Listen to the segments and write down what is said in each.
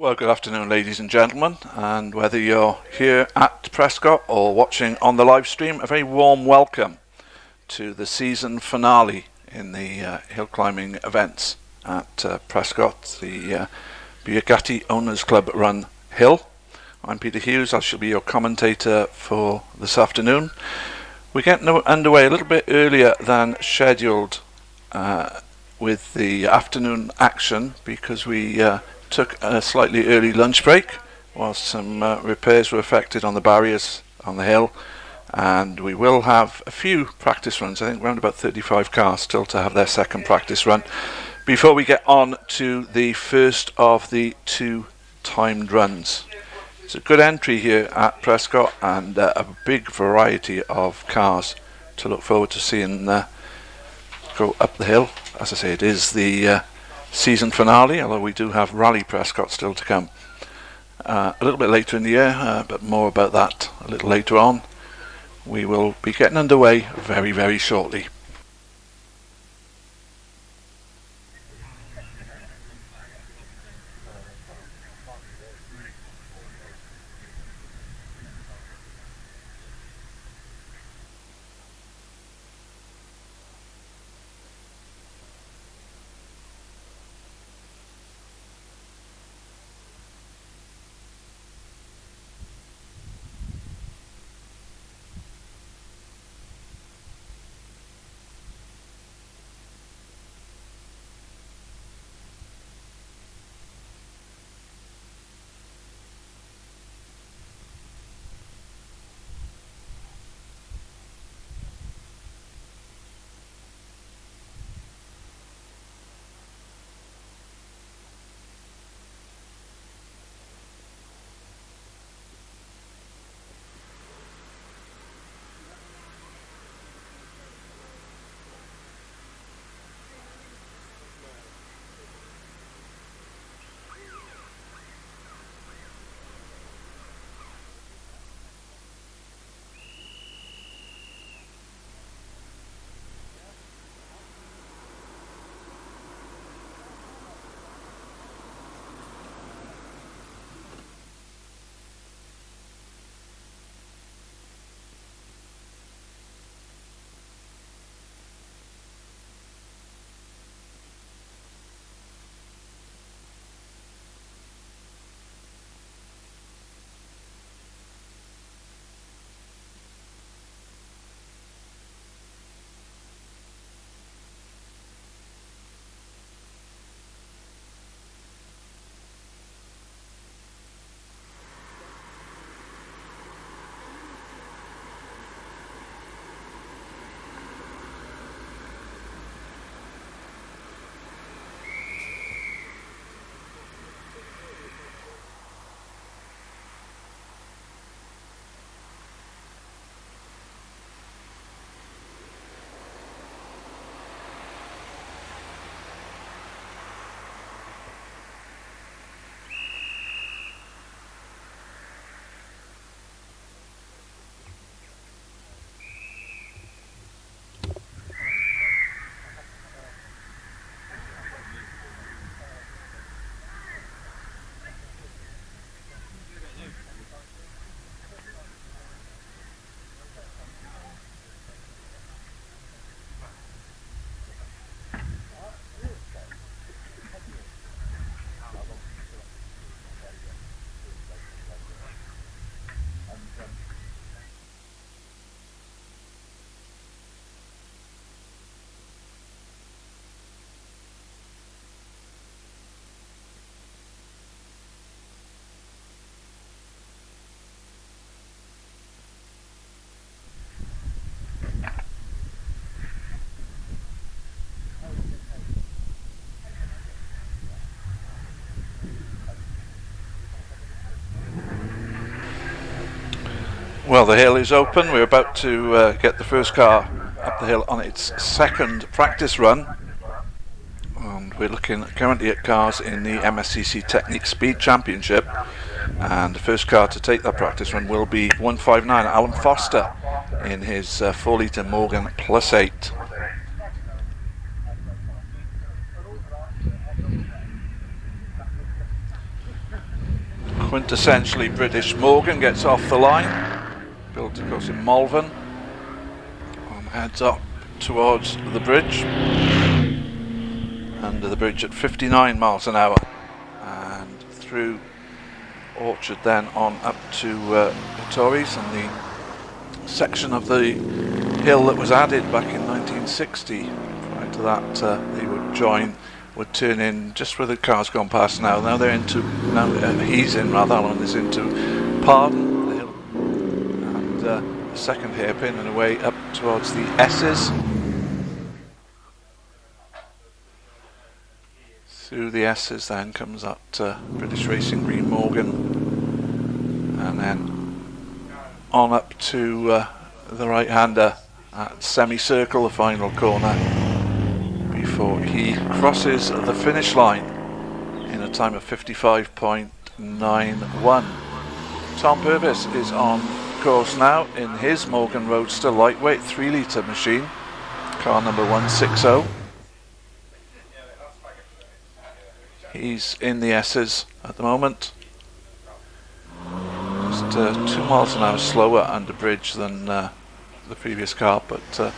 Well, good afternoon, ladies and gentlemen, and whether you're here at Prescott or watching on the live stream, a very warm welcome to the season finale in the hill climbing events at Prescott, the Bugatti Owners Club run hill. I'm Peter Hughes. I shall be your commentator for this afternoon. We're getting underway a little bit earlier than scheduled with the afternoon action because we took a slightly early lunch break whilst some repairs were effected on the barriers on the hill, and we will have a few practice runs. I think around about 35 cars still to have their second practice run before we get on to the first of the two timed runs. It's a good entry here at Prescott and a big variety of cars to look forward to seeing go up the hill. As I say, it is the season finale, although we do have Rally Prescott still to come a little bit later in the year, but more about that a little later on. We will be getting underway very, very shortly. Well, the hill is open. We're about to get the first car up the hill on its second practice run, and we're looking currently at cars in the MSCC Technique Speed Championship, and the first car to take that practice run will be 159 Alan Foster in his 4 litre Morgan Plus 8. quintessentially British Morgan gets off the line, built of course in Malvern, and heads up towards the bridge, under the bridge at 59 miles an hour, and through Orchard then on up to Torres, and the section of the hill that was added back in 1960. Prior to that, they would turn in just where the car's gone past now. Now they're into, he's in rather, Alan is into Pardon, the hill, and the second hairpin and away up towards the S's. Through the S's then comes that British Racing Green Morgan, and then on up to the right-hander at semicircle, the final corner, before he crosses the finish line in a time of 55.91. Tom Purvis is on course now in his Morgan Roadster lightweight 3-litre machine, car number 160. He's in the S's at the moment. Just 2 miles an hour slower under bridge than the previous car, but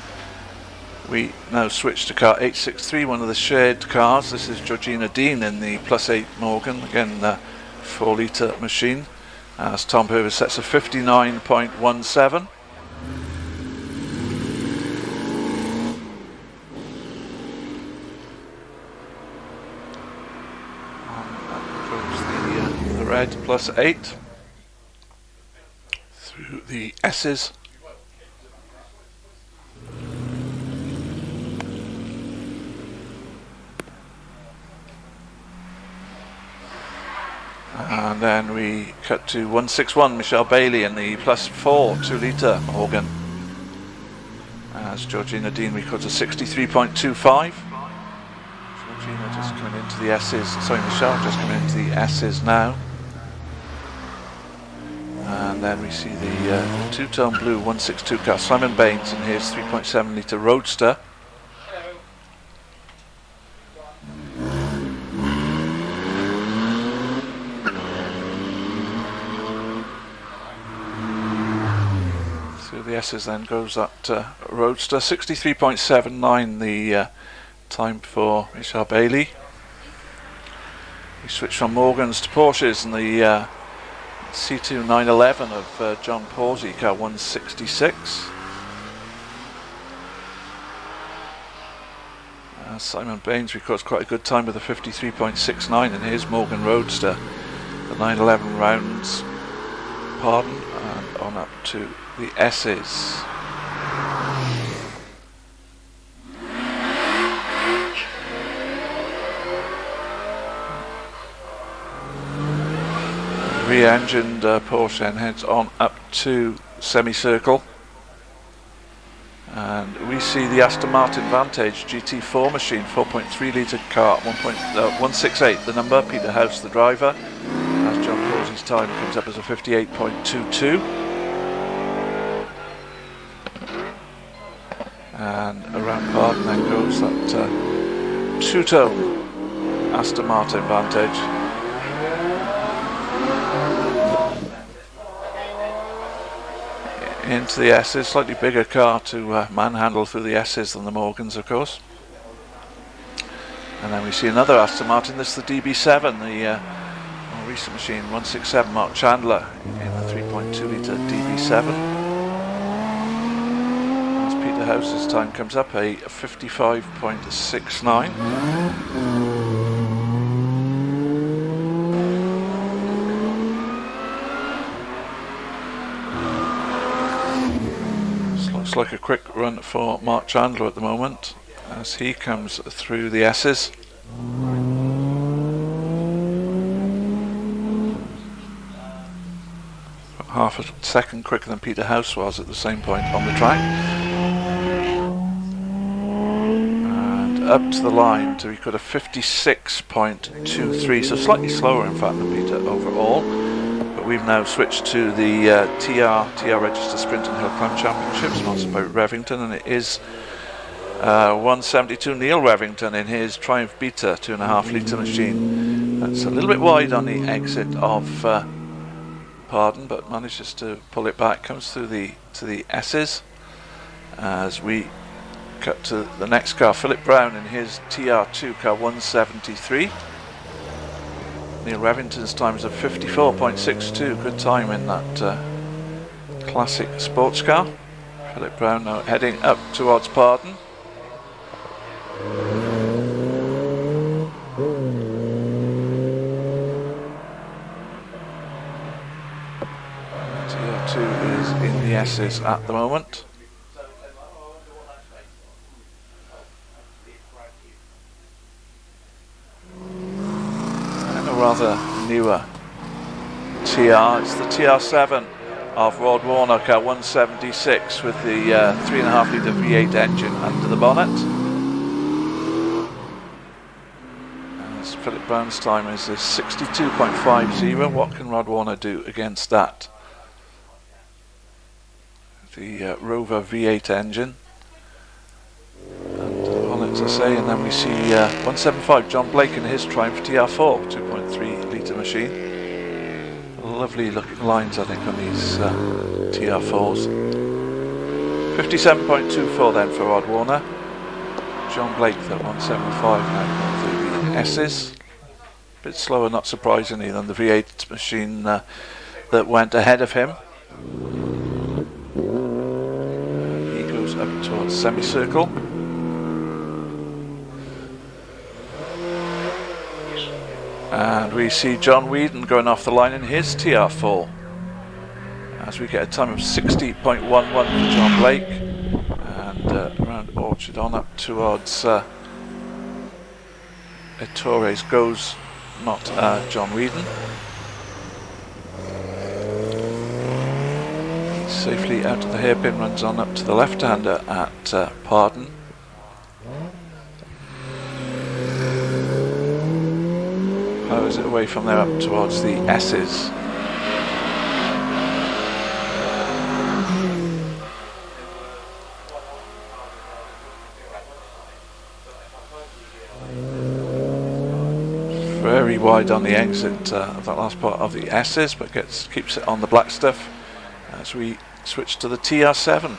we now switch to car 863, one of the shared cars. This is Georgina Dean in the +8 Morgan, again 4-litre machine, as Tom Purvis sets a 59.17. Red +8 through the S's, and then we cut to 161 Michelle Bailey in the +4 2-litre Morgan, as Georgina Dean records a 63.25. Georgina just coming into the S's, sorry, Michelle just coming into the S's now. And then we see the two-tone blue 162 car, Simon Baines in his 3.7-litre Roadster. Through the S's then goes that Roadster, 63.79 the time for Michelle Bailey. We switch from Morgans to Porsches, and the C2 911 of John Pawsey, car 166. Simon Baines records quite a good time with a 53.69 in his Morgan Roadster. The 911 rounds Pardon and on up to the S's. Re-engined Porsche then heads on up to semicircle, and we see the Aston Martin Vantage GT4 machine, 4.3-litre car, 168 the number, Peter House the driver, as John Pawsey's time comes up as a 58.22. And around Pardon then goes that two-tone Aston Martin Vantage. Into the S's, slightly bigger car to manhandle through the S's than the Morgans, of course. And then we see another Aston Martin, this is the DB7, the more recent machine, 167 Mark Chandler in the 3.2-litre DB7. As Peter House's time comes up, a 55.69. Looks like a quick run for Mark Chandler at the moment as he comes through the S's. Half a second quicker than Peter House was at the same point on the track. And up to the line to record a 56.23, so slightly slower in fact than Peter overall. We've now switched to the TR Register Sprint and Hill Climb Championship, sponsored by Revington, and it is 172 Neil Revington in his Triumph Beta 2.5-litre machine. That's a little bit wide on the exit of Pardon, but manages to pull it back. Comes through to the S's as we cut to the next car. Philip Brown in his TR2 car 173. Neil Revington's time is of 54.62. Good time in that classic sports car. Philip Brown now heading up towards Pardon. TR2 is in the S's at the moment. And a rather newer TR. It's the TR7 of Rod Warner car 176 with the 3.5 litre V8 engine under the bonnet. As Philip Brown's time is 62.50. What can Rod Warner do against that? The Rover V8 engine under the bonnet, as I say, and then we see 175 John Blake in his Triumph TR4 2.3 litre machine. Lovely looking lines, I think, on these TR4s. 57.24 then for Rod Warner. John Blake at 175 now through the S's. A bit slower, not surprisingly, than the V8 machine that went ahead of him. He goes up towards semicircle. And we see John Whedon going off the line in his TR4 as we get a time of 60.11 for John Blake, and around Orchard on up towards Torres goes not John Whedon. He's safely out of the hairpin, runs on up to the left-hander at Pardon. Powers it away from there up towards the S's. Very wide on the exit of that last part of the S's, but keeps it on the black stuff as we switch to the TR7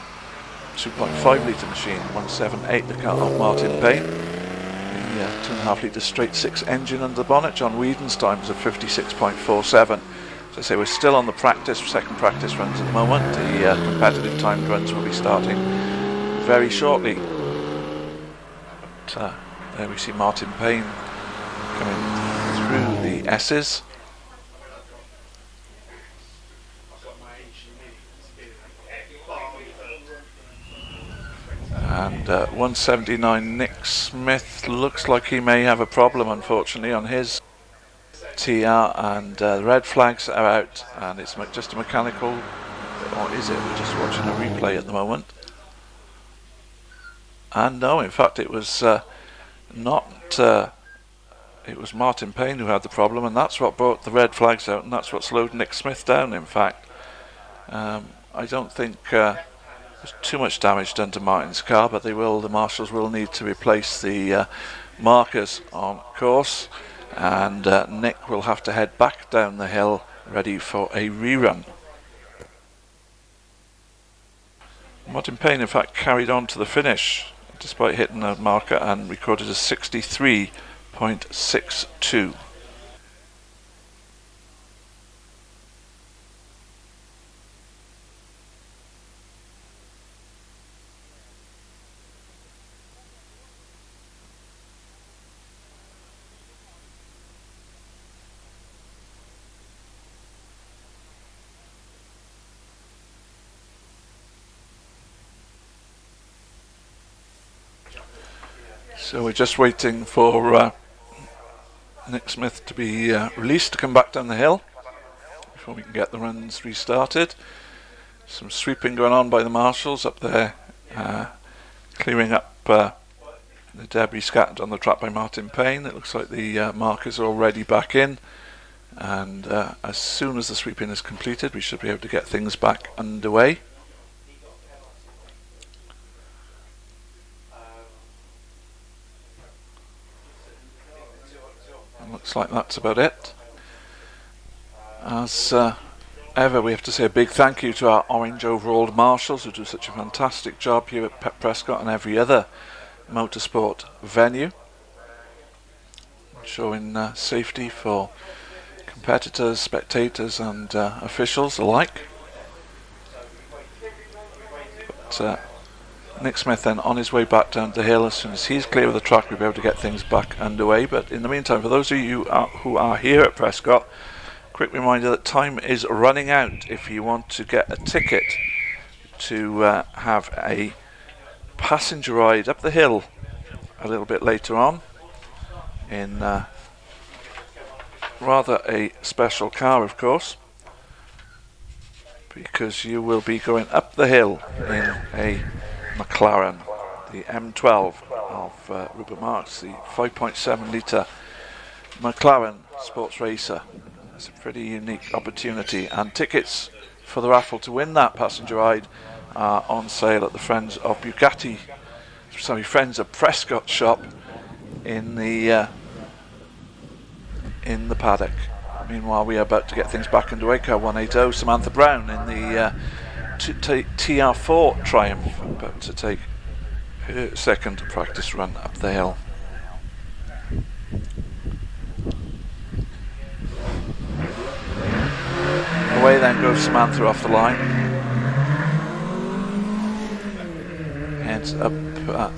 2.5 litre machine 178, the car of Martin Payne. 2.5 litre straight 6 engine under the bonnet. John Whedon's time is of 56.47. As I say, we're still on the second practice runs at the moment. The competitive timed runs will be starting very shortly. But, there we see Martin Payne coming through the S's. And 179 Nick Smith looks like he may have a problem, unfortunately, on his TR, and the red flags are out, and it's just a mechanical, or is it? We're just watching a replay at the moment. And no, in fact it was not, it was Martin Payne who had the problem, and that's what brought the red flags out, and that's what slowed Nick Smith down, in fact. I don't think there's too much damage done to Martin's car, but the marshals will need to replace the markers on course, and Nick will have to head back down the hill ready for a rerun. Martin Payne in fact carried on to the finish despite hitting a marker and recorded a 63.62. So we're just waiting for Nick Smith to be released to come back down the hill before we can get the runs restarted. Some sweeping going on by the marshals up there, clearing up the debris scattered on the track by Martin Payne. It looks like the markers are already back in, and as soon as the sweeping is completed we should be able to get things back underway. Looks like that's about it. As ever, we have to say a big thank you to our orange overalled marshals who do such a fantastic job here at Prescott and every other motorsport venue, showing safety for competitors, spectators and officials alike. But Nick Smith then on his way back down the hill. As soon as he's clear of the track, we'll be able to get things back underway. But in the meantime, for those of you who are here at Prescott, quick reminder that time is running out if you want to get a ticket to have a passenger ride up the hill a little bit later on in rather a special car, of course, because you will be going up the hill in a McLaren, the M12 of Rupert Marx, the 5.7 litre McLaren sports racer. It's a pretty unique opportunity, and tickets for the raffle to win that passenger ride are on sale at the Friends of Prescott shop in the paddock. Meanwhile, we are about to get things back underway. Car 180, Samantha Brown in the TR4 Triumph, about to take her second practice run up the hill. Away then goes Samantha off the line, heads up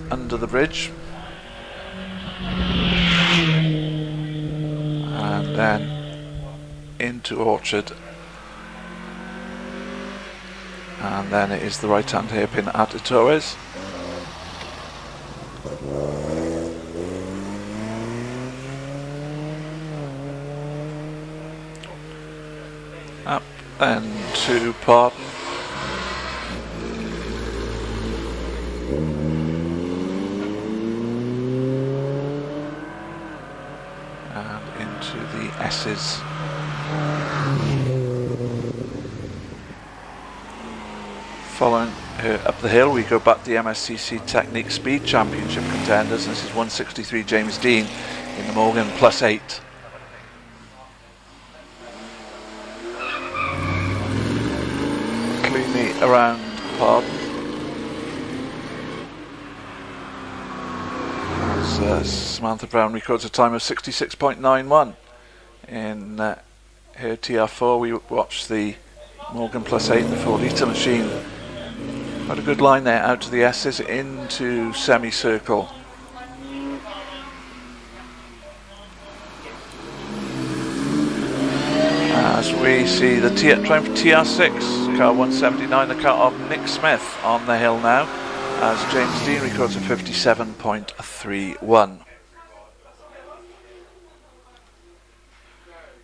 under the bridge, and then into Orchard, and then it is the right hand hairpin at Torres. Up and to Pardon, and into the S's. Following her up the hill, we go back to the MSCC Technique Speed Championship contenders. This is 163 James Dean in the Morgan +8. Cleanly around Pardon, as Samantha Brown records a time of 66.91 in her TR4. We watched the Morgan +8, the 4 litre machine. Quite a good line there out to the S's into semicircle. As we see the Triumph TR6, car 179, the car of Nick Smith on the hill now, as James Dean records a 57.31.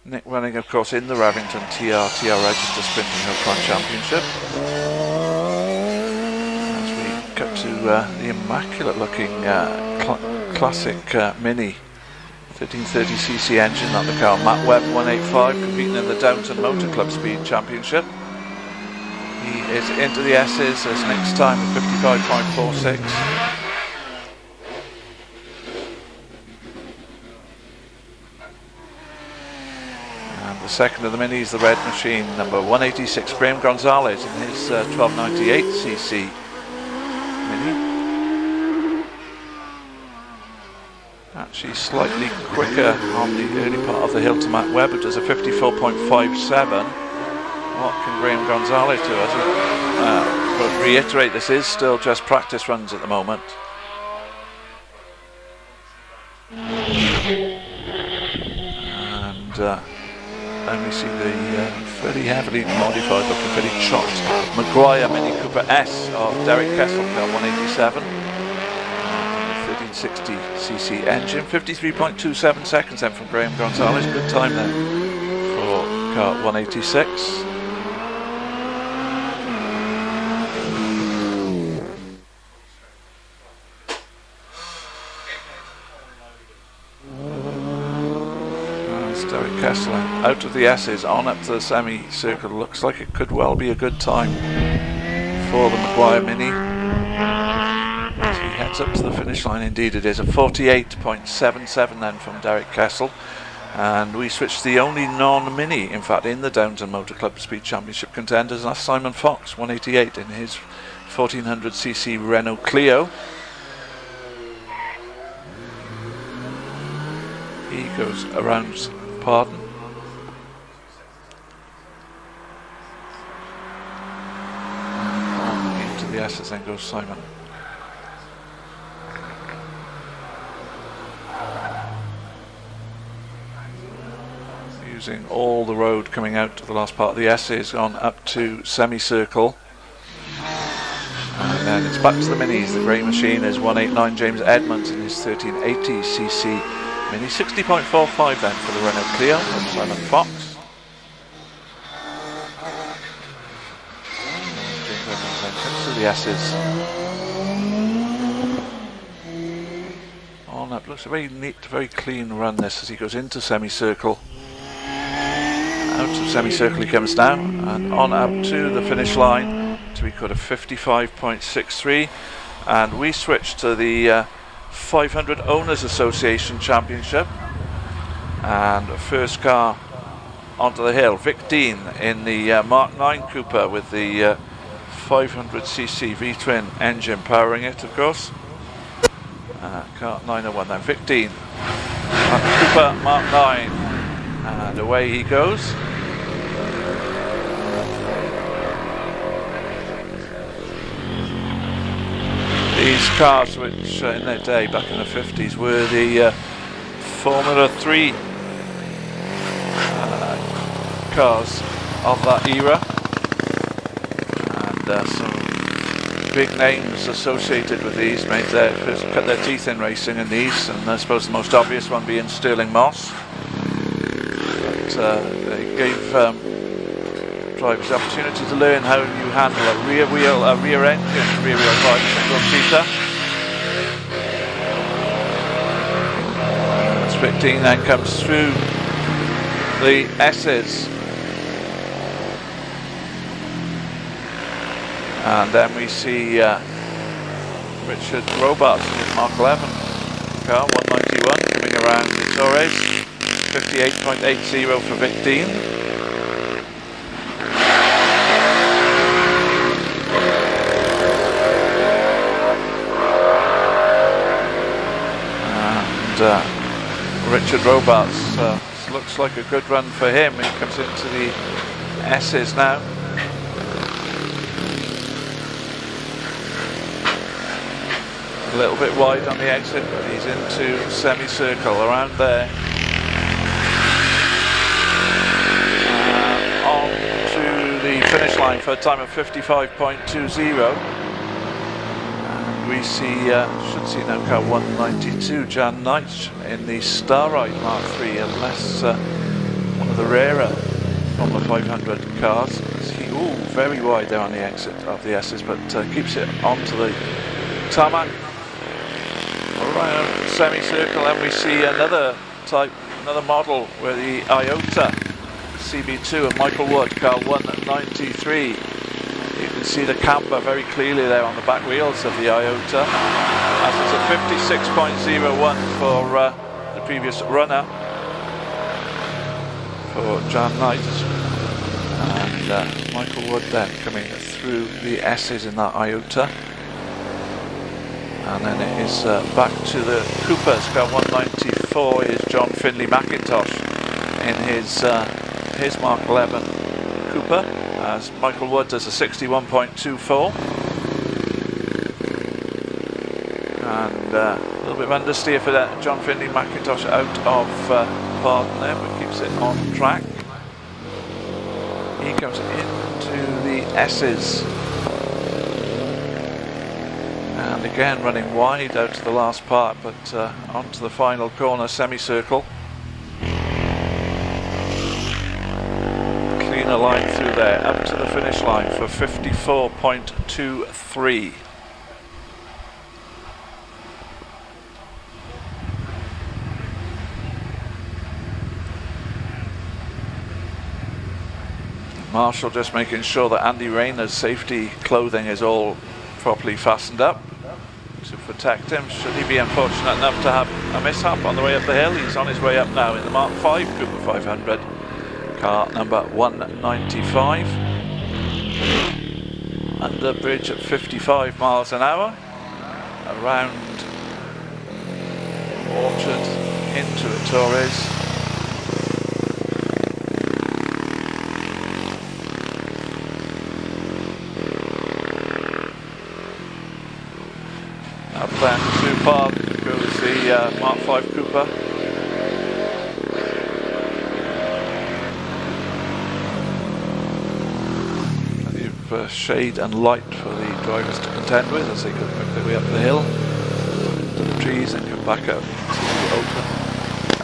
Nick running, of course, in the Revington TR Register Sprinting HillClimb Championship. As we cut to the immaculate looking classic Mini 1330cc engine that the car Matt Webb 185, competing in the Downton Motor Club Speed Championship. He is into the S's as next time at 55.46. The second of the Minis, the red machine, number 186, Graham Gonzalez in his 1298cc Mini. Actually slightly quicker on the early part of the hill to Matt Webb, who does a 54.57. What can Graham Gonzalez do? But reiterate, this is still just practice runs at the moment. And only see the fairly heavily modified, looking very chopped Maguire Mini Cooper S of Derek Kessel, car 187, 1360cc engine, 53.27 seconds then from Graham Gonzalez. Good time then for car 186. Derek Kessler out of the S's on up to the semicircle. Looks like it could well be a good time for the Maguire Mini. As he heads up to the finish line, indeed it is a 48.77 then from Derek Kessel, And we switched to the only non-mini, in fact, in the Downton Motor Club Speed Championship contenders, and that's Simon Fox, 188 in his 1400cc Renault Clio. He goes around Pardon. On into the S's, then goes Simon. Using all the road coming out to the last part of the S's on up to semicircle. And then it's back to the minis. The grey machine is 189 James Edmonds in his 1380cc Mini. 60.45 then for the Renault Clio from Simon Fox. James Edmonds then comes to the S's. On up, looks a very neat, very clean run this as he goes into semicircle. Out of semicircle he comes now, and on up to the finish line to record a 55.63, and we switch to the 500 Owners Association Championship, and first car onto the hill, Vic Dean in the Mark 9 Cooper with the 500cc V-twin engine powering it, of course. Car 901 then, Vic Dean, Cooper Mark 9, and away he goes. These cars, which in their day back in the 50s were the Formula 3 cars of that era, and some big names associated with these made their first cut their teeth in racing in these, and I suppose the most obvious one being Stirling Moss. But they gave drivers the opportunity to learn how you handle a rear engine, rear wheel drive single seater. As 15 then comes through the S's, and then we see Richard Robarts in his Mark 11 car, 191 coming around the Torres, 58.80 for Vic Dean. Richard Robarts, looks like a good run for him. He comes into the S's now. A little bit wide on the exit, but he's into semicircle around there. On to the finish line for a time of 55.20. We see, should see now car 192, Jan Knight in the Starride Mark III, unless one of the rarer from the 500 cars. Very wide there on the exit of the S's, but keeps it onto the tarmac. Around semicircle, and we see another model with the Iota CB2 and Michael Wood, car 193. You can see the camber very clearly there on the back wheels of the Iota, as it's a 56.01 for the previous runner for Jan Knight, and Michael Wood then coming through the S's in that Iota. And then it is back to the Coopers. Car 194 is John Finley McIntosh in his Mark 11 Cooper, as Michael Wood does a 61.24. And a little bit of understeer for that John Finley McIntosh out of Pardon there, but keeps it on track. He comes into the S's. And again running wide out to the last part, but onto the final corner semicircle. Cleaner line through there, up to the finish line for 54.23. Marshall just making sure that Andy Rayner's safety clothing is all properly fastened up for protect him should he be unfortunate enough to have a mishap on the way up the hill. He's on his way up now in the Mark 5 Cooper 500, car number 195. Under bridge at 55 miles an hour, around Orchard into Torres. Up then to Park goes the Mark 5 Cooper. Plenty of shade and light for the drivers to contend with as they go their way up the hill to the trees and come back out into the open.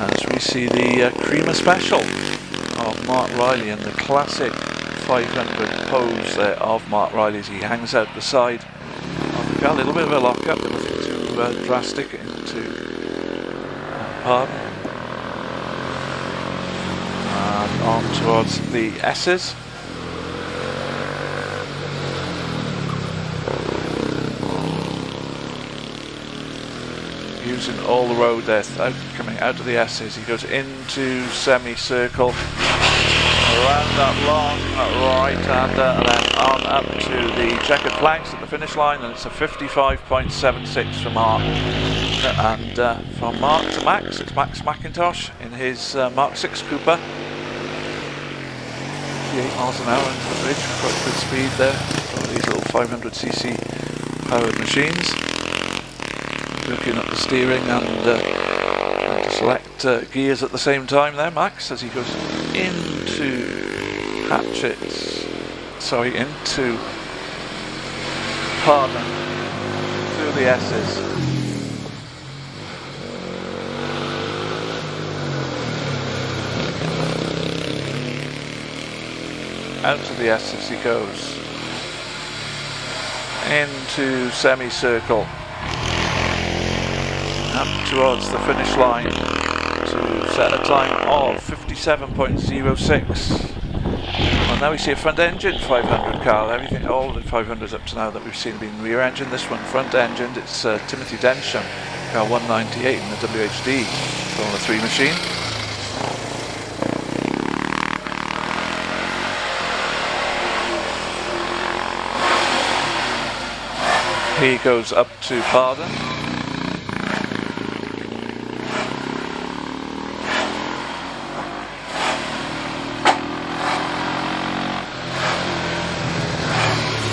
As we see the Creamer Special of Mark Riley and the classic 500 pose there of Mark Riley as he hangs out the side. Got a little bit of a lock-up, nothing too drastic into Pardon. And on towards the S's. Using all the road there, coming out of the S's. He goes into semicircle, around that long right-hander, and then on up to the checkered flags at the finish line, and it's a 55.76 for Mark. And from Mark to Max, it's Max McIntosh in his Mark 6 Cooper. 58 miles an hour into the bridge, quite good speed there for these little 500cc powered machines. Looking at the steering and to select gears at the same time there, Max, as he goes into into Pardon, through the S's. Out to the S's he goes, into semicircle, up towards the finish line to set a time of 57.06. Well, now we see a front engine 500 car. Everything, all the 500s up to now that we've seen have been rear engine. This one front engined. It's Timothy Densham, car 198 in the WHD Formula 3 machine. He goes up to Pardon.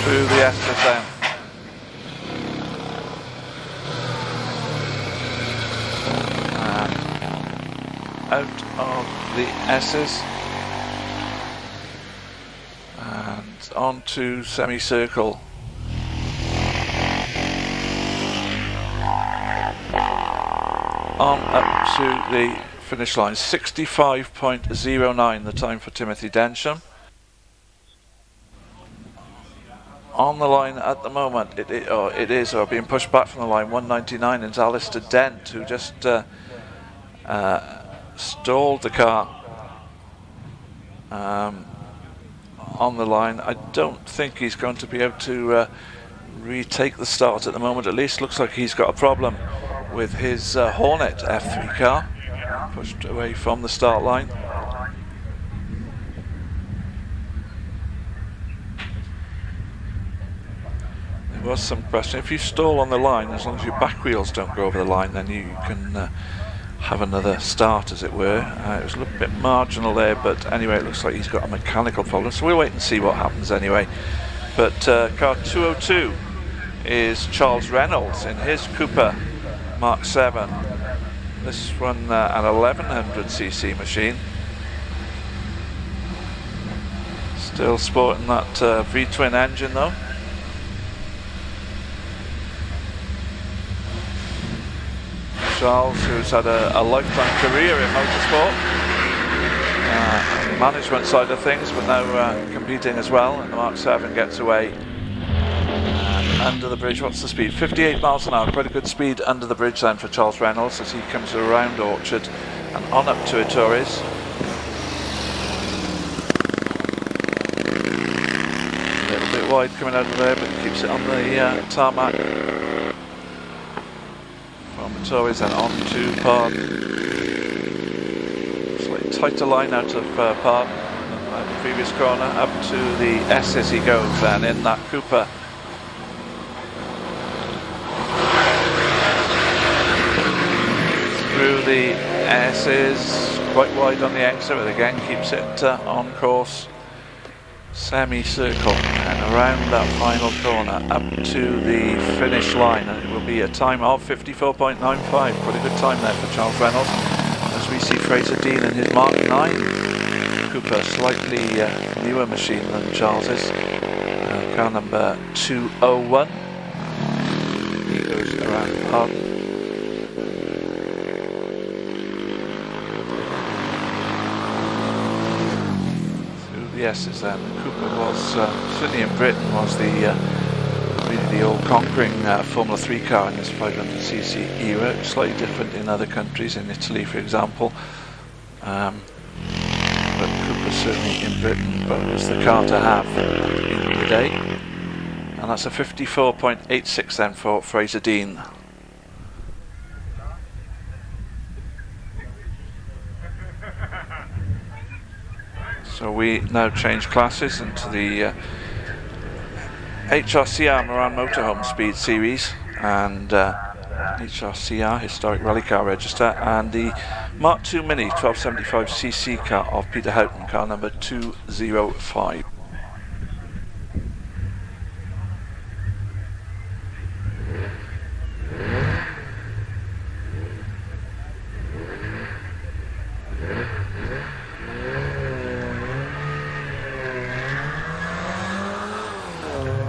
Through the S's then. And out of the S's. And onto semicircle. On up to the finish line. 65.09 the time for Timothy Densham. On the line at the moment, it is being pushed back from the line. 199 is Alistair Dent, who just stalled the car on the line. I don't think he's going to be able to retake the start at the moment. At least looks like he's got a problem with his Hornet F3 car, pushed away from the start line. There was some question. If you stall on the line, as long as your back wheels don't go over the line, then you can have another start, as it were. It was a little bit marginal there, but anyway, it looks like he's got a mechanical problem, so we'll wait and see what happens anyway. But car 202 is Charles Reynolds in his Cooper Mark 7. This one an 1100cc machine. Still sporting that V-twin engine though. Charles, who's had a lifetime career in motorsport, management side of things, but now competing as well, and the Mark 7 gets away. Under the bridge, what's the speed? 58 miles an hour, quite a good speed under the bridge then for Charles Reynolds as he comes around Orchard and on up to Torres. A little bit wide coming out of there, but he keeps it on the tarmac. Torres and on to Pardon. Slightly tighter line out of Pardon. The previous corner, up to the S's he goes then in that Cooper. Through the S's, quite wide on the exit, but again keeps it on course. Semicircle and around that final corner up to the finish line, and it will be a time of 54.95. Quite a good time there for Charles Reynolds, as we see Fraser Dean in his Mark 9. Cooper, slightly newer machine than Charles's, car number 201. He goes around Pardon. Through the S's then. Cooper was, certainly in Britain, was the really the old conquering Formula 3 car in this 500cc era. Slightly different in other countries, in Italy for example. But Cooper certainly in Britain, but it was the car to have at the beginning of the day. And that's a 54.86 then for Fraser Dean. So we now change classes into the HRCR Moran Motorhome Speed Series and HRCR Historic Rally Car Register, and the Mark II Mini 1275cc car of Peter Houghton, car number 205.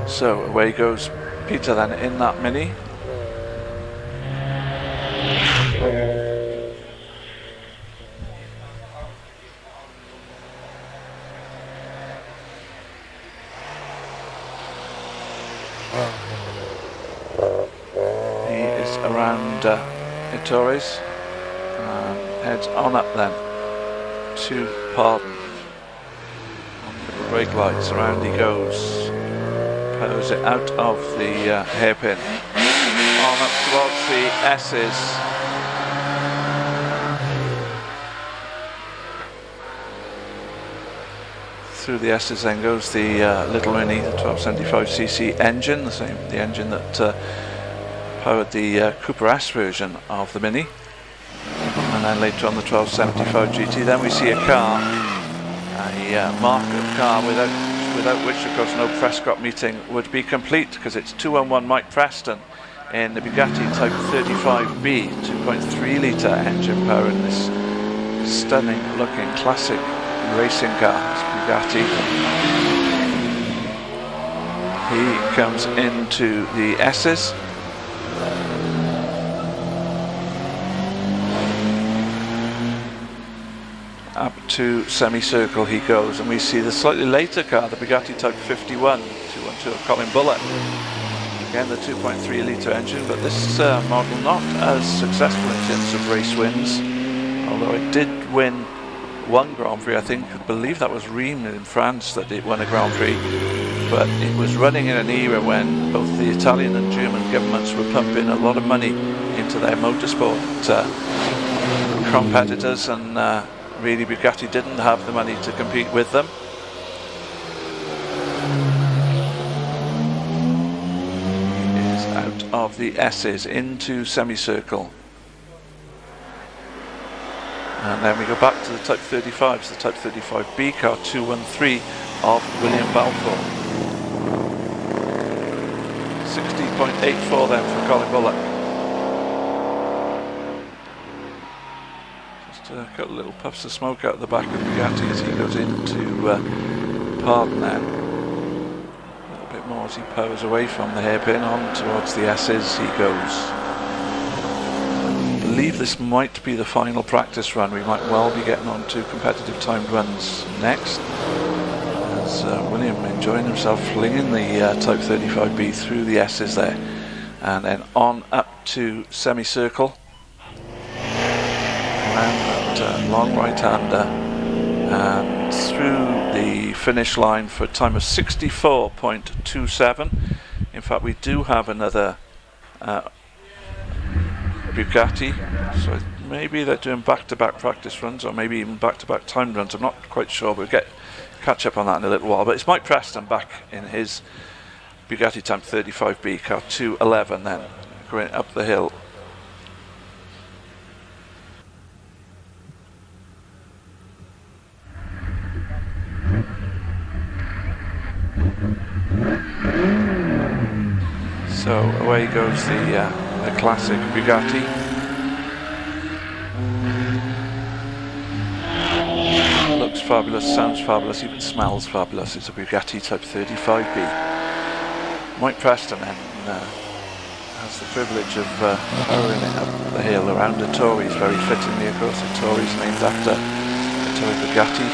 So away goes Peter then in that Mini. He is around Torres and heads on up then to Pardon. Brake lights, around he goes. Powers it out of the hairpin. On up towards the S's. Through the S's then goes the little Mini, the 1275cc engine, the engine that powered the Cooper S version of the Mini. And then later on the 1275 GT. Then we see a car, a market car without which of course no Prescott meeting would be complete, because it's 211 Mike Preston in the Bugatti Type 35B 2.3 litre engine powering this stunning looking classic racing car. It's Bugatti. He comes into the S's. Up to semicircle he goes, and we see the slightly later car, the Bugatti Type 51 212 of Colin Bullock. Again the 2.3 litre engine, but this model not as successful in terms of race wins, although it did win one Grand Prix. I believe that was Reims in France that it won a Grand Prix, but it was running in an era when both the Italian and German governments were pumping a lot of money into their motorsport competitors, and really Bugatti didn't have the money to compete with them. He is out of the S's into semicircle. And then we go back to the Type 35s, the Type 35B car 213 of William Balfour. 60.84 then for Colin Bullock. Got little puffs of smoke out the back of Bugatti as he goes into Pardon then. A little bit more as he powers away from the hairpin on towards the S's he goes. I believe this might be the final practice run. We might well be getting on to competitive timed runs next, as William enjoying himself flinging the Type 35B through the S's there, and then on up to semicircle. Long right-hander and through the finish line for a time of 64.27. In fact, we do have another Bugatti, so maybe they're doing back-to-back practice runs, or maybe even back-to-back time runs. I'm not quite sure, but we'll catch up on that in a little while. But it's Mike Preston back in his Bugatti Type 35B, car 211 then, going up the hill. So away goes the classic Bugatti. Looks fabulous, sounds fabulous, even smells fabulous. It's a Bugatti Type 35B. Mike Preston then has the privilege of hurrying it up the hill around a Tories, very fittingly, of course. The Tories named after a Tory Bugatti.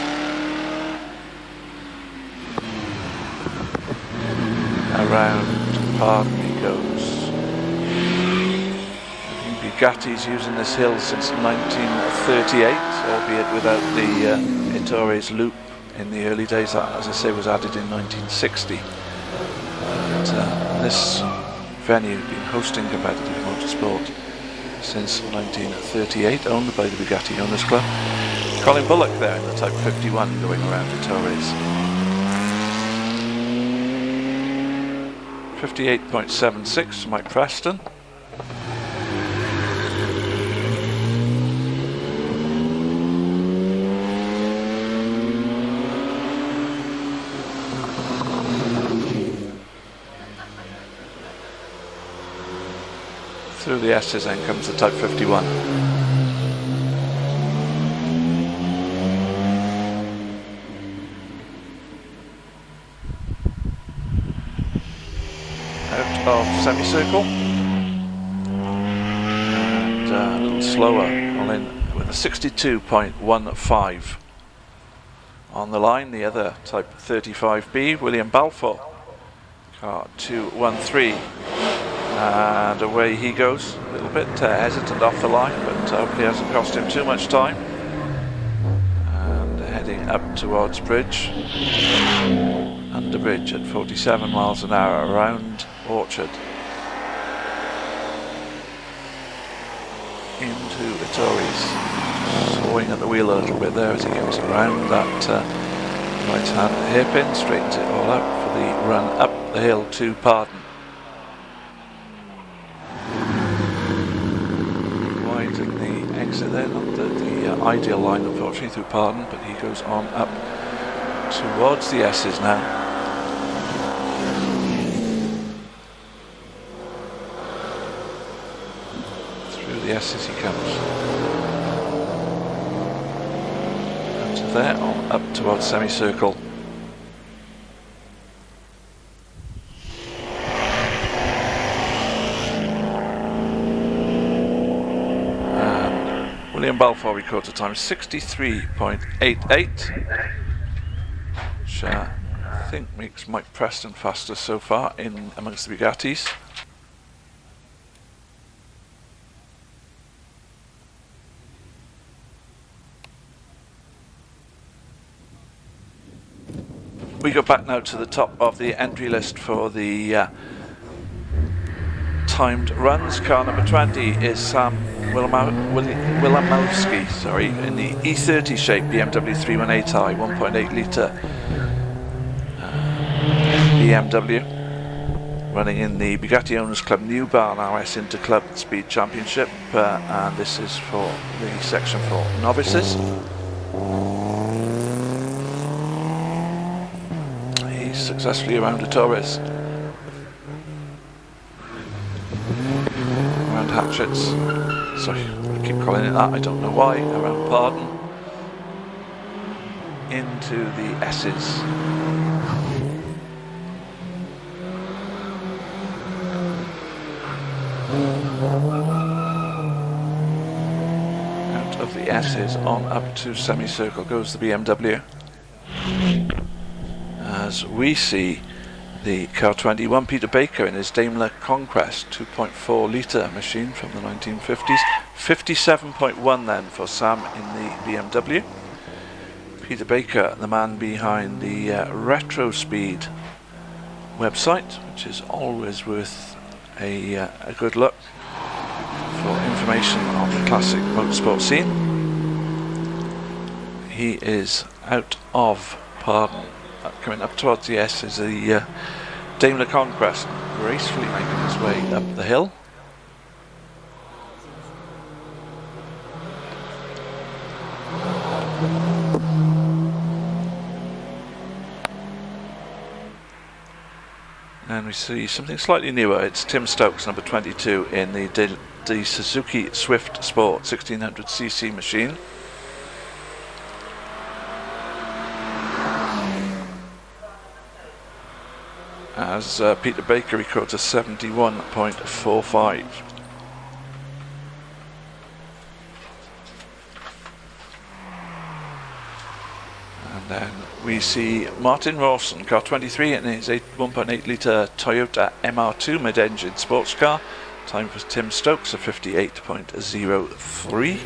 Around Pardon he goes. Bugatti's using this hill since 1938, albeit without the Ettores loop in the early days. That, as I say, was added in 1960. And this venue has been hosting competitive motorsport since 1938, owned by the Bugatti Owners Club. Colin Bullock there in the Type 51 going around Ettores. 58.76, Mike Preston. Through the S's then comes the Type 51. Of semicircle, and a little slower, all in with a 62.15 on the line. The other Type 35B, William Balfour, car 213, and away he goes, a little bit hesitant off the line, but hopefully hasn't cost him too much time. And heading up towards Bridge, under bridge at 47 miles an hour around Orchard into Ettores, sawing at the wheel a little bit there as he goes around that right hand hairpin, straightens it all out for the run up the hill to Pardon. Wide in the exit there, not the ideal line unfortunately through Pardon, but he goes on up towards the S's now. The S's he comes. And there on up towards semicircle. And William Balfour records a time of 63.88, which I think makes Mike Preston faster so far in amongst the Bugattis. We go back now to the top of the entry list for the timed runs. Car number 20 is Sam Wilamowski, in the E30 shape BMW 318i 1.8 litre BMW, running in the Bugatti Owners Club New Barn RS Interclub Speed Championship, and this is for the section for novices. Successfully around Ettores, around Hatchets, sorry, I keep calling it that, I don't know why, around Pardon, into the S's. Out of the S's on up to semicircle goes the BMW. As we see the car 21 Peter Baker in his Daimler Conquest 2.4 litre machine from the 1950s. 57.1 then for Sam in the BMW. Peter Baker, the man behind the Retro Speed website, which is always worth a good look for information on the classic motorsport scene. He is out of pardon. Coming up towards the S is the Daimler Conquest, gracefully making his way up the hill. And we see something slightly newer. It's Tim Stokes, number 22, in the Suzuki Swift Sport 1600cc machine. As Peter Baker records a 71.45. And then we see Martin Rawson, car 23, in his 1.8 litre Toyota MR2 mid-engine sports car. Time for Tim Stokes, a 58.03.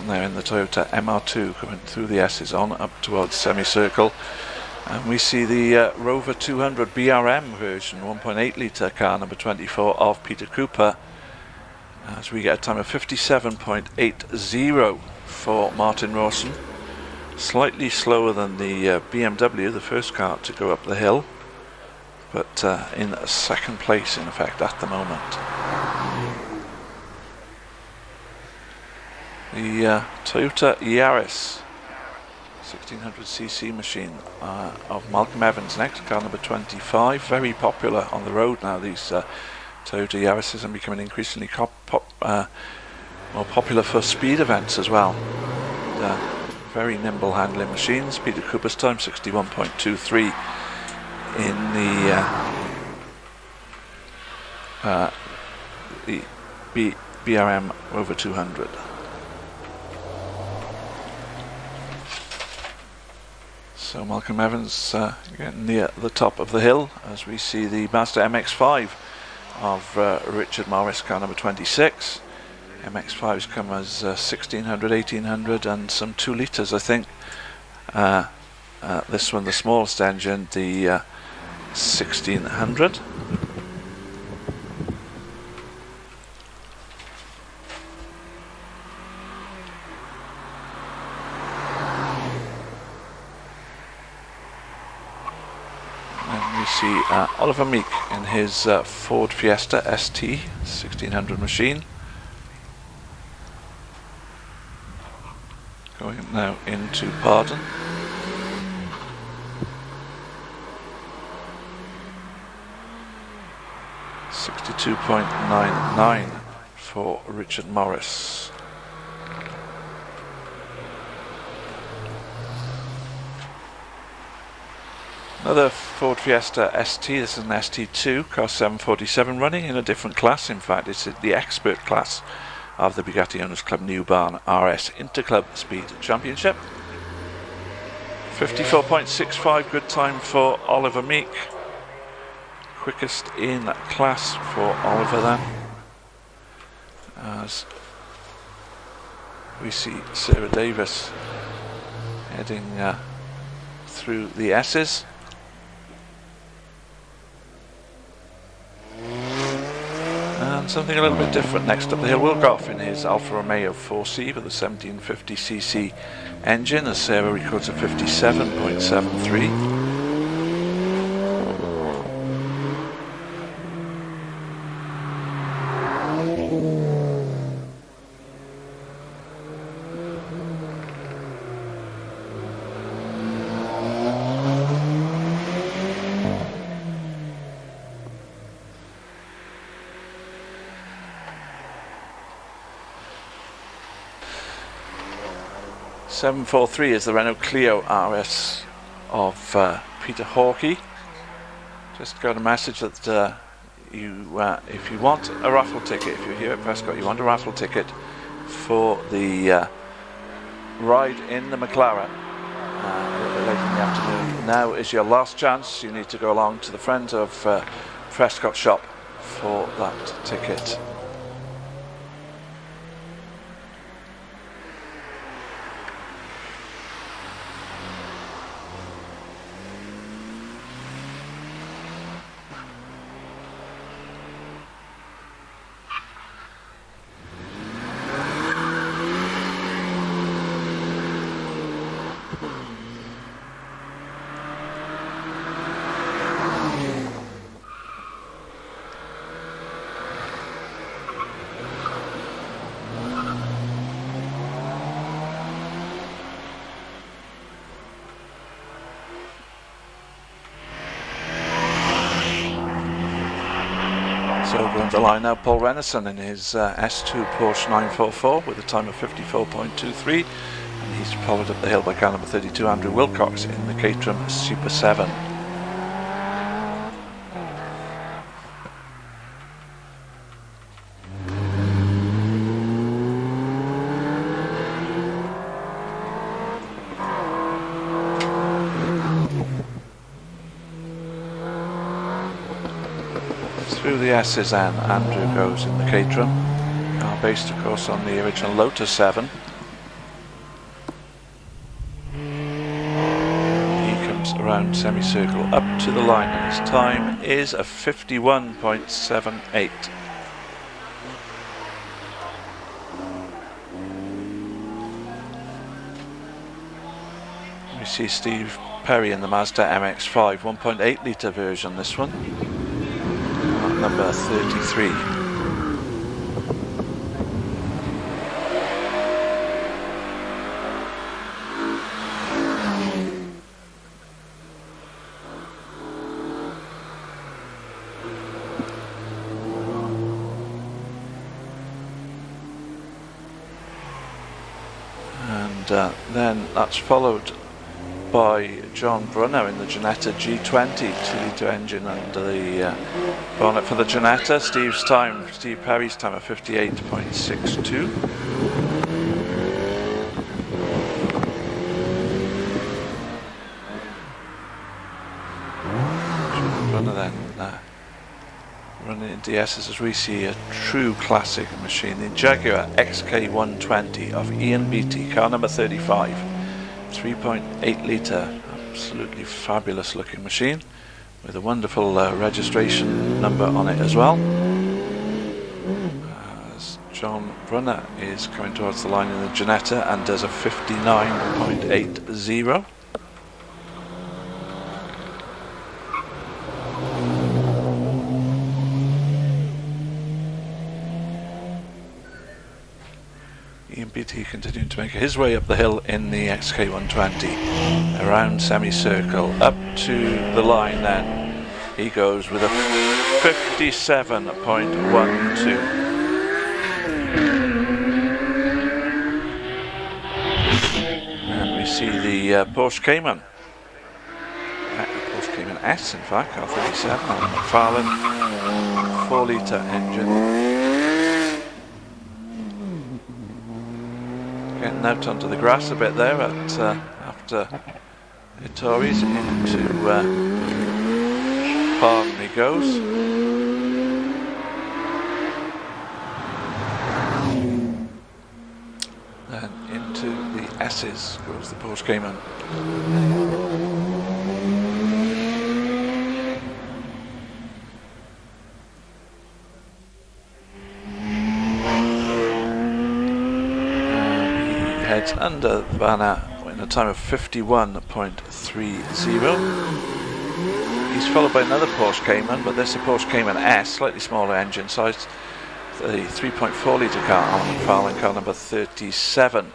There in the Toyota MR2 coming through the S's on up towards semicircle, and we see the Rover 200 BRM version 1.8 litre car number 24 of Peter Cooper, as we get a time of 57.80 for Martin Rawson. Slightly slower than the BMW, the first car to go up the hill, but in second place in effect at the moment. The Toyota Yaris 1600cc machine of Malcolm Evans next, car number 25. Very popular on the road now, these Toyota Yarises, and becoming increasingly more popular for speed events as well. Very nimble handling machines. Peter Cooper's time 61.23 in the BRM Rover 200. So Malcolm Evans getting near the top of the hill as we see the Mazda MX-5 of Richard Morris, car number 26. MX-5s come as 1600, 1800 and some 2 litres, I think. This one, the smallest engine, the 1600. See Oliver Meek in his Ford Fiesta ST 1600 machine, going now into pardon. .99 for Richard Morris. Another Ford Fiesta ST, this is an ST2, car 747, running in a different class. In fact, it's the expert class of the Bugatti Owners Club New Barn RS Interclub Speed Championship. 54.65, good time for Oliver Meek. Quickest in class for Oliver then. As we see Sarah Davis heading through the S's. And something a little bit different next up the hill. Will Goff in his Alfa Romeo 4C with a 1750cc engine, as Sarah records a 57.73. 743 is the Renault Clio RS of Peter Hawkey. Just got a message that if you want a raffle ticket, if you're here at Prescott, you want a raffle ticket for the ride in the McLaren late in the afternoon. Now is your last chance. You need to go along to the friends of Prescott shop for that ticket. So going to the line now, Paul Renison in his S2 Porsche 944 with a time of 54.23, and he's followed up the hill by car number 32, Andrew Wilcox in the Caterham Super 7. Through the S's and Andrew goes in the Caterham, based of course on the original Lotus 7. He comes around semicircle up to the line and his time is a 51.78. We see Steve Perry in the Mazda MX-5, 1.8 litre version this one. Number 33. And then that's followed by John Brunner in the Ginetta G20 2-litre engine under the bonnet for the Ginetta. Steve Perry's time of 58.62. Brunner then running into the S's as we see a true classic machine, the Jaguar XK120 of Ian Beattie, car number 35. 3.8 litre, absolutely fabulous looking machine with a wonderful registration number on it as well. As John Brunner is coming towards the line in the Ginetta and does a 59.80. Ian Beattie continuing to make his way up the hill in the XK120, around semicircle, up to the line then. He goes with a 57.12. And we see the Porsche Cayman. Porsche Cayman S in fact, car 37, McLaren, 4 litre engine. Getting out onto the grass a bit there after Ittori's into Palm he goes. Then into the S's goes the Porsche Cayman. Heads under the banner in a time of 51.30. He's followed by another Porsche Cayman, but this is a Porsche Cayman S, slightly smaller engine size, the 3.4 litre car, Alan McFarlane, car number 37.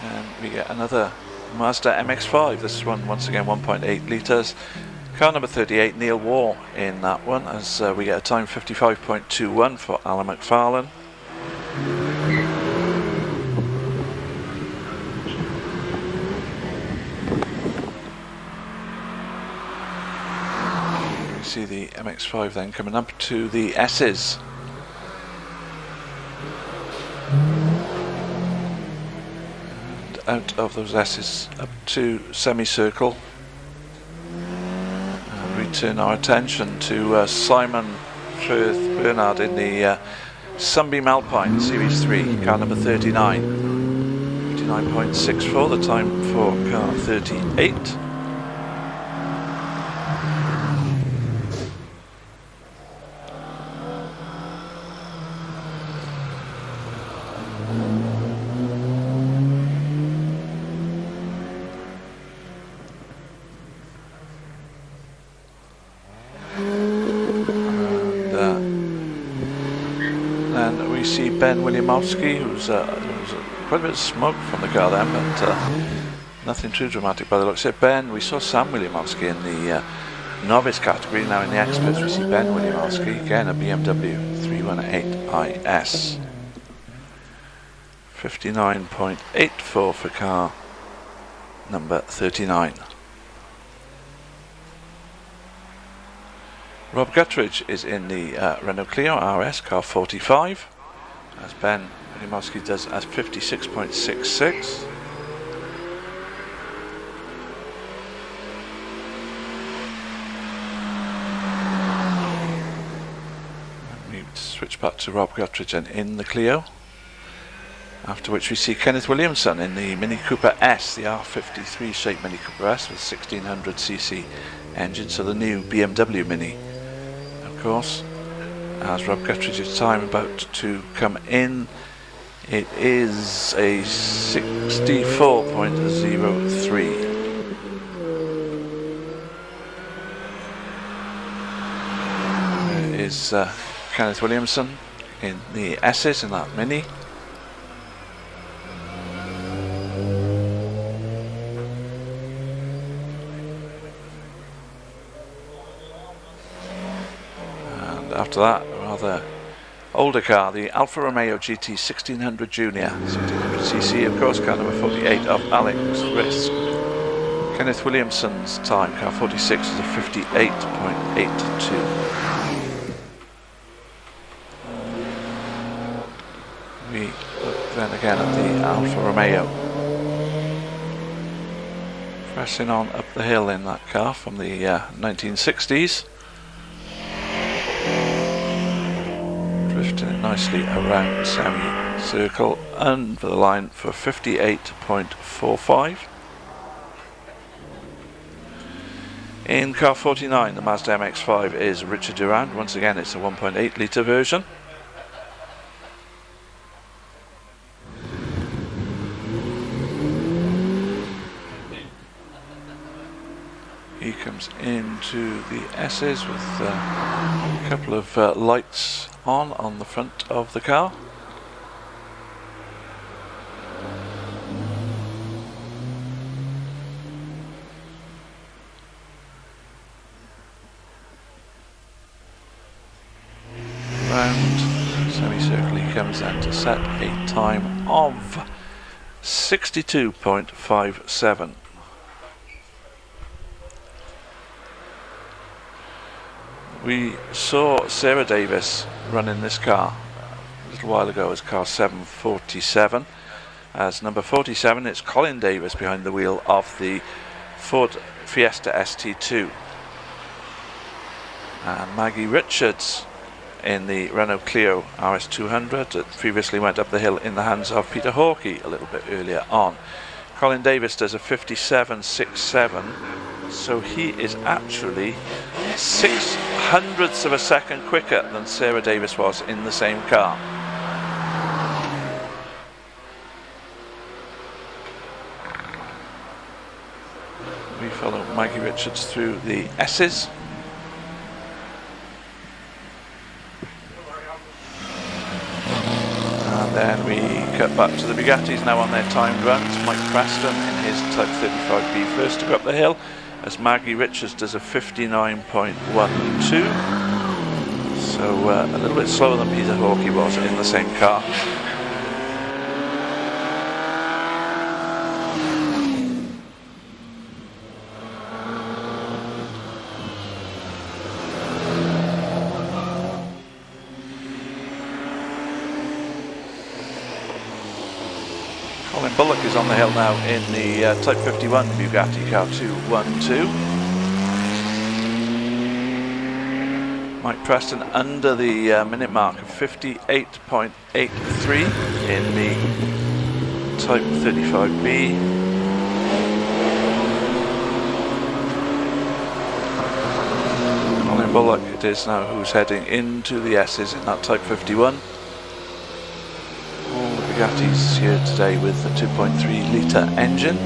And we get another Mazda MX-5, this one once again 1.8 litres, car number 38, Neil Waugh in that one, as we get a time 55.21 for Alan McFarlane. We see the MX-5 then coming up to the S's. out of those S's up to semicircle. And we turn our attention to Simon Firth Bernard in the Sunbeam Alpine Series 3, car number 39. 59.64, the time for car 38. And we see Ben Williamowski, who's quite a bit of smoke from the car then, but nothing too dramatic by the looks of it. Ben, we saw Sam Williamowski in the novice category. Now in the experts we see Ben Williamowski, again a BMW 318IS. 59.84 for car number 39. Rob Guttridge is in the Renault Clio RS, car 45, as Ben Williamowski does as 56.66. We switch back to Rob Guttridge and in the Clio, after which we see Kenneth Williamson in the Mini Cooper S, the R53 shaped Mini Cooper S with 1600cc engine, so the new BMW Mini, of course. As Rob Guttridge's time about to come in, it is a 64.03. There is Kenneth Williamson in the S's in that Mini. After that, a rather older car, the Alfa Romeo GT 1600 Junior, 1600cc, of course, car number 48 of Alex Risk. Kenneth Williamson's time, car 46, is a 58.82. We look then again at the Alfa Romeo. Pressing on up the hill in that car from the 1960s. Drifting it nicely around semi-circle and for the line for 58.45. In car 49, the Mazda MX-5 is Richard Durand. Once again, it's a 1.8 litre version. He comes into the S's with a couple of lights on the front of the car. Round semicircle he comes then to set a time of 62.57. We saw Sarah Davis run in this car a little while ago as car 747. As number 47, it's Colin Davis behind the wheel of the Ford Fiesta ST2. And Maggie Richards in the Renault Clio RS200 that previously went up the hill in the hands of Peter Hawkey a little bit earlier on. Colin Davis does a 57.67. So he is actually 0.06 of a second quicker than Sarah Davis was in the same car. We follow Maggie Richards through the S's. And then we cut back to the Bugattis now on their timed runs. Mike Preston in his Type 35B first to go up the hill, as Maggie Richards does a 59.12. So a little bit slower than Peter Hawkey was in the same car. Colin Bullock is on the hill now in the Type 51 Bugatti car 212. Mike Preston under the minute mark of 58.83 in the Type 35B. Colin Bullock it is now who's heading into the S's in that Type 51. All the Bugattis here today with the 2.3 litre engine.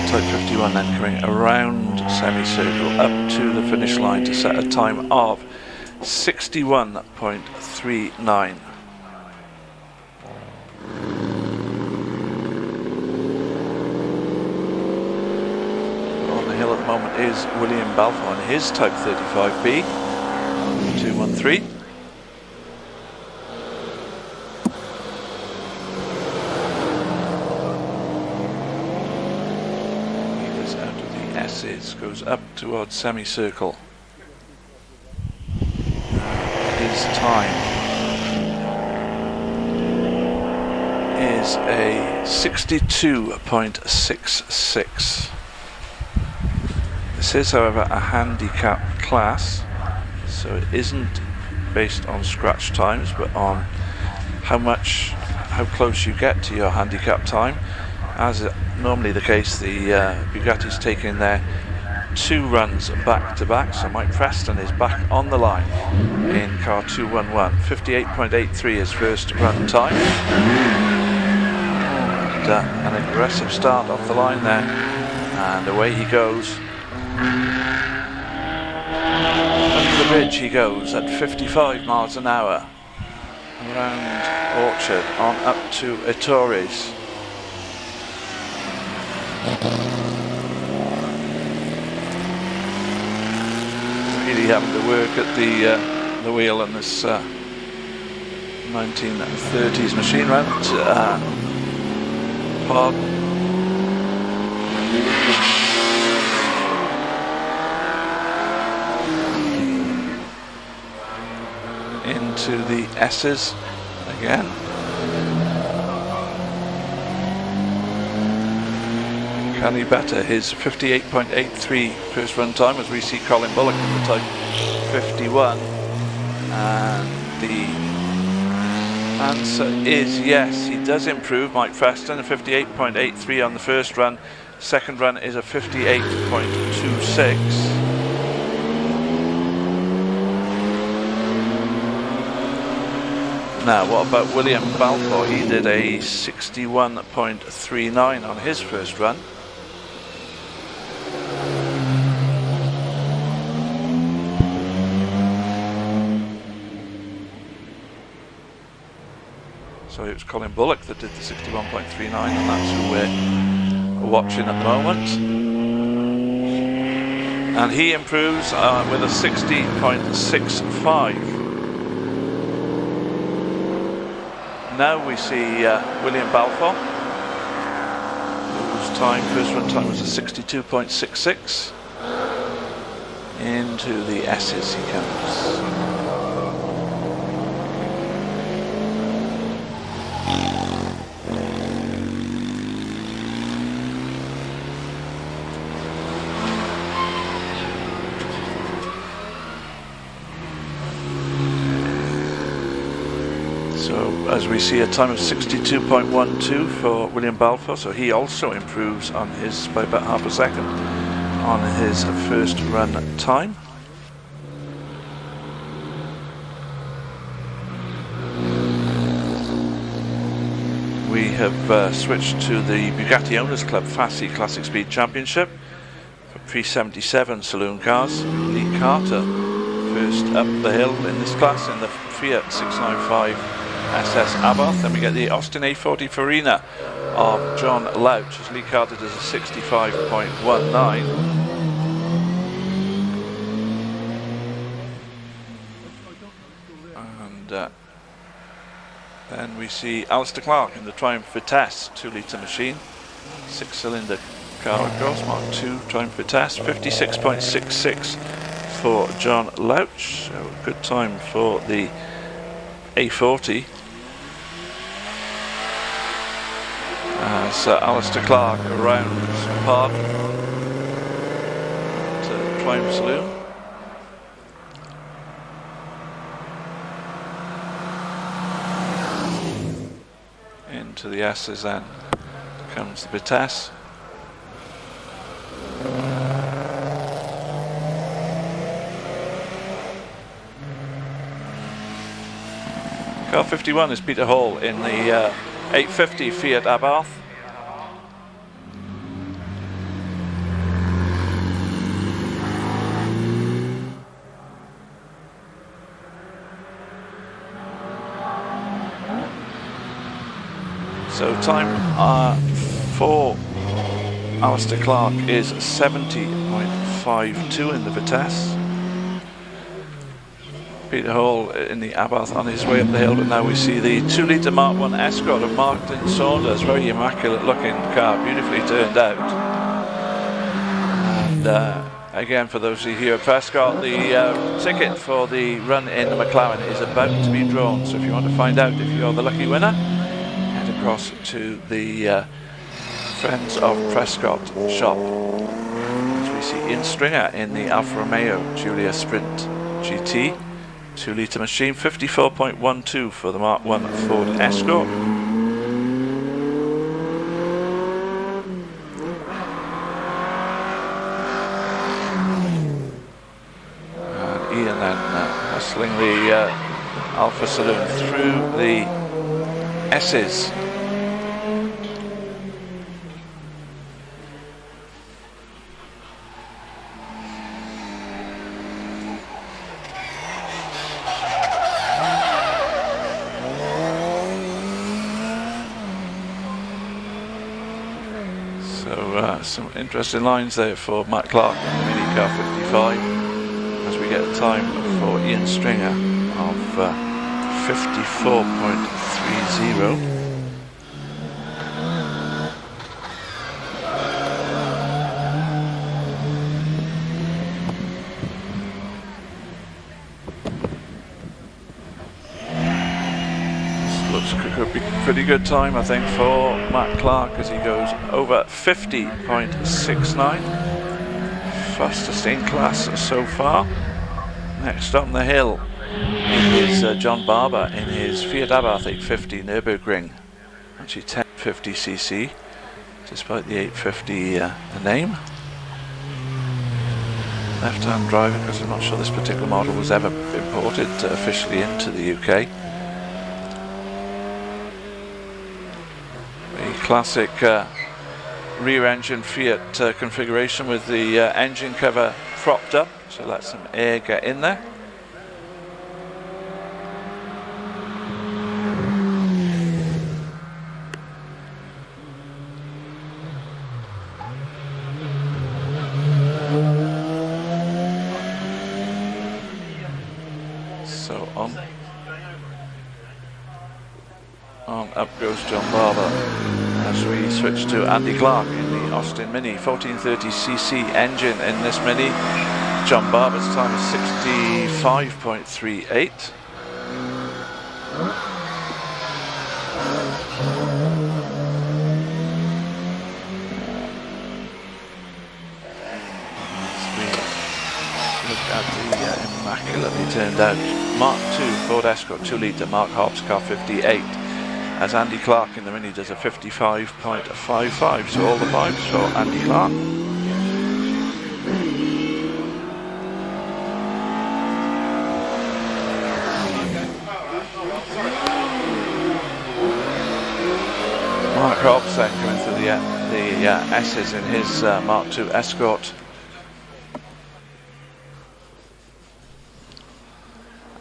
Type 51 then coming around semicircle up to the finish line to set a time of 61.39. On the hill at the moment is William Balfour on his Type 35B 213. Goes up towards semicircle. His time is a 62.66. This is, however, a handicap class, so it isn't based on scratch times, but on how close you get to your handicap time. As is normally the case, the Bugatti's taking their 2 runs back to back, so Mike Preston is back on the line in car 211. 58.83 his first run time. And an aggressive start off the line there, and away he goes. Under the bridge he goes at 55 miles an hour. Around Orchard on up to Ettores. Really having to work at the wheel on this 1930s machine round. Pardon. Into the S's again. Can he better his 58.83 first run time as we see Colin Bullock in the Type 51? And the answer is yes, he does improve. Mike Preston, a 58.83 on the first run. Second run is a 58.26. Now, what about William Balfour? He did a 61.39 on his first run. So it was Colin Bullock that did the 61.39, and that's who we're watching at the moment. And he improves with a 60.65. Now we see William Balfour, whose first run time was a 62.66. Into the S's he comes. As we see a time of 62.12 for William Balfour, so he also improves on his by about half a second on his first run time. We have switched to the Bugatti Owners Club Fassi Classic Speed Championship for pre-77 saloon cars. Lee Carter first up the hill in this class in the Fiat 695 SS Abarth. Then we get the Austin A40 Farina of John Louch as Lee Carter does a 65.19. And then we see Alistair Clark in the Triumph Vitesse 2-litre machine, 6-cylinder car of course, Mark II Triumph Vitesse, 56.66 for John Louch. So good time for the A40. As Alistair Clark around Park to Triumph Saloon. Into the S's then comes the Vitesse. Car 51 is Peter Hall in the 850 Fiat Abarth. So time for Alistair Clark is 70.52 in the Vitesse. Peter Hall in the Abarth on his way up the hill, but now we see the 2-litre Mark 1 Escort of Martin Saunders. Very immaculate looking car, beautifully turned out. And again, for those of you here at Prescott, the ticket for the run in the McLaren is about to be drawn. So if you want to find out if you're the lucky winner, head across to the Friends of Prescott shop. As we see Ian Stringer in the Alfa Romeo Giulia Sprint GT. 2-litre machine, 54.12 for the Mark 1 Ford Escort. And Ian then hustling the Alfa Saloon through the S's. Some interesting lines there for Matt Clark in the Mini car 55 as we get a time for Ian Stringer of 54.30. Could be pretty good time, I think, for Matt Clark as he goes over 50.69. Fastest in class so far. Next on the hill is John Barber in his Fiat Abarth 850 Nürburgring, actually 1050cc, despite the 850 the name. Left-hand driver, because I'm not sure this particular model was ever imported officially into the UK. Classic rear engine Fiat configuration with the engine cover propped up to let some air get in there. So on up goes John Barber as we switch to Andy Clark in the Austin Mini, 1430cc engine in this Mini. John Barber's time is 65.38. Look at the immaculately turned out Mark II Ford Escort 2-litre Mark Hobbs car 58. As Andy Clark in the Mini does a 55.55, so all the vibes for Andy Clark. Mark Hobbs then coming through the S's in his Mark II Escort.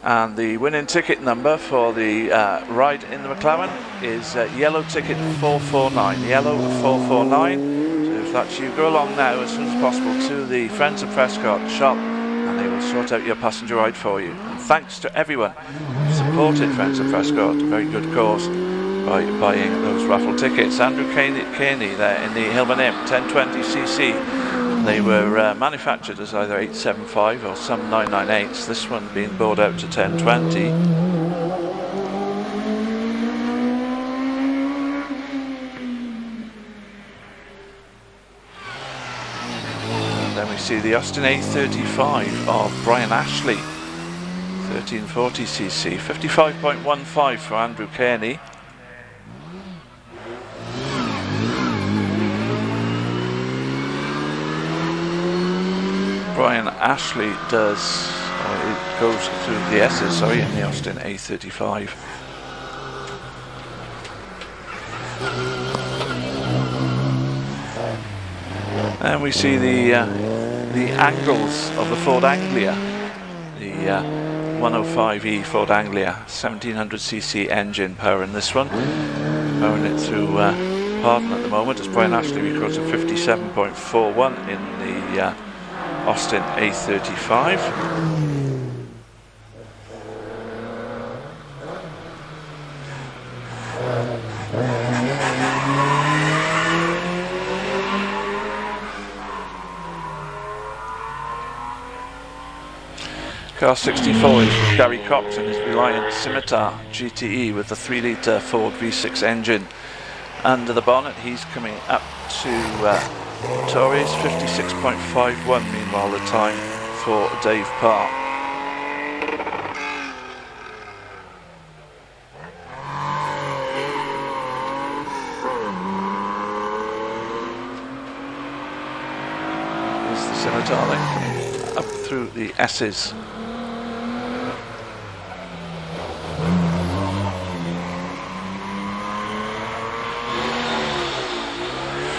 And the winning ticket number for the ride in the McLaren is yellow ticket 449. Yellow 449. So if that's you, go along now as soon as possible to the Friends of Prescott shop and they will sort out your passenger ride for you. And thanks to everyone who supported Friends of Prescott, a very good cause, by buying those raffle tickets. Andrew Caney there in the Hillman M 1020cc They were manufactured as either 875 or some 998s, this one being brought out to 1020. And then we see the Austin A35 of Brian Ashley, 1340cc, 55.15 for Andrew Kearney. Brian Ashley does, it goes through the S's, sorry, in the Austin A35. And we see the angles of the Ford Anglia, the 105E Ford Anglia, 1700cc engine power in this one, powering it through Pardon at the moment as Brian Ashley records a 57.41 in the Austin A35. Car 64 is Gary Cox and his Reliant Scimitar GTE with the 3-litre Ford V6 engine under the bonnet. He's coming up to Torres, 56.51 meanwhile the time for Dave Parr. Here's the Scimitar then coming up through the S's.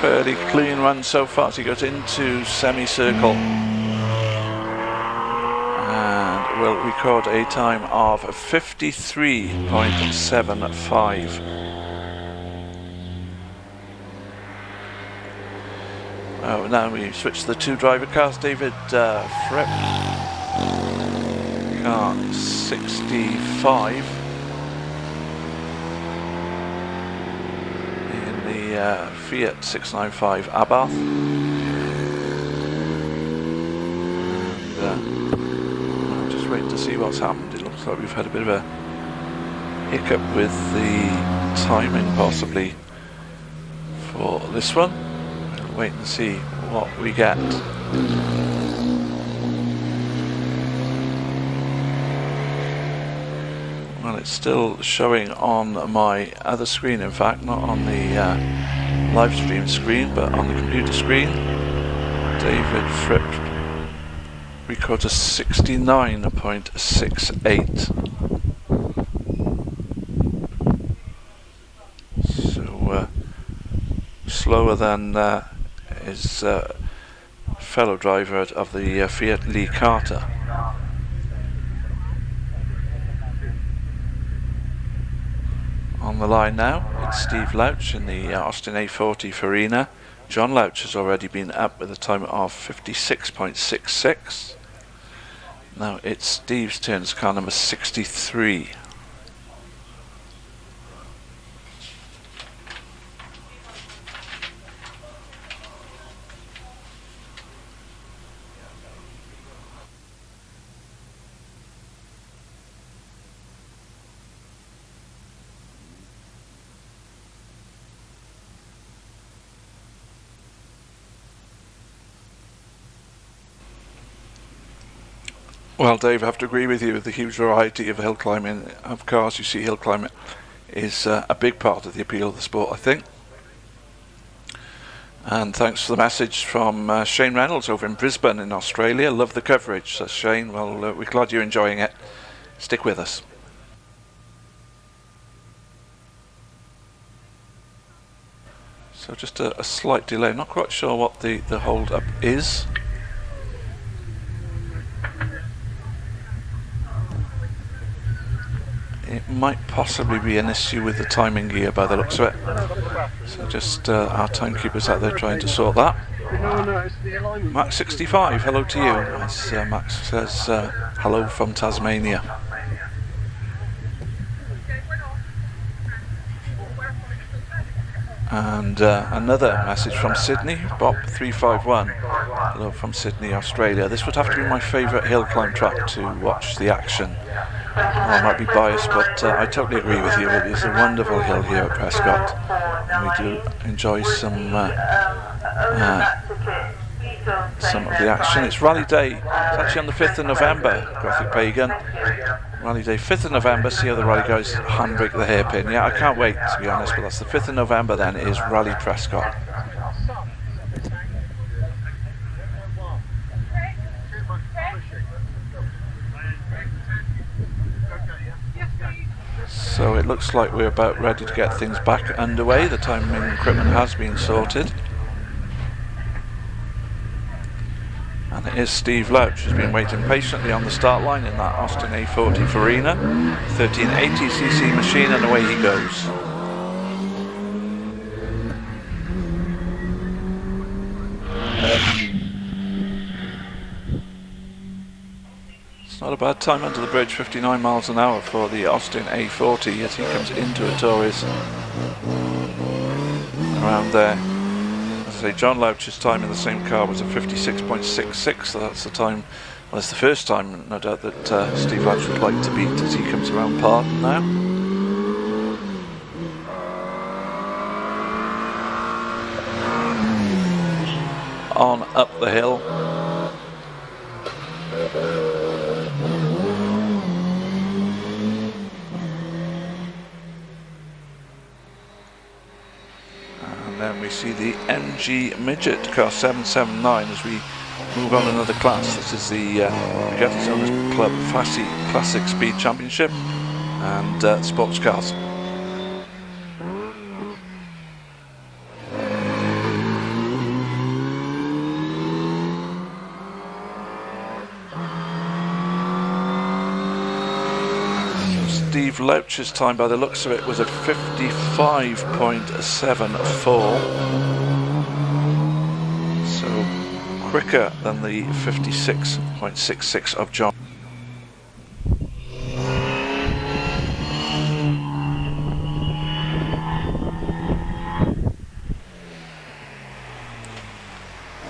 Fairly clean run so far as he goes into semicircle and will record a time of 53.75. Oh, now we switch to the two driver cars. David Fripp, car 65. Fiat 695 Abarth, and I'm just waiting to see what's happened. It looks like we've had a bit of a hiccup with the timing possibly for this one. We'll wait and see what we get. Well, it's still showing on my other screen, in fact, not on the live stream screen, but on the computer screen. David Fripp records a 69.68. So slower than his fellow driver of the Fiat, Lee Carter. On the line now, it's Steve Louch in the Austin A40 Farina. John Louch has already been up with a time of 56.66. Now it's Steve's turn, it's car number 63. Well, Dave, I have to agree with you with the huge variety of hill climbing of cars you see. Hill climbing is a big part of the appeal of the sport, I think. And thanks for the message from Shane Reynolds over in Brisbane in Australia. Love the coverage, says Shane. Well, we're glad you're enjoying it. Stick with us. So just a slight delay. Not quite sure what the hold up is. It might possibly be an issue with the timing gear by the looks of it. So just our timekeepers out there trying to sort that. Max 65, hello to you. As Max says, hello from Tasmania. And another message from Sydney, Bob351, hello from Sydney, Australia. This would have to be my favourite hill climb track to watch the action. I might be biased, but I totally agree with you. It is a wonderful hill here at Prescott, and we do enjoy some of the action. It's Rally Day. It's actually on the 5th of November, Graphic Pagan. Rally Day, 5th of November. See how the rally guys handbrake the hairpin. Yeah, I can't wait, to be honest, but that's the 5th of November then. It is Rally Prescott. So it looks like we're about ready to get things back underway. The timing equipment has been sorted. And it is Steve Louch who's been waiting patiently on the start line in that Aston A40 Farina 1380cc machine, and away he goes. It's not a bad time under the bridge, 59 miles an hour for the Aston A40 as he comes into Torres around there. John Louch's time in the same car was a 56.66, so that's the time, well, it's the first time, no doubt, that Steve Louch would like to beat as he comes around Pardon now. On up the hill. Then we see the MG Midget car 779 as we move on another class. This is the Bugatti Owners Club Fassi Classic Speed Championship and sports cars. Steve Louch's time, by the looks of it, was at 55.74, so quicker than the 56.66 of John.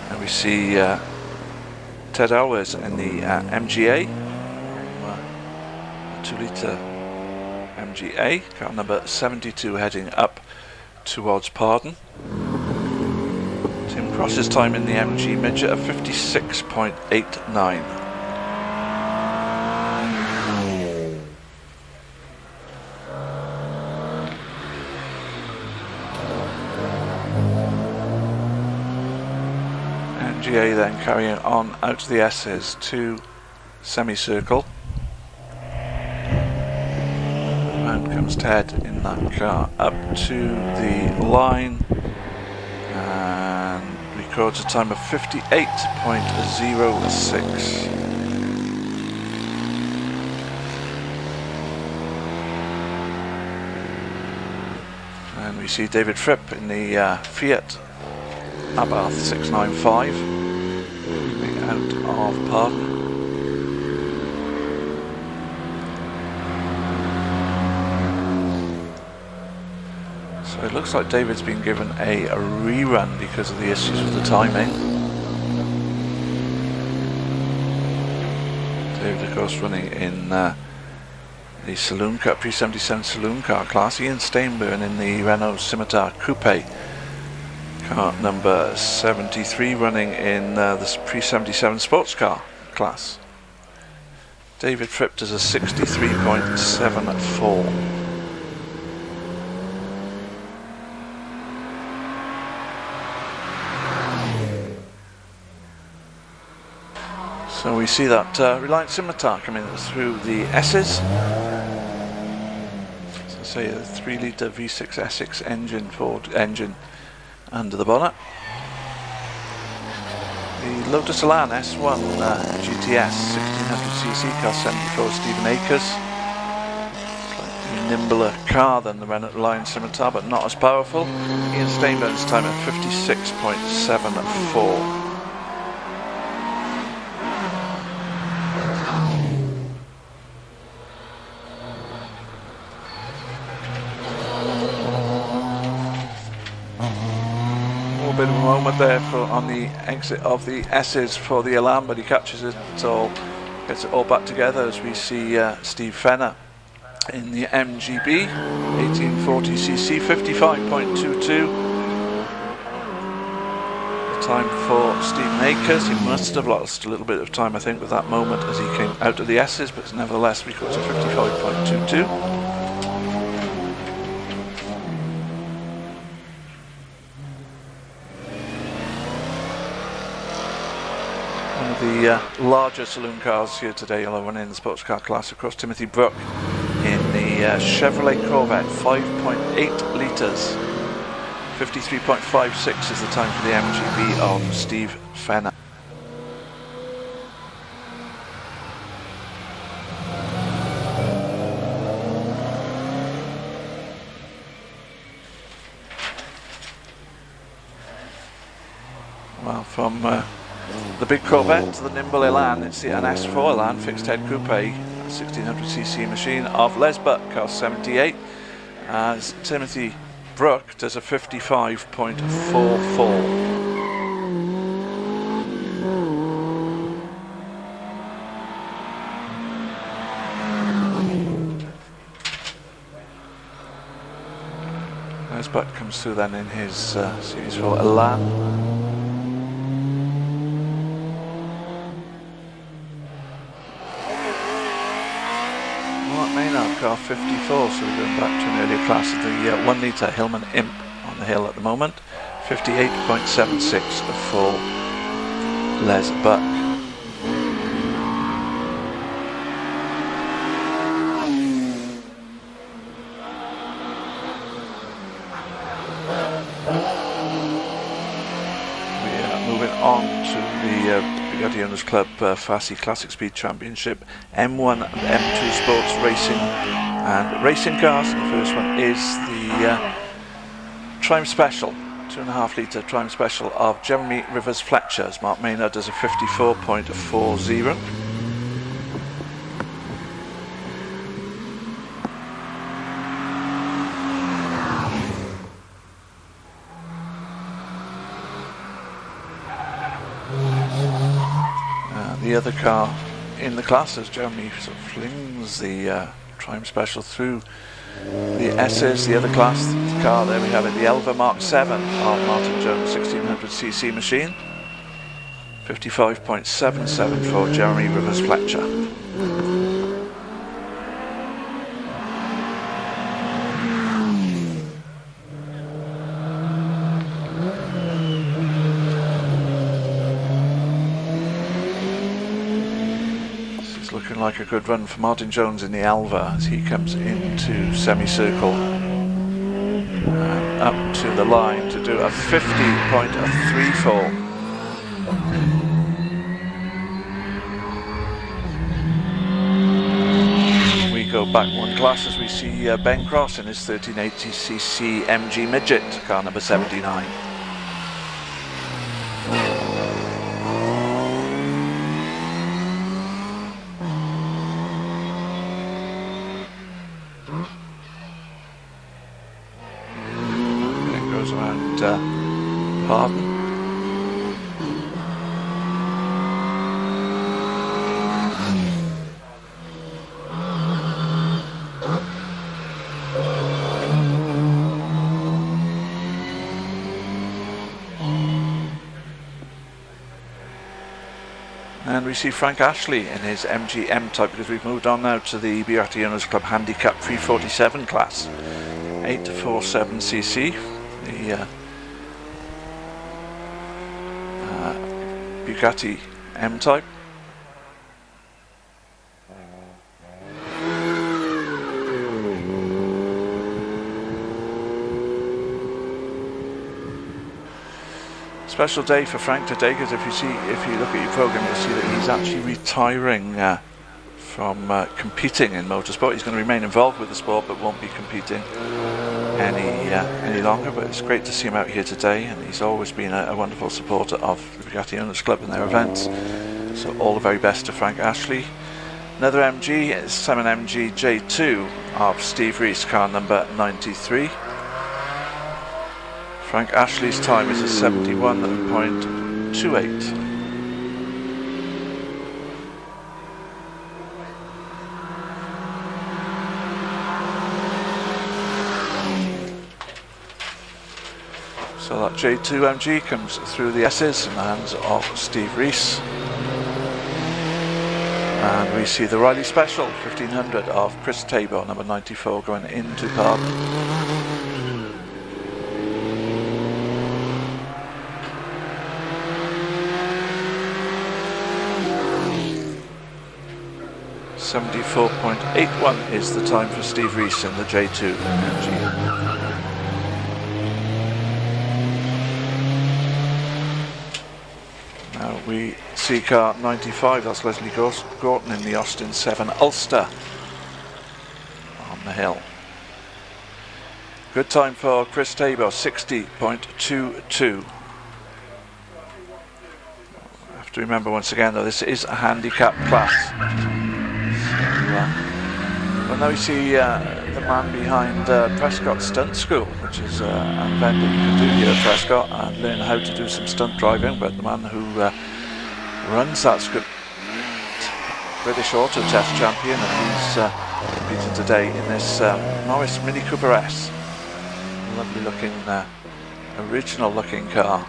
And we see Ted Alves in the MGA, 2-litre MGA, car number 72, heading up towards Pardon. Tim Cross's time in the MG Midget of 56.89. MGA then carrying on out to the S's to semicircle. Comes Ted in that car up to the line and records a time of 58.06. And we see David Fripp in the Fiat Abarth 695 moving out of Pardon. So it looks like David's been given a rerun because of the issues with the timing. David, of course, running in the Saloon car, Pre-77 Saloon car class. Ian Stainburn in the Renault Scimitar Coupe, car number 73, running in the Pre-77 sports car class. David Fripp does a 63.74. So we see that Reliant Scimitar coming through the S's. So say a 3-litre V6 Essex engine, Ford engine under the bonnet. The Lotus Elan S1 GTS 1600cc car 74, Stephen Akers. Slightly nimbler car than the Reliant Scimitar, but not as powerful. Ian Stainburn's time at 56.74. bit of a moment there on the exit of the S's for the alarm, but he catches it all, gets it all back together as we see Steve Fenner in the MGB 1840cc 55.22. Time for Stephen Akers. He must have lost a little bit of time, I think, with that moment as he came out of the S's, but nevertheless we got to 55.22. One of the larger saloon cars here today, you'll run in the sports car class, of course, Timothy Brook in the Chevrolet Corvette, 5.8 litres. 53.56 is the time for the MGB of Steve Fenner. Well, from the big Corvette to the nimble Elan, it's an S4 Elan fixed head coupe, 1600cc machine of Les Butt, cost 78, as Timothy Brook does a 55.44. Les Butt comes through then in his Series 4 Elan. Car 54, so we're going back to an earlier class of the 1 litre Hillman Imp on the hill at the moment. 58.76 for Les Buck. We are moving on to the Bugatti Owners Club Fassi Classic Speed Championship M1 and M2 Sports Racing and Racing Cars. And the first one is the Triumph Special, 2.5 litre Triumph Special of Jeremy Rivers Fletcher, as Mark Maynard does a 54.40. The other car in the class, as Jeremy sort of flings the Triumph Special through the S's, the other class car, there we have it, the Elva Mark 7 of Martin Jones 1600cc machine. 55.77 for Jeremy Rivers Fletcher. Like a good run for Martin Jones in the Alva as he comes into semicircle and up to the line to do a 50.34. We go back one class as we see Ben Cross in his 1380cc MG Midget, car number 79. Pardon. And we see Frank Ashley in his MG M-Type, because we've moved on now to the Bugatti Owners Club Handicap 347 class, 847cc. The Bugatti M-Type. Special day for Frank today, because if you look at your program, you'll see that he's actually retiring from competing in motorsport. He's going to remain involved with the sport, but won't be competing any longer. But it's great to see him out here today, and he's always been a wonderful supporter of the Bugatti Owners Club and their events. So all the very best to Frank Ashley. Another MG is Simon MG J2 of Steve Reese, car number 93. Frank Ashley's time is a 71.28. So that J2 MG comes through the S's in the hands of Steve Rees. And we see the Riley Special 1500 of Chris Tabor, number 94, going into pardon. .74.81 is the time for Steve Rees in the J2 MG. We see car 95, that's Leslie Gorton in the Austin 7 Ulster on the hill. Good time for Chris Tabor, 60.22. I have to remember once again though, this is a handicap class. Well, now we see the man behind Prescott Stunt School, which is an event that you can do here at Prescott and learn how to do some stunt driving, but the man who runs that school, British Auto Test champion, and he's competing today in this Morris Mini Cooper S. Lovely looking, original looking car.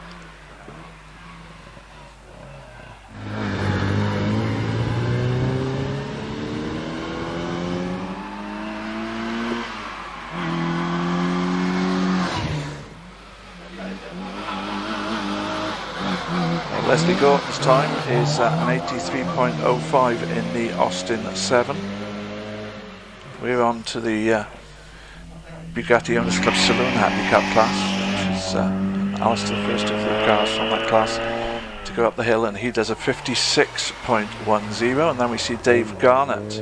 Leslie Gorton's time is an 83.05 in the Austin 7. We're on to the Bugatti Owners Club Saloon Handicap class, which is Alistair, the first of the cars from that class to go up the hill, and he does a 56.10. And then we see Dave Garnett,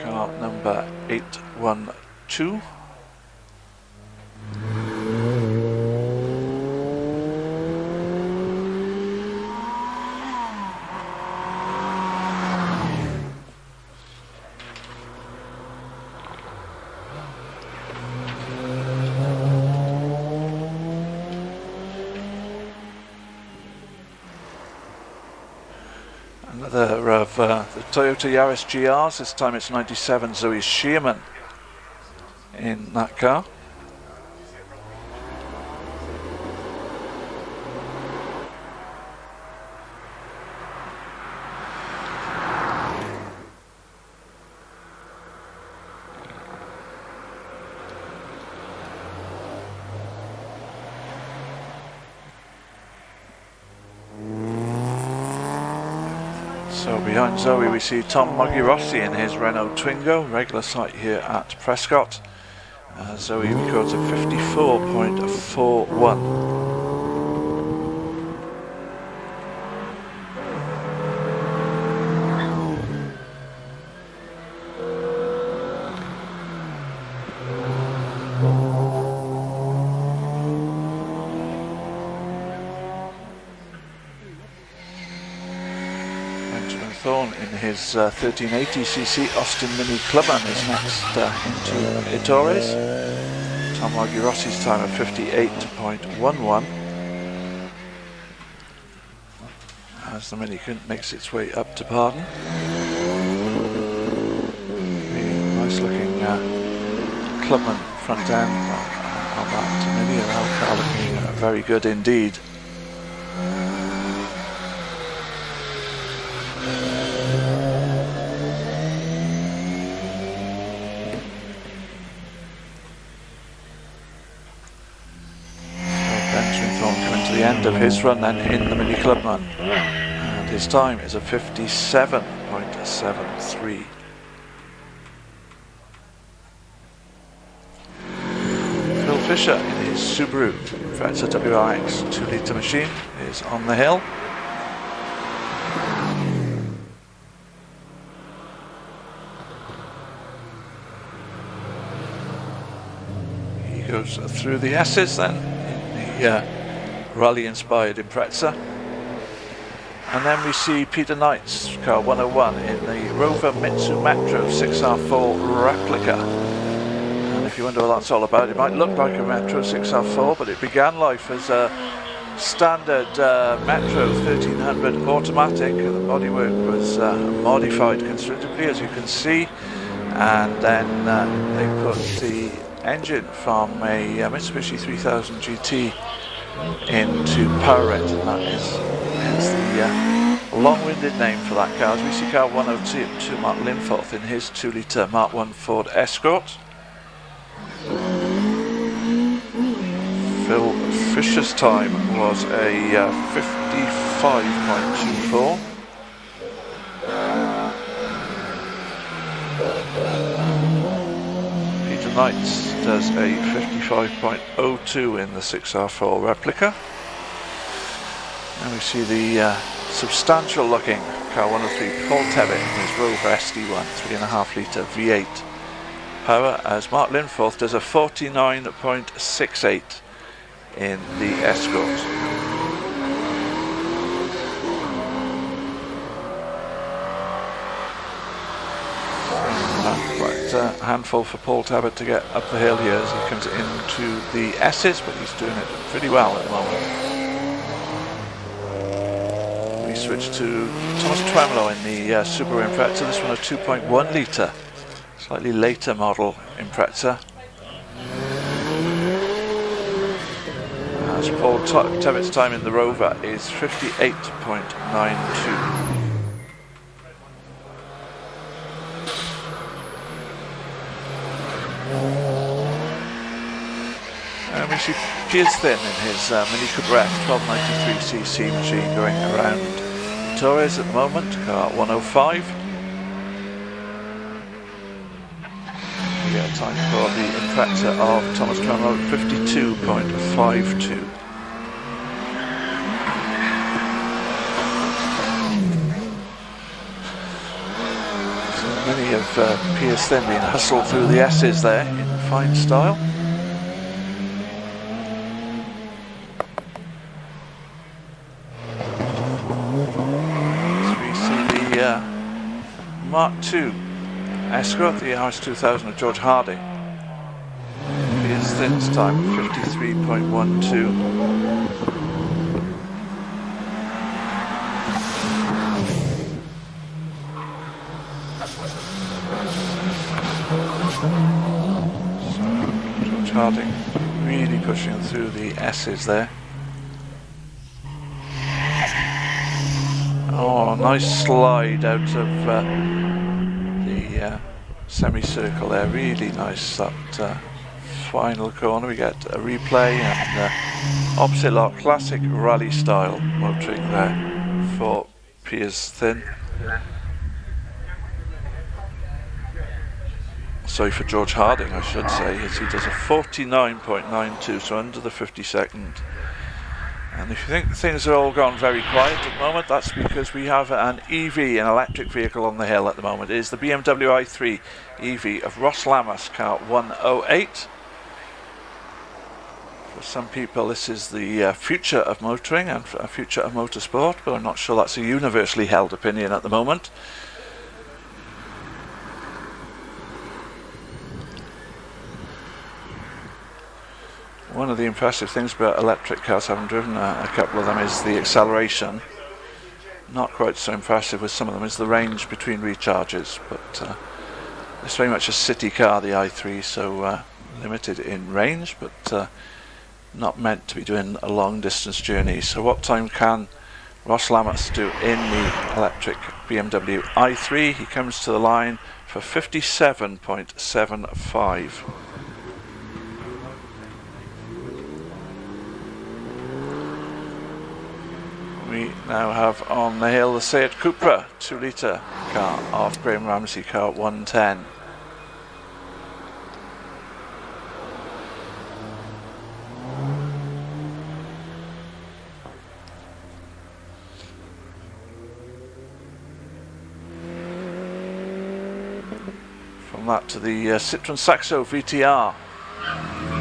car number 812. Another of the Toyota Yaris GRs, this time it's 97 Zoe Shearman in that car. So behind Zoe we see Tom Moggy-Rossi in his Renault Twingo, regular site here at Prescott. Zoe records a 54.41. In his 1380cc Austin Mini Clubman is next into Ettores. Tom Moggy-Rossi's time of 58.11 as the Mini makes its way up to pardon. Nice looking Clubman front end on that Mini, and that car looking very good indeed. The end of his run then in the Mini Clubman, and his time is a 57.73. Phil Fisher in his Subaru Impreza WRX 2-litre machine is on the hill. He goes through the S's then in the rally-inspired Impreza. And then we see Peter Knight's car 101 in the Rover Mitsu Metro 6R4 replica. And if you wonder what that's all about, it might look like a Metro 6R4, but it began life as a standard Metro 1300 automatic. The bodywork was modified considerably, as you can see, and then they put the engine from a Mitsubishi 3000 GT into power it, and that is the long-winded name for that car. As we see car 102 Mark Linforth in his 2-litre Mark 1 Ford Escort. Phil Fisher's time was a 55.24. Peter Knights does a 55.02 in the 6R4 replica. And we see the substantial looking car 103 Paul Tebbit in his Rover SD1 3.5 litre V8 power, as Mark Linforth does a 49.68 in the Escort. Quite a handful for Paul Tebbit to get up the hill here as he comes into the S's, but he's doing it pretty well at the moment. We switch to Thomas Tremolo in the Subaru Impreza, this one a 2.1 litre, slightly later model Impreza. As Paul Tebbit's time in the Rover is 58.92. And we see Piers Thin in his Mini Cooper 1293cc machine going around Torres at the moment, car 105. We get a time for the Impreza of Thomas Tremolo, 52.52. So many of Piers Thin being hustled through the S's there in fine style. Mark II Escort, the RS2000 of George Harding. Piers Thin's time 53.12. So George Harding really pushing through the S's there. Oh, nice slide out of the semicircle there, really nice. That final corner, we get a replay and opposite lock, classic rally style motoring there for Piers Thin. Sorry, for George Harding I should say, as he does a 49.92, so under the 52nd. And if you think things are all gone very quiet at the moment, that's because we have an EV, an electric vehicle on the hill at the moment. It is the BMW i3 EV of Ross Lammas, car 108. For some people this is the future of motoring and a future of motorsport, but I'm not sure that's a universally held opinion at the moment. One of the impressive things about electric cars, having driven a couple of them, is the acceleration. Not quite so impressive with some of them is the range between recharges, but it's very much a city car, the i3, so limited in range, but not meant to be doing a long distance journey. So what time can Ross Lammas do in the electric BMW i3? He comes to the line for 57.75. We now have on the hill the Seat Cupra 2-litre car of Graham Ramsey, car 110. From that to the Citroen Saxo VTR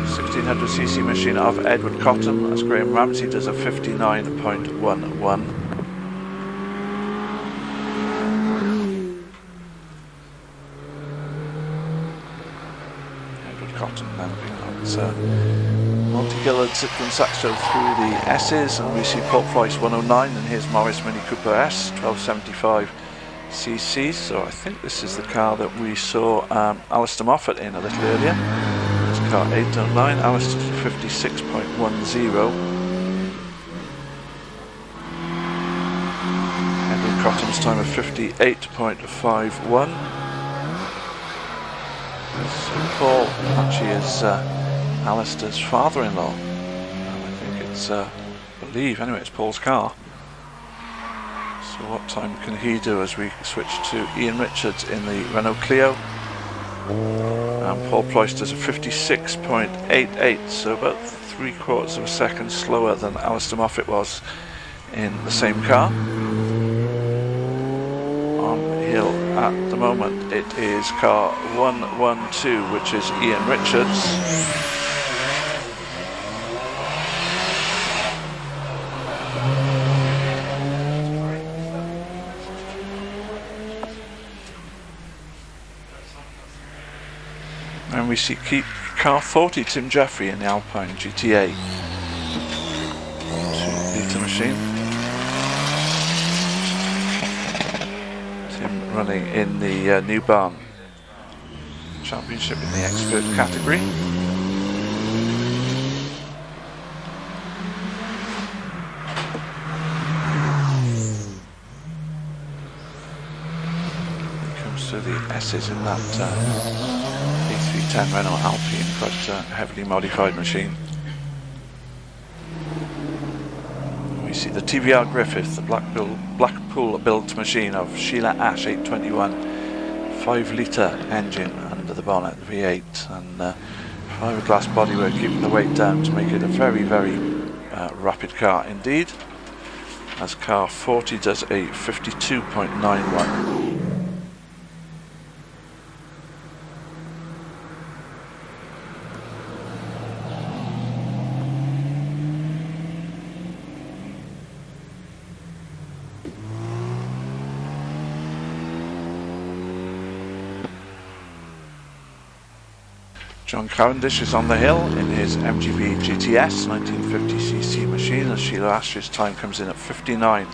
1600cc machine of Edward Cotton, as Graham Ramsey does a 59.11. Edward Cotton Aston then being multi-coloured Citroen Saxo through the S's, and we see Port Price 109, and here's Morris Mini Cooper S 1275 cc. So I think this is the car that we saw Alistair Moffat in a little earlier. It's car 809, Alistair 56.10. Henry Cotton's time of 58.51. So Paul actually is Alistair's father-in-law, and I think it's, I believe anyway, it's Paul's car. So what time can he do as we switch to Ian Richards in the Renault Clio? And Paul Price does a 56.88, so about 3/4 of a second slower than Alistair Moffat was in the same car. Hill at the moment it is car 112, which is Ian Richards. And we see car 40, Tim Jeffrey in the Alpine GTA 2-litre machine. Running in the New Barn Championship in the expert category. He comes to the S's in that A310 Renault Alpine, quite a heavily modified machine. We see the TVR Griffith, the Blackpool built machine of Sheila Ash 821, 5-litre engine under the bonnet, V8, and fiberglass bodywork keeping the weight down to make it a very, very rapid car indeed, as car 40 does a 52.91. John Cavendish is on the hill in his MGB GTS 1950cc machine, as Sheila Ash's time comes in at 59.10.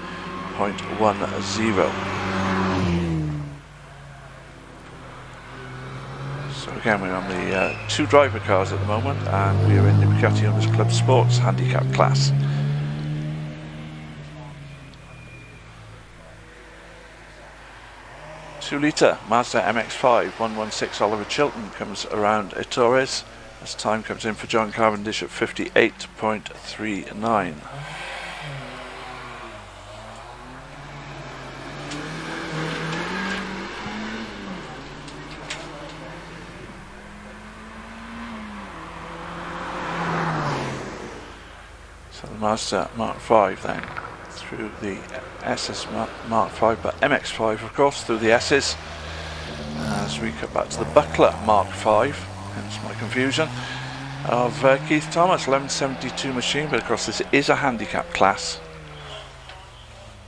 So again, we're on the 2 driver cars at the moment, and we are in the Bugatti Owners Club Sports Handicap class. Two-litre Mazda MX-5 116 Oliver Chilton comes around Ettores as time comes in for John Cavendish at 58.39. So the Mazda Mark 5 then through the SS Mark 5, but MX-5 of course through the S's, as we cut back to the Buckler Mark 5, hence my confusion, of Keith Thomas 1172 machine, but of course this is a handicap class.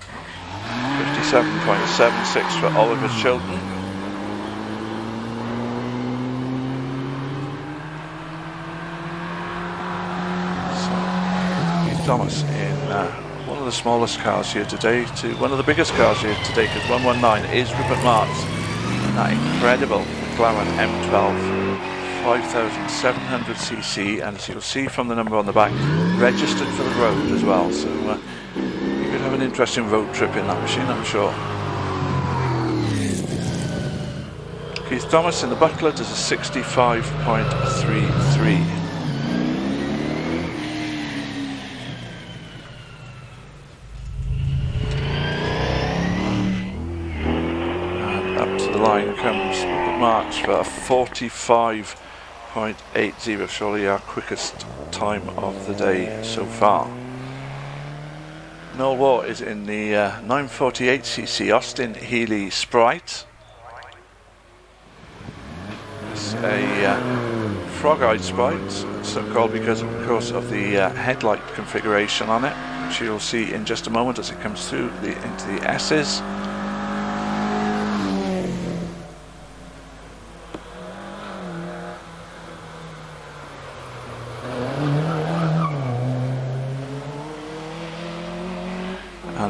57.76 for Oliver Chilton. So Keith Thomas in one of the smallest cars here today to one of the biggest cars here today, because 119 is Rupert Marks and that incredible McLaren M12 5700cc, and as you'll see from the number on the back, registered for the road as well, so you could have an interesting road trip in that machine, I'm sure. Keith Thomas in the Buckler does a 65.33. Line comes Marks for a 45.80, surely our quickest time of the day so far. Noel Waugh is in the 948cc Austin Healey Sprite. It's a frog-eyed Sprite, so called because of course of the headlight configuration on it, which you'll see in just a moment as it comes through into the S's.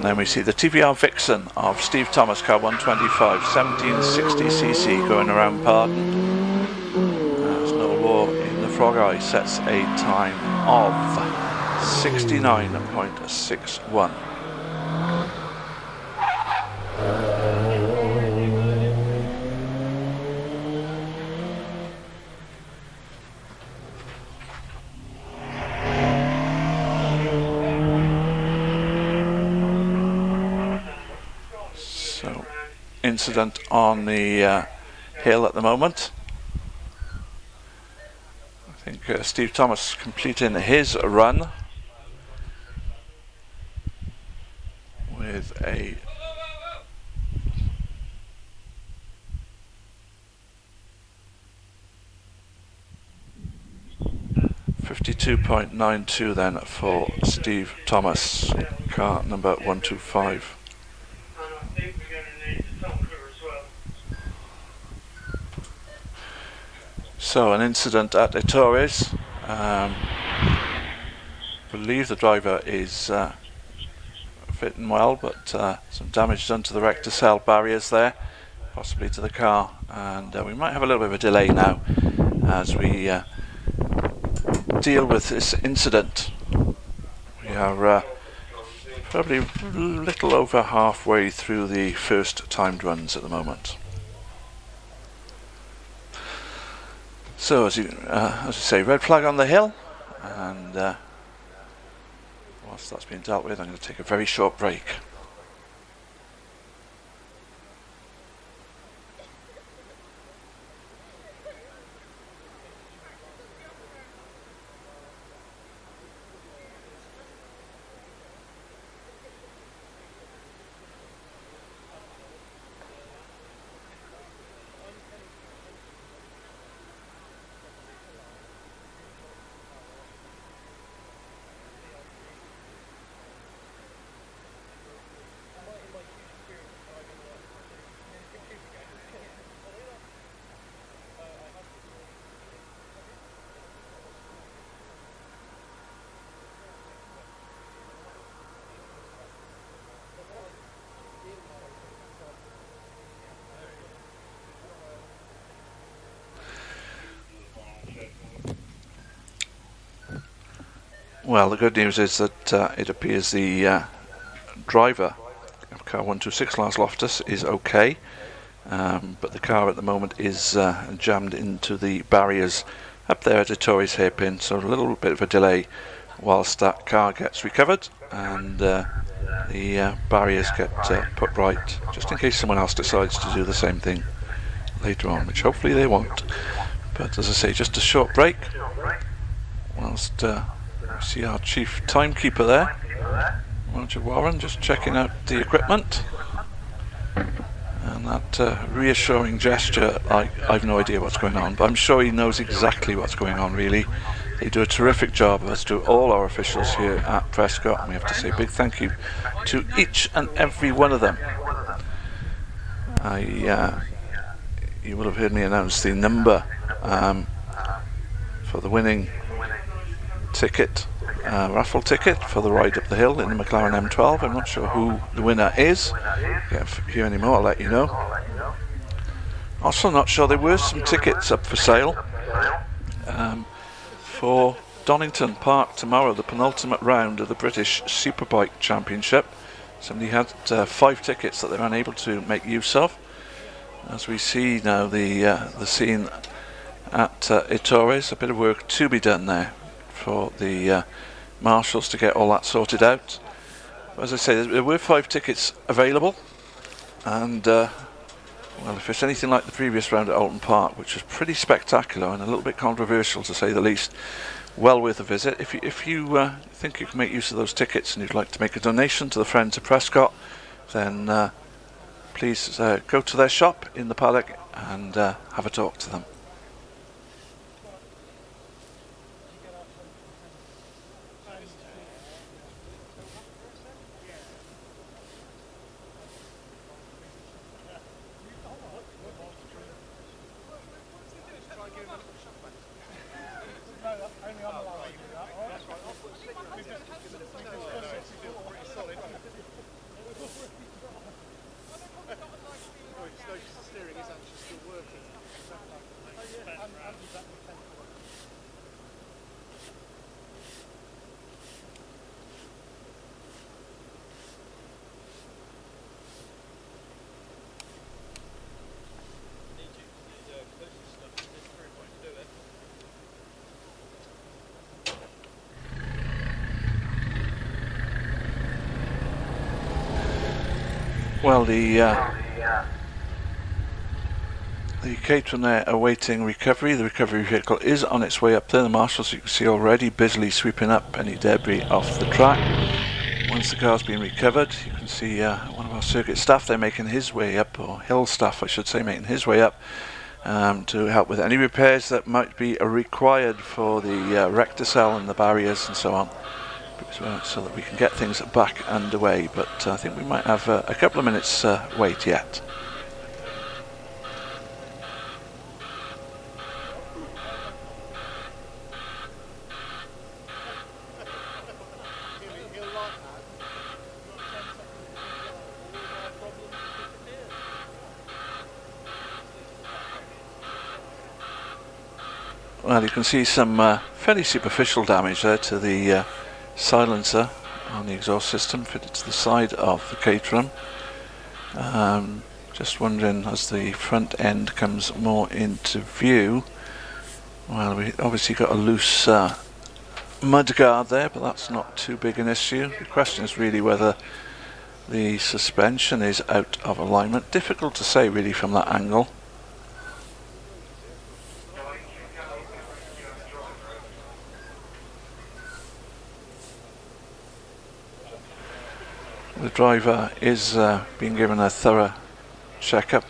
then we see the TVR Vixen of Steve Thomas, car 125, 1760cc, going around Pardon. As Noel War in the Frog Eye sets a time of 69.61. Incident on the hill at the moment. I think Steve Thomas completing his run with a 52.92 then for Steve Thomas, car number 125. So an incident at Ettores. I believe the driver is fitting well, but some damage done to the rector barriers there, possibly to the car, and we might have a little bit of a delay now as we deal with this incident. We are probably a little over halfway through the first timed runs at the moment. So as you say, red flag on the hill, and whilst that's being dealt with, I'm going to take a very short break. Well, the good news is that it appears the driver of car 126, Lars Loftus, is okay, but the car at the moment is jammed into the barriers up there at Ettores hairpin, so a little bit of a delay whilst that car gets recovered and the barriers get put right, just in case someone else decides to do the same thing later on, which hopefully they won't. But as I say, just a short break whilst see our chief timekeeper there, Roger Warren, just checking out the equipment, and that reassuring gesture, I've no idea what's going on, but I'm sure he knows exactly what's going on. Really, they do a terrific job, as do all our officials here at Prescott, and we have to say a big thank you to each and every one of them. You will have heard me announce the number for the winning ticket, raffle ticket for the ride up the hill in the McLaren M12. I'm not sure who the winner is. If you hear any more, I'll let you know. Also not sure, there were some tickets up for sale for Donington Park tomorrow, the penultimate round of the British Superbike Championship. Somebody had 5 tickets that they were unable to make use of. As we see now the scene at Ettores, a bit of work to be done there for the marshals to get all that sorted out. But as I say, there were 5 tickets available, and well, if it's anything like the previous round at Alton Park, which was pretty spectacular and a little bit controversial to say the least, well worth a visit. If you think you can make use of those tickets and you'd like to make a donation to the Friends of Prescott, then please go to their shop in the paddock and have a talk to them. Well, the Caterham there awaiting recovery. The recovery vehicle is on its way up there. The marshals, you can see, already busily sweeping up any debris off the track. Once the car's been recovered, you can see one of our circuit staff there making his way up, or hill staff I should say, making his way up to help with any repairs that might be required for the recticel and the barriers and so on, so that we can get things back underway. But I think we might have a couple of minutes wait yet. Well, you can see some fairly superficial damage there to the silencer on the exhaust system fitted to the side of the Caterham. Just wondering, as the front end comes more into view, well, we obviously got a loose mud guard there, but that's not too big an issue. The question is really whether the suspension is out of alignment. Difficult to say really from that angle. The driver is being given a thorough checkup,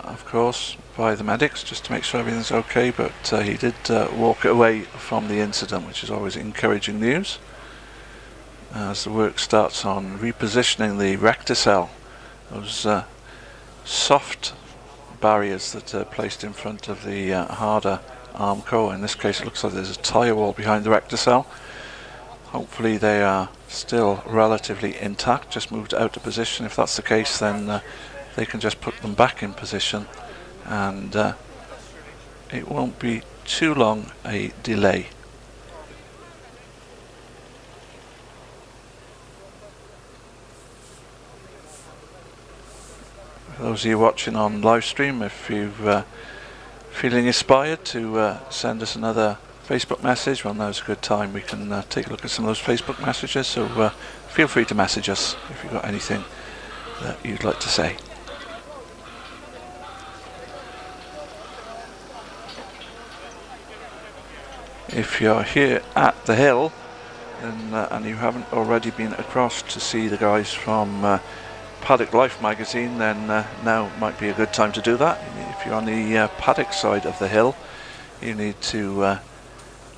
of course, by the medics, just to make sure everything's okay, but he did walk away from the incident, which is always encouraging news, as the work starts on repositioning the recticel, those soft barriers that are placed in front of the harder arm core. In this case it looks like there's a tyre wall behind the recticel. Hopefully they are still relatively intact, just moved out of position. If that's the case, then they can just put them back in position, and it won't be too long a delay. For those of you watching on live stream, if you're feeling inspired to send us another Facebook message, well, now's a good time. We can take a look at some of those Facebook messages, so feel free to message us if you've got anything that you'd like to say. If you're here at the hill, then, and you haven't already been across to see the guys from Paddock Life magazine, then now might be a good time to do that. If you're on the Paddock side of the hill, you need to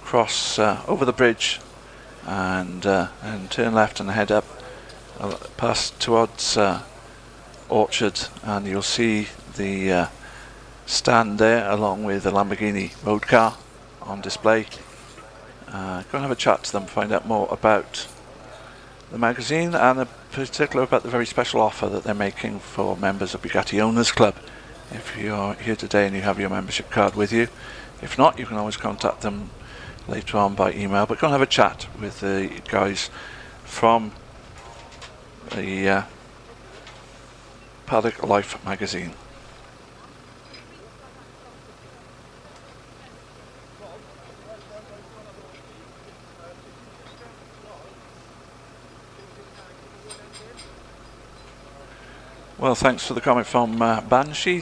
cross over the bridge and turn left and head up past towards Orchard, and you'll see the stand there along with the Lamborghini road car on display. Go and have a chat to them, find out more about the magazine, and in particular about the very special offer that they're making for members of Bugatti Owners Club. If you're here today and you have your membership card with you, if not, you can always contact them later on by email, but go and have a chat with the guys from the Paddock Life magazine. Well, thanks for the comment from Banshee.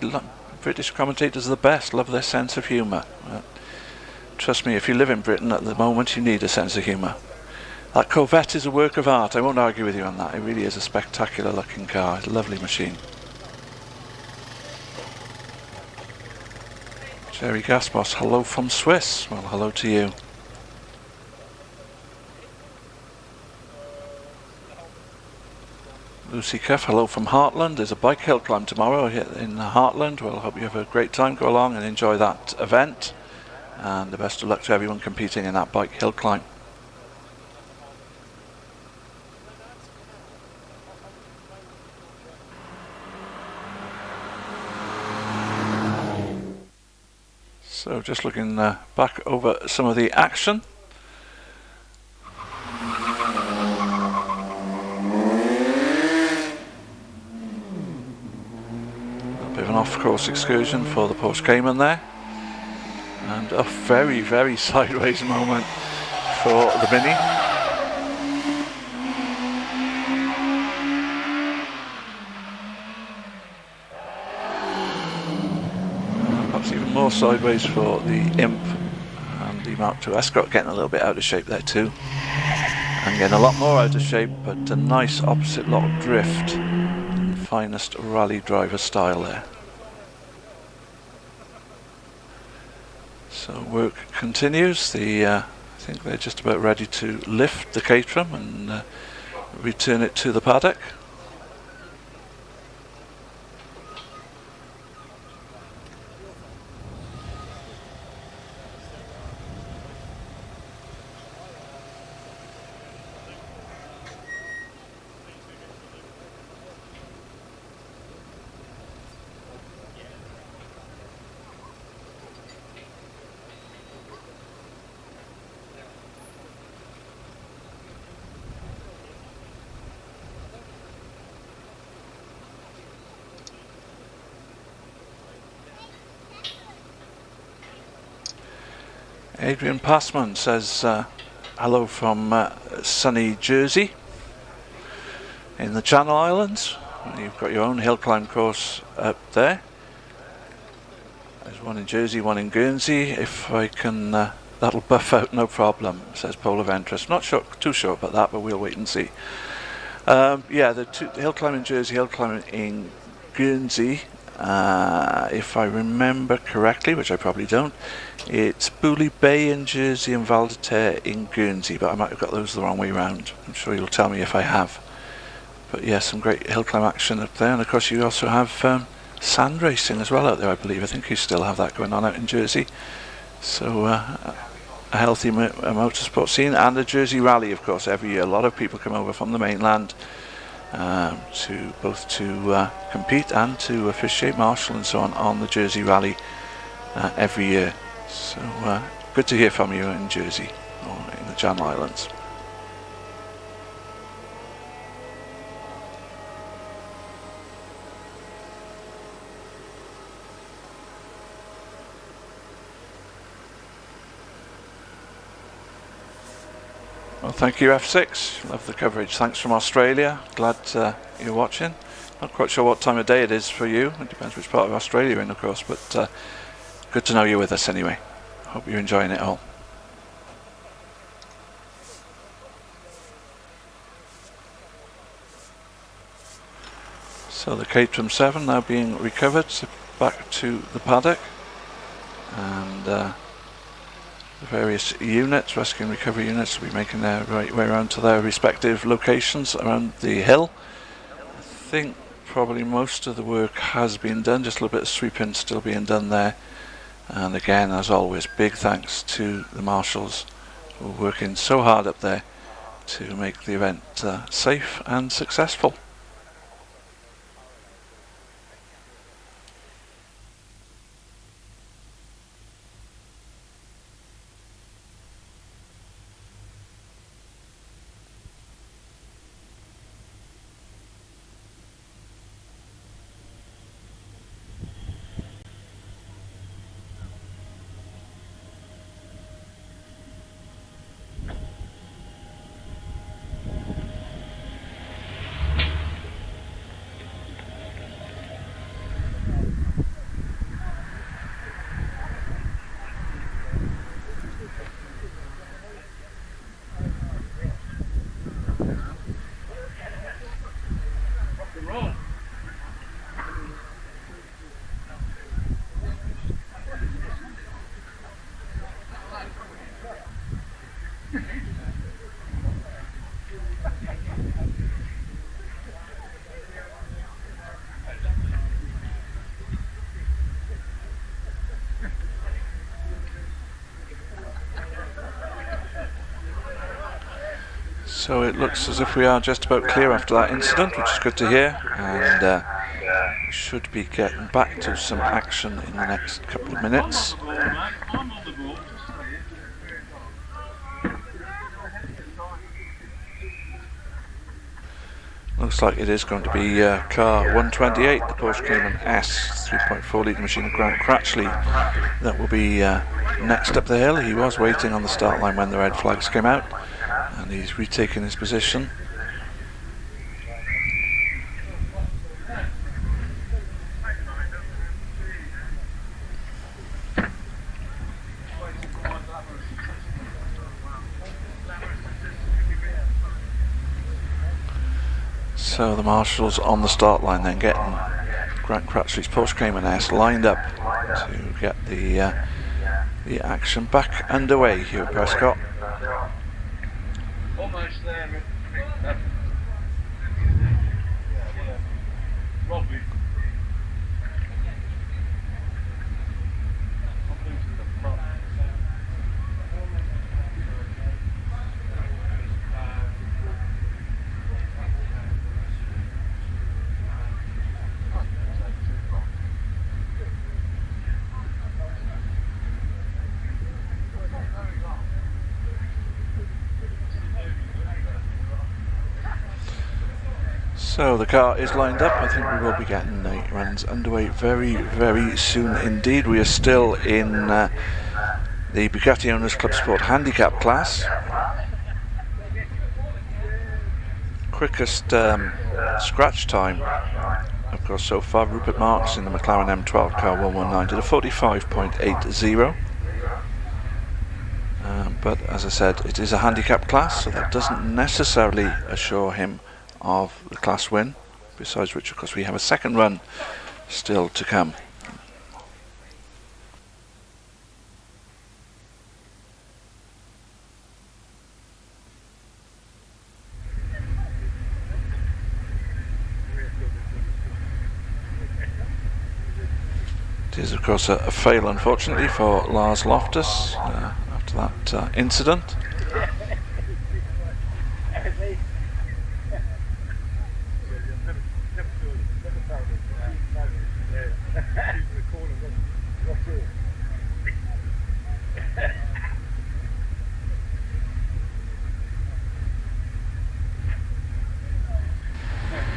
British commentators are the best, love their sense of humour. Trust me, if you live in Britain at the moment, you need a sense of humour. That Corvette is a work of art, I won't argue with you on that. It really is a spectacular looking car, it's a lovely machine. Jerry Gaspos, hello from Swiss. Well, hello to you. Lucy Cuff, hello from Heartland. There's a bike hill climb tomorrow here in Heartland. Well, hope you have a great time. Go along and enjoy that event. And the best of luck to everyone competing in that bike hill climb. So just looking back over some of the action. A bit of an off-course excursion for the Porsche Cayman there. And a very, very sideways moment for the Mini. perhaps even more sideways for the Imp and the Mark II Escort, getting a little bit out of shape there too. And getting a lot more out of shape, but a nice opposite lock drift in the finest rally driver style there. So work continues. I think they're just about ready to lift the Caterham and return it to the paddock. Adrian Passman says hello from sunny Jersey in the Channel Islands. You've got your own hill climb course up there. There's one in Jersey, one in Guernsey. If I can, that'll buff out no problem, says Polar Ventress. Not sure, too sure about that, but we'll wait and see. Yeah, the hill climb in Jersey, hill climb in Guernsey. If I remember correctly, which I probably don't, it's Bouley Bay in Jersey and Val de Terre in Guernsey, but I might have got those the wrong way round. I'm sure you'll tell me if I have. But yeah, some great hill climb action up there, and of course you also have sand racing as well out there, I believe. I think you still have that going on out in Jersey. So a healthy motorsport scene, and the Jersey Rally, of course, every year. A lot of people come over from the mainland to both compete and to officiate, marshal and so on the Jersey Rally every year. So good to hear from you in Jersey or in the Channel Islands. Well, thank you F6, love the coverage. Thanks from Australia, glad you're watching. Not quite sure what time of day it is for you, it depends which part of Australia you're in, of course, but good to know you're with us anyway. Hope you're enjoying it all. So the Caterham 7 now being recovered, so back to the paddock, and the various units, rescue and recovery units, will be making their right way around to their respective locations around the hill. I think probably most of the work has been done, just a little bit of sweeping still being done there. And again, as always, big thanks to the marshals who are working so hard up there to make the event safe and successful. So it looks as if we are just about clear after that incident, which is good to hear, and we should be getting back to some action in the next couple of minutes. Looks like it is going to be car 128, the Porsche Cayman S 3.4 litre machine of Grant Cratchley, that will be next up the hill. He was waiting on the start line when the red flags came out, and he's retaken his position. So the marshals on the start line then, getting Grant Crutchley's Porsche Cayman S lined up to get the action back underway here at Prescott. Almost there. Robbie. So the car is lined up. I think we will be getting the runs underway very, very soon indeed. We are still in the Bugatti Owners Club Sport Handicap class. Quickest scratch time, of course, so far, Rupert Marks in the McLaren M12 car 119 did a 45.80. But as I said, it is a handicap class, so that doesn't necessarily assure him of the class win, besides which of course we have a second run still to come. It is of course a fail, unfortunately, for Lars Loftus after that incident.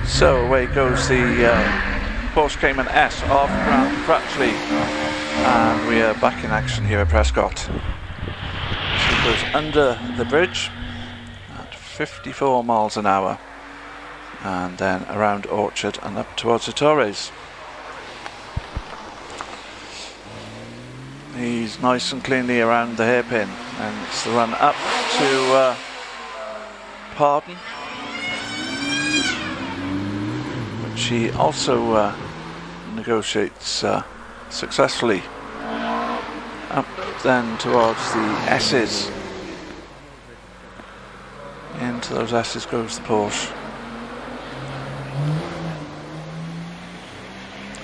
So away goes the Porsche Cayman S of Grant Crutchley, and we are back in action here at Prescott. She goes under the bridge at 54 miles an hour, and then around Orchard and up towards the Torres. He's nice and cleanly around the hairpin, and it's the run up to Pardon. She also negotiates successfully up then towards the S's. Into those S's goes the Porsche.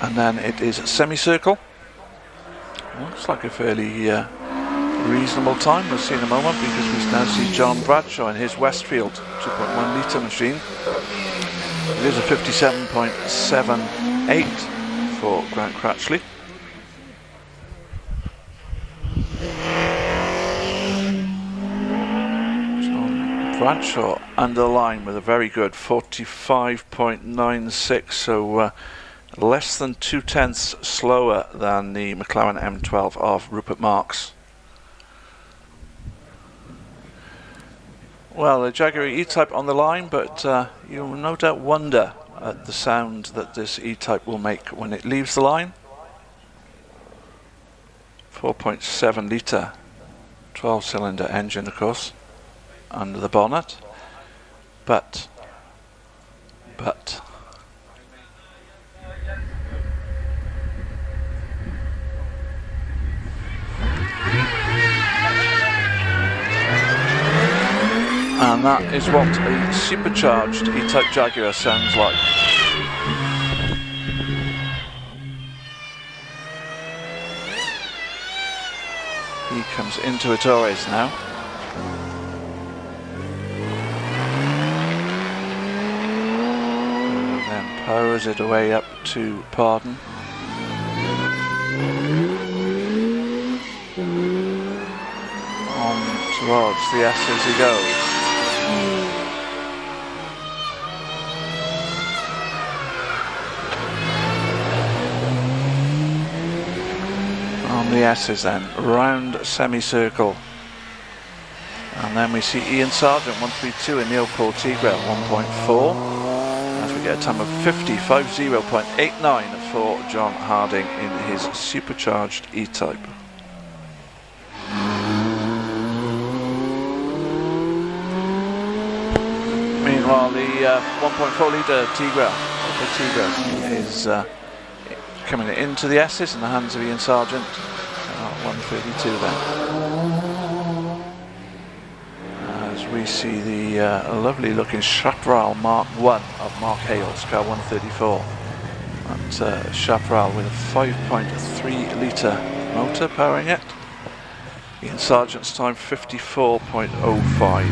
And then it is a semicircle. Looks like a fairly reasonable time. We'll see in a moment, because we now see John Bradshaw in his Westfield 2.1 litre machine. It is a 57.78 for Grant Crutchley. John Bradshaw under the line with a very good 45.96, so less than 2/10 slower than the McLaren M12 of Rupert Marks. Well, the Jaguar E-Type on the line, but you'll no doubt wonder at the sound that this E-Type will make when it leaves the line. 4.7 litre 12-cylinder engine, of course, under the bonnet, but and that is what a supercharged E-Type Jaguar sounds like. He comes into a Torres now. And then powers it away up to Pardon. On towards the S as he goes. On the S's then, round semicircle. And then we see Ian Sargent 132 and Neil Paul Tigre 1.4. As we get a time of 50.89 for John Harding in his supercharged E-Type. Meanwhile, the the 1.4 litre Tigra is coming into the S's in the hands of Ian Sargent. 132 then. As we see the lovely looking Chaparral Mark 1 of Mark Hale's car 134. That Chaparral with a 5.3 litre motor powering it. Ian Sargent's time 54.05.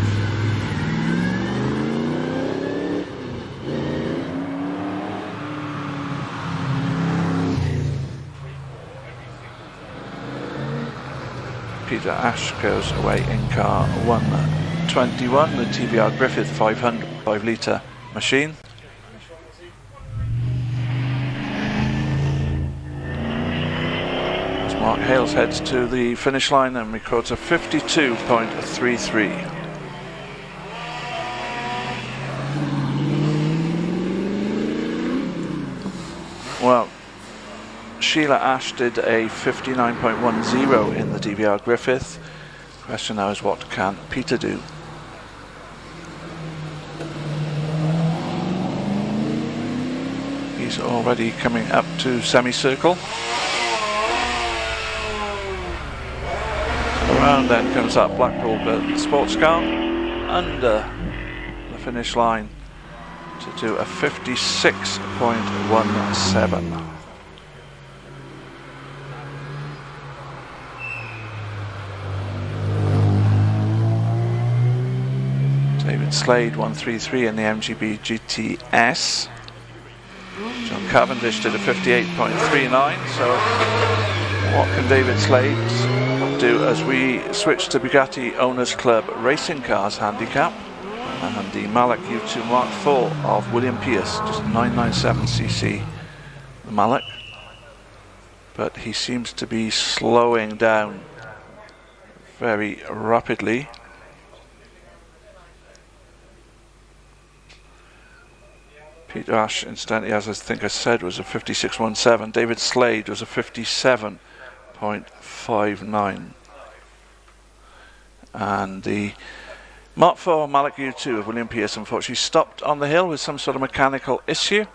Peter Ash goes away in car 121, the TBR Griffith 5 litre machine. As Mark Hales heads to the finish line and records a 52.33. Well, Sheila Ash did a 59.10 in the DBR Griffith. Question now is, what can Peter do? He's already coming up to semicircle. Around then comes that Blackpool sports car under the finish line to do a 56.17. David Slade 133 in the MGB GTS. John Cavendish did a 58.39. So what can David Slade do as we switch to Bugatti Owners Club Racing Cars Handicap and the Malak U2 Mark IV of William Pierce, just 997cc the Malak, but he seems to be slowing down very rapidly. Peter Ash, incidentally, as I think I said, was a 56.17. David Slade was a 57.59. And the Mark IV Malak U2 of William Pierce unfortunately stopped on the hill with some sort of mechanical issue.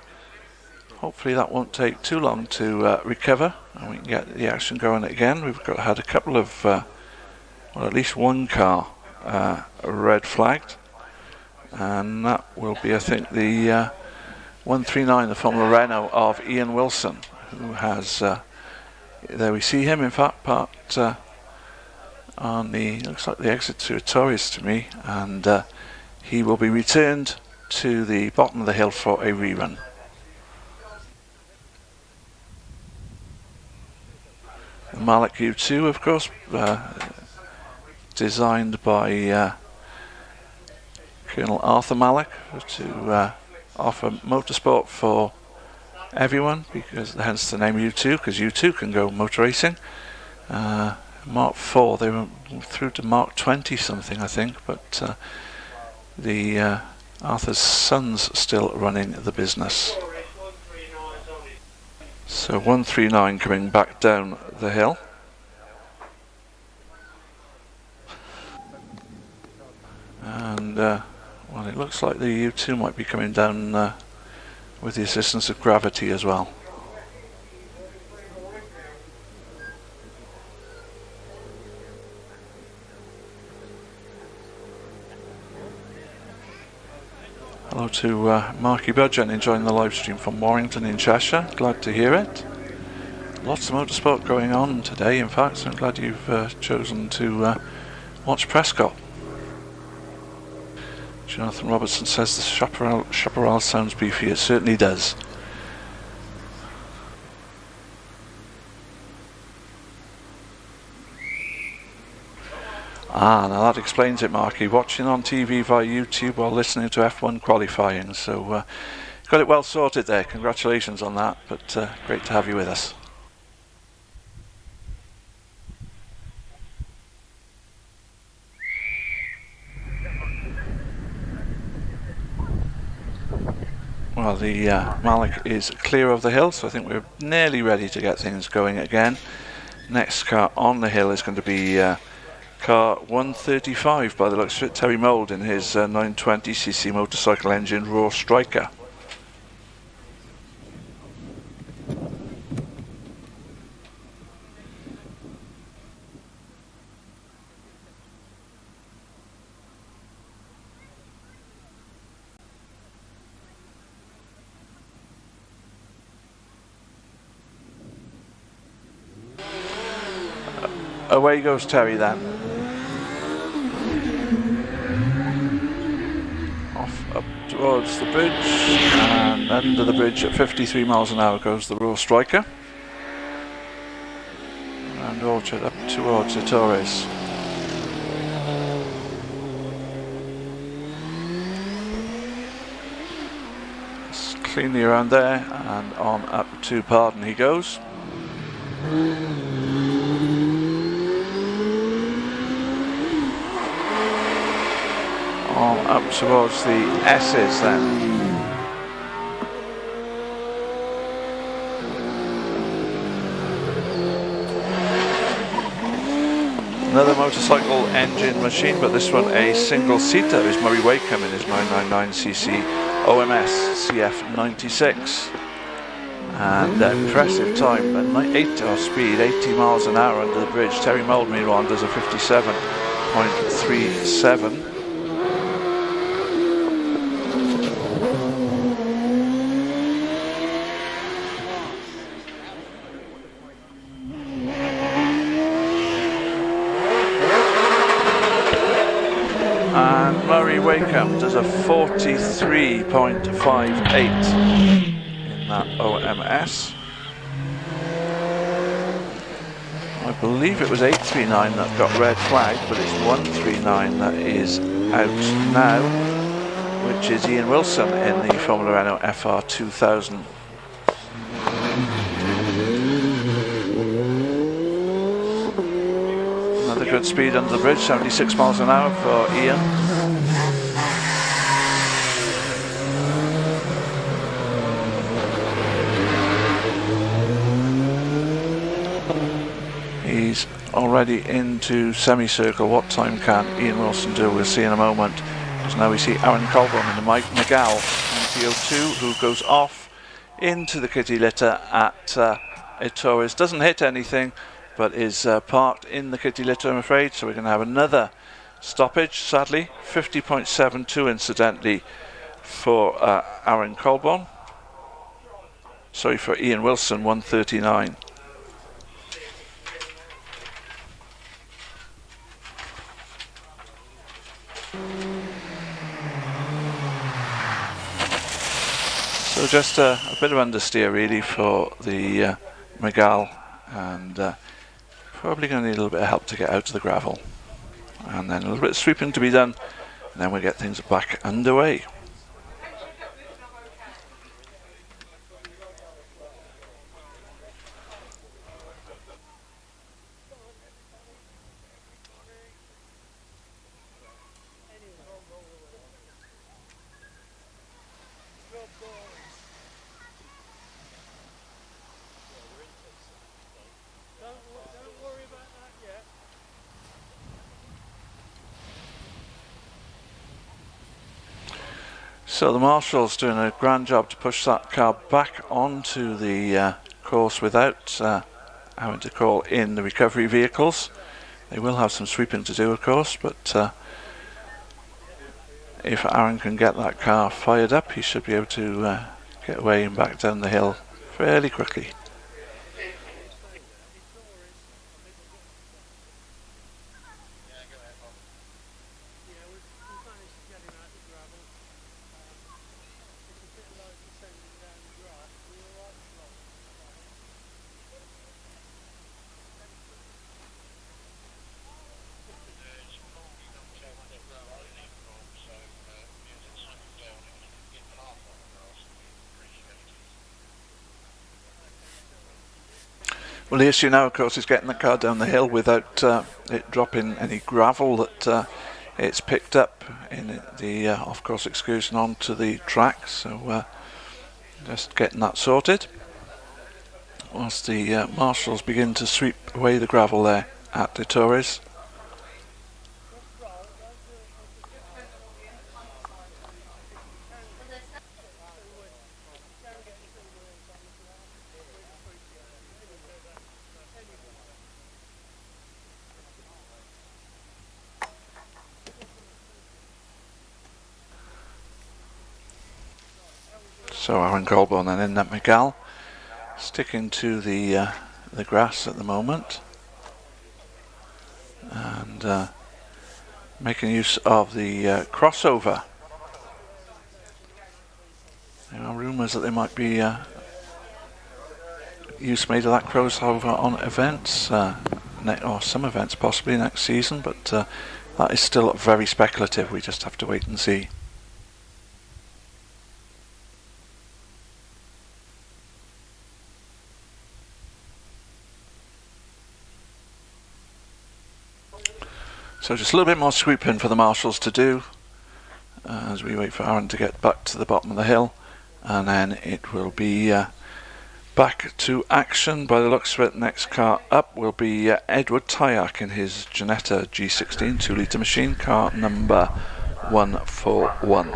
Hopefully that won't take too long to recover and we can get the action going again. We've had a couple of, well, at least one car red flagged. And that will be, I think, the 139, the Formula Renault of Ian Wilson, who has, there we see him, in fact, parked on the, looks like the exit to Torres to me, and he will be returned to the bottom of the hill for a rerun. The Malak U2, of course, designed by Colonel Arthur Malak to offer motorsport for everyone, because hence the name U2, because U2 can go motor racing. Mark IV, they were through to Mark 20 something, I think, but the Arthur's son's still running the business. So 139 coming back down the hill. And well, it looks like the U2 might be coming down with the assistance of gravity as well. Hello to Marky Budgeon enjoying the live stream from Warrington in Cheshire. Glad to hear it. Lots of motorsport going on today, in fact, so I'm glad you've chosen to watch Prescott. Jonathan Robertson says the Chaparral sounds beefy. It certainly does. Now that explains it, Marky. Watching on TV via YouTube while listening to F1 qualifying. So got it well sorted there. Congratulations on that, but great to have you with us. Well, the Malak is clear of the hill, so I think we're nearly ready to get things going again. Next car on the hill is going to be car 135 by the looks of it, Terry Mould in his 920cc motorcycle engine Raw Striker. Away goes Terry then. Off up towards the bridge, and under the bridge at 53 miles an hour goes the Raw Striker. And Orchard up towards the Torres. Just cleanly around there, and on up to Pardon he goes. On up towards the S's then. Another motorcycle engine machine, but this one a single seater, is Murray Wakeham in his 999cc OMS CF96. And impressive time, speed 80 miles an hour under the bridge. Terry Mould meanwhile does a 57.37. And Murray Wakeham does a 43.58 in that OMS. I believe it was 839 that got red flag, but it's 139 that is out now, which is Ian Wilson in the Formula Renault FR 2000. Another good speed under the bridge, 76 miles an hour for Ian. He's already into semicircle. What time can Ian Wilson do? We'll see in a moment. Because now we see Aaron Colburn in the Mike McGall MT02, who goes off into the kitty litter at Torres. Doesn't hit anything, but is parked in the kitty litter, I'm afraid. So we're going to have another stoppage, sadly. 50.72 incidentally for Aaron Colburn. Sorry, for Ian Wilson, 139. So just a bit of understeer really for the McGall, and probably going to need a little bit of help to get out to the gravel, and then a little bit of sweeping to be done, and then we'll get things back underway. So the marshal's doing a grand job to push that car back onto the course without having to call in the recovery vehicles. They will have some sweeping to do, of course, but if Aaron can get that car fired up, he should be able to get away and back down the hill fairly quickly. Well, the issue now, of course, is getting the car down the hill without it dropping any gravel that it's picked up in the off-course excursion onto the track. So just getting that sorted whilst the marshals begin to sweep away the gravel there at the Torres. So Aaron Goldborn and in that Miguel, sticking to the grass at the moment, and making use of the crossover. There are rumours that there might be use made of that crossover on events, or some events possibly next season, but that is still very speculative. We just have to wait and see. So just a little bit more sweeping for the marshals to do as we wait for Aaron to get back to the bottom of the hill, and then it will be back to action by the looks of it. Next car up will be Edward Tyack in his Ginetta G16 2-litre machine, car number 141.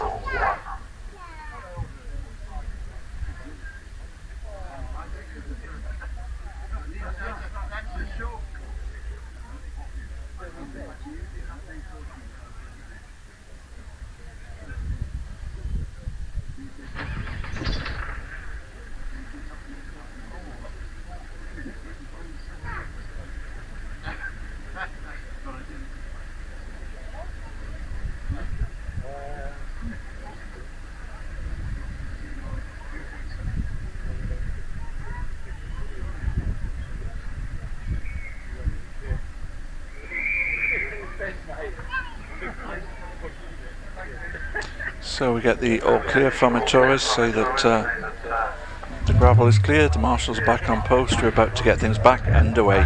So we get the all clear from Torres, say that the gravel is cleared, the marshals are back on post, we're about to get things back underway.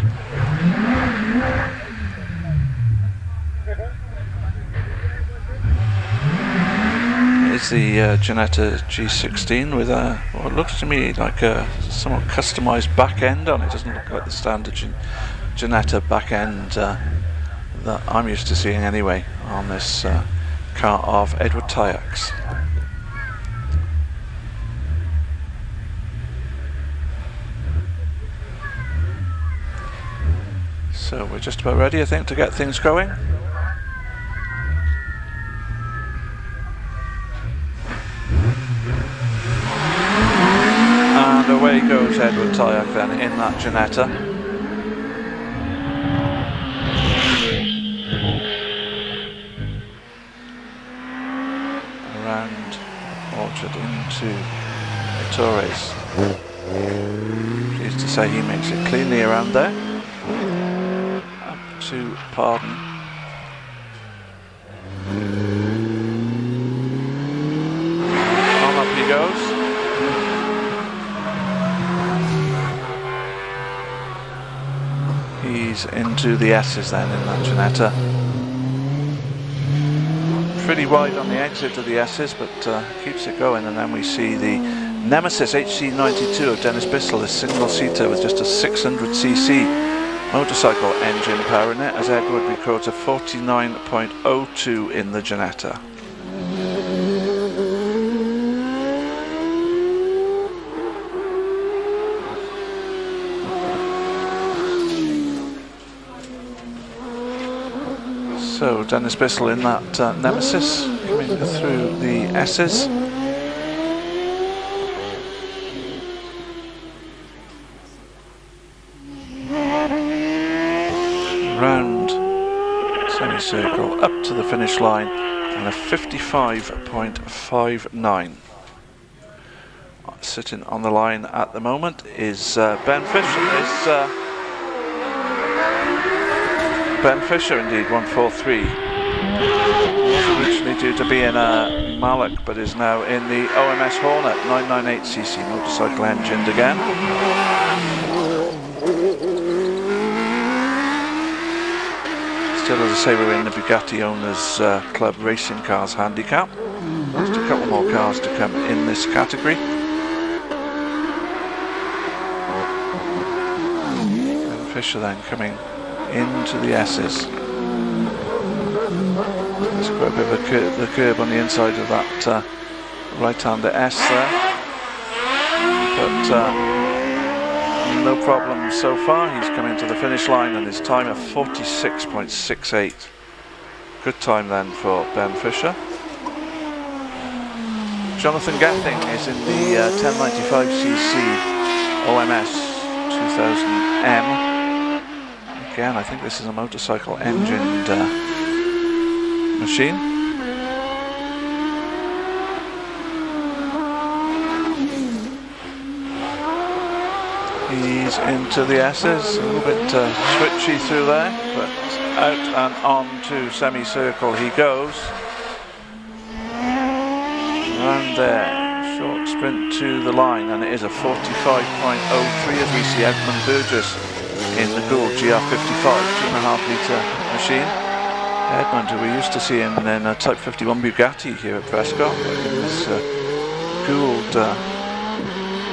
It's the Ginetta G16 with what looks to me like a somewhat customised back end on it. Doesn't look like the standard Ginetta back end that I'm used to seeing anyway on this car of Edward Tyack's. So we're just about ready, I think, to get things going. And away goes Edward Tyack then in that Ginetta. Around Orchard into Torres. Pleased to say he makes it cleanly around there. Up to Pardon. On up he goes. He's into the S's then in that Ginetta. Pretty wide on the exit of the S's, but keeps it going. And then we see the Nemesis HC92 of Dennis Bissell, a single-seater with just a 600cc motorcycle engine powering it, as Edward records a 49.02 in the Ginetta. So Dennis Bissell in that Nemesis, coming through the S's. Round semicircle up to the finish line, and a 55.59. Sitting on the line at the moment is Ben Fisher. Ben Fisher, indeed, 143. Was originally due to be in a Mallock, but is now in the OMS Hornet 998cc motorcycle engined again. Still, as I say, we're in the Bugatti Owners Club Racing Cars Handicap. Just a couple more cars to come in this category. Ben Fisher then coming into the S's. There's quite a bit of the curb on the inside of that right-hander S there, but no problem so far. He's coming to the finish line and his time of 46.68. Good time then for Ben Fisher. Jonathan Gathing is in the 1095cc OMS 2000M. Again, I think this is a motorcycle engined machine. He's into the S's, a little bit switchy through there, but out and on to semicircle he goes. And there, short sprint to the line, and it is a 45.03 as we see Edmund Burgess in the Gould GR55 2.5 litre machine. Edmund, who we used to see in a Type 51 Bugatti here at Prescott, is Gould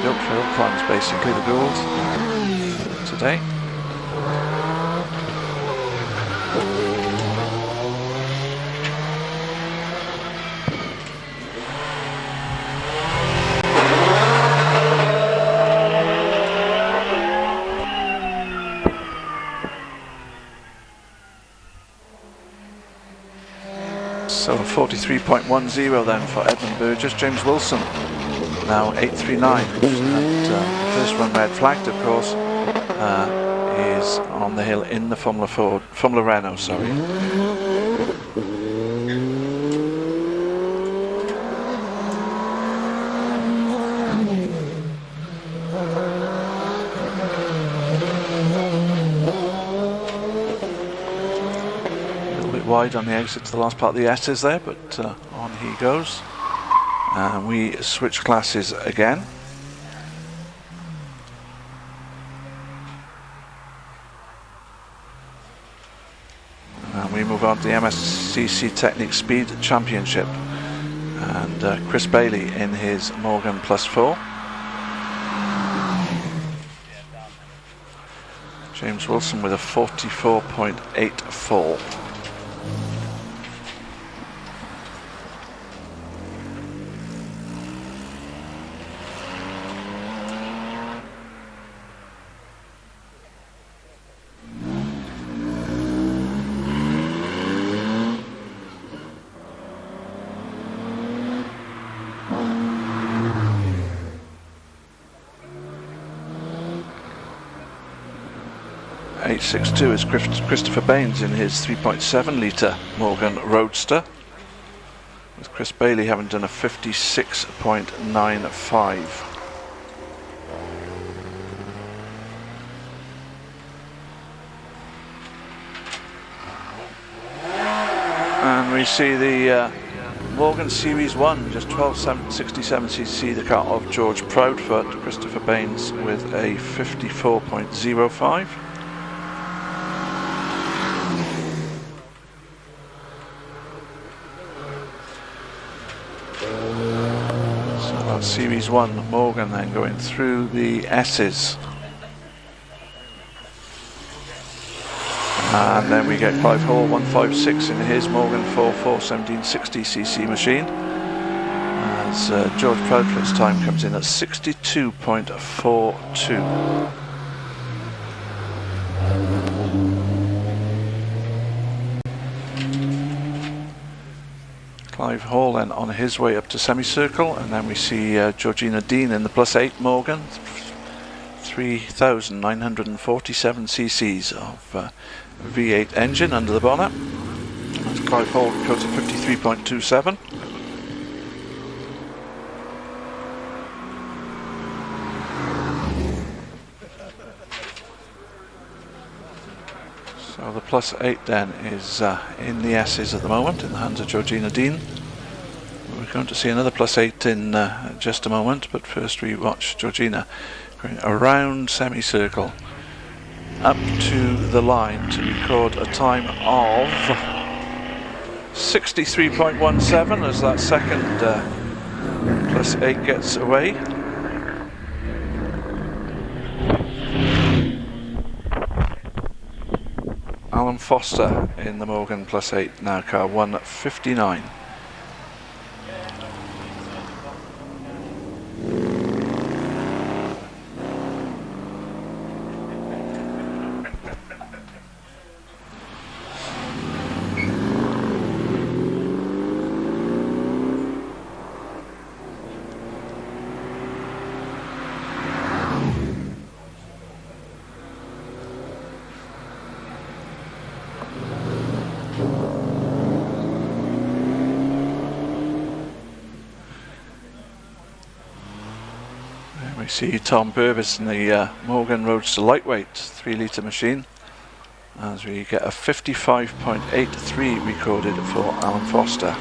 built for HillClimbs, basically, the Gould today. So 43.10 then for Edmund Burgess. James Wilson now 839. And first run red flagged, of course, is on the hill in the Formula Renault, sorry. Wide on the exit to the last part of the S's there, but on he goes. And we switch classes again. And we move on to the MSCC Technic Speed Championship. And Chris Bailey in his Morgan +4. James Wilson with a 44.84. H62 is Christopher Baines in his 3.7 litre Morgan Roadster, with Chris Bailey having done a 56.95. And we see the Morgan Series 1, just 1267cc, the car of George Proudfoot, Christopher Baines with a 54.05. Series 1 Morgan then going through the S's, and then we get Clive Hall 156 in his Morgan 44 1760cc machine, as George Proudfoot's time comes in at 62.42. Clive Hall then on his way up to semicircle, and then we see Georgina Dean in the +8 Morgan, 3,947 cc's of V8 engine under the bonnet. That's Clive Hall goes to 53.27. So the +8 then is in the S's at the moment, in the hands of Georgina Dean. We're going to see another +8 in just a moment, but first we watch Georgina going around semicircle up to the line to record a time of 63.17 as that second +8 gets away. Alan Foster in the Morgan +8 now, car 159. We see Tom Purvis in the Morgan Roadster Lightweight 3-litre machine as we get a 55.83 recorded for Alan Foster.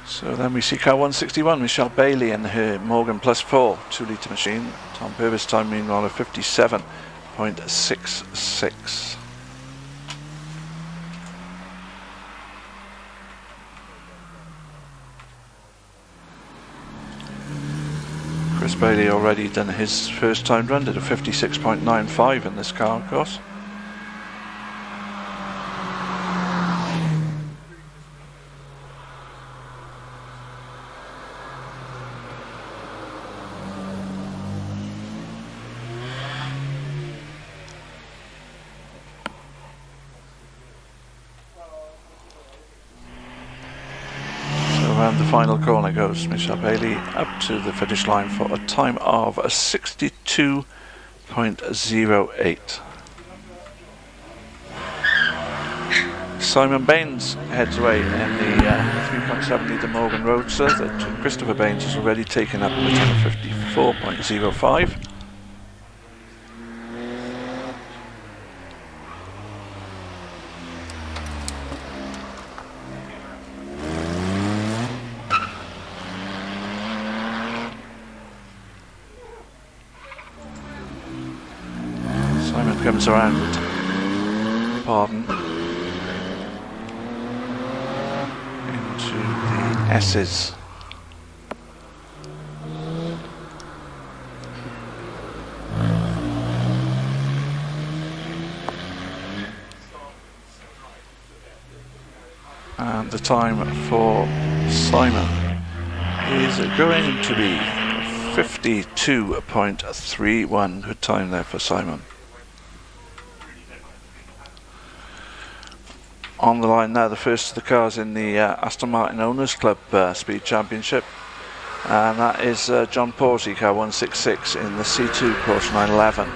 So then we see car 161, Michelle Bailey in her Morgan Plus 4 2-litre machine. Tom Purvis time meanwhile of 57.66. Chris Bailey already done his first time run, did a 56.95 in this car, of course. Around the final corner goes Michelle Bailey up to the finish line for a time of 62.08. Simon Baines heads away in the 3.7 litre Morgan Roadster that Christopher Baines has already taken up with a time of 54.05. Comes around, pardon, into the S's. And the time for Simon is going to be 52.31. Good time there for Simon. On the line now, the first of the cars in the Aston Martin Owners Club Speed Championship, and that is John Pawsey, car 166 in the C2 Porsche 911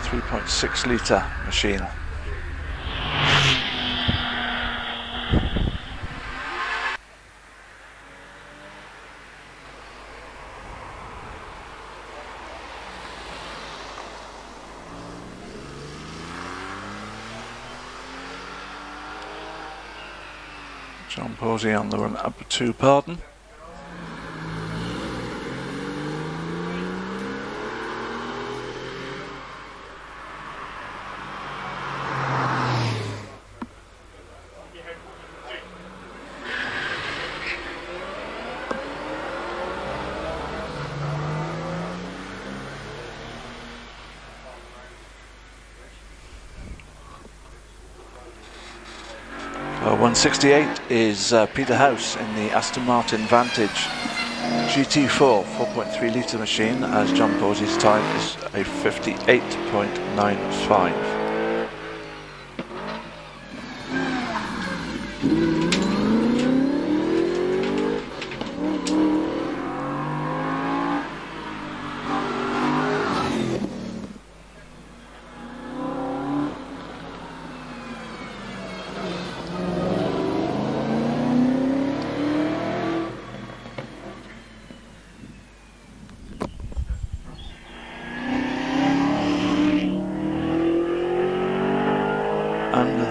3.6 litre machine. John Pawsey on the run up to pardon. Car 168 is Peter House in the Aston Martin Vantage GT4 4.3 litre machine, as John Pawsey's time is a 58.95.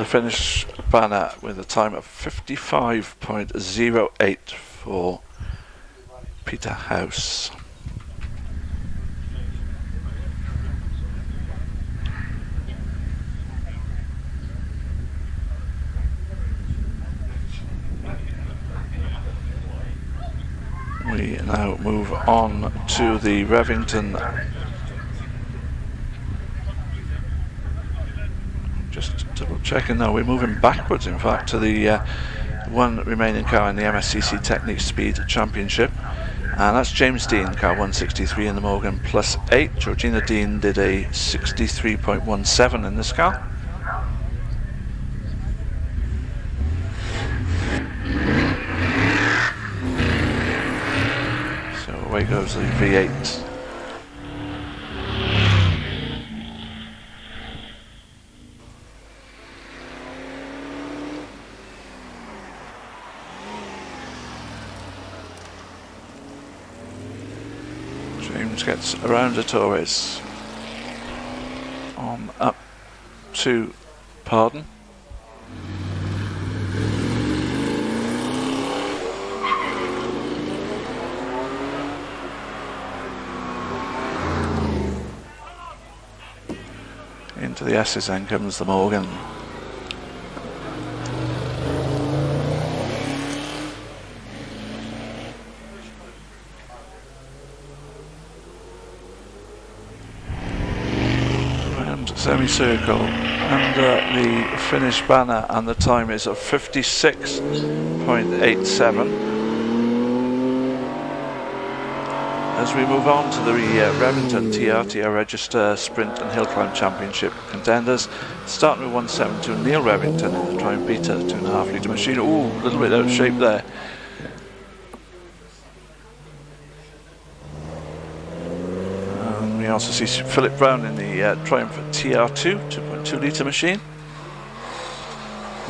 Finish banner with a time of 55.08 for Peter House. We now move on to the Revington. Just double checking now, we're moving backwards in fact to the one remaining car in the MSCC Technique Speed Championship, and that's James Dean, car 163 in the Morgan Plus 8. Georgina Dean did a 63.17 in this car. away goes the V8. James gets around the Torres. On up to Pardon. Into the S's, then comes the Morgan. Round semicircle under the finish banner, and the time is of 56.87. As we move on to the Revington TRT Register Sprint and Hill Climb Championship contenders, starting with 172, Neil Revington in the Triumph Beta 2.5 litre machine. Ooh, a little bit out of shape there. And we also see Philip Brown in the Triumph TR2 2.2 litre machine.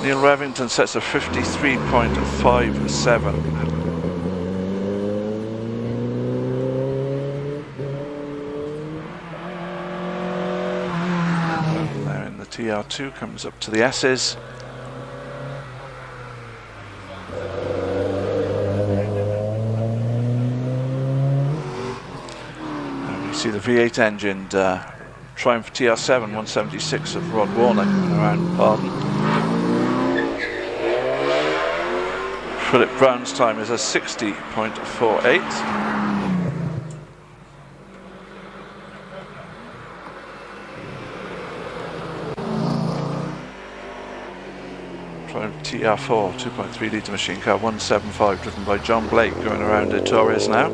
Neil Revington sets a 53.57. TR2 comes up to the S's. And we see the V8 engined Triumph TR7 176 of Rod Warner coming around Pardon. Philip Brown's time is a 60.48. TR4 2.3 litre machine car 175 driven by John Blake going around the Torres now.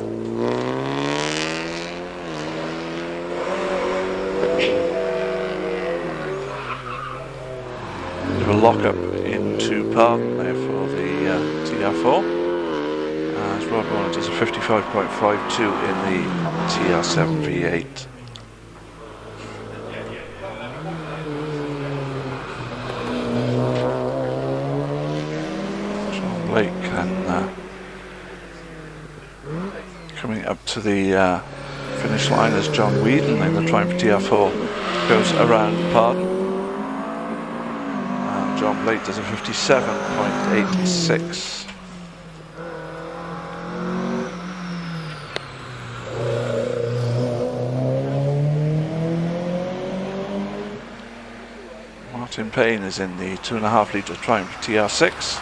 Bit of a lock up into Pardon there for the TR4 as Rod Warner does a 55.52 in the TR7 V8. Blake and coming up to the finish line as John Whedon in the Triumph TR4 goes around Pardon. And John Blake does a 57.86. Martin Payne is in the 2.5 litre Triumph TR6.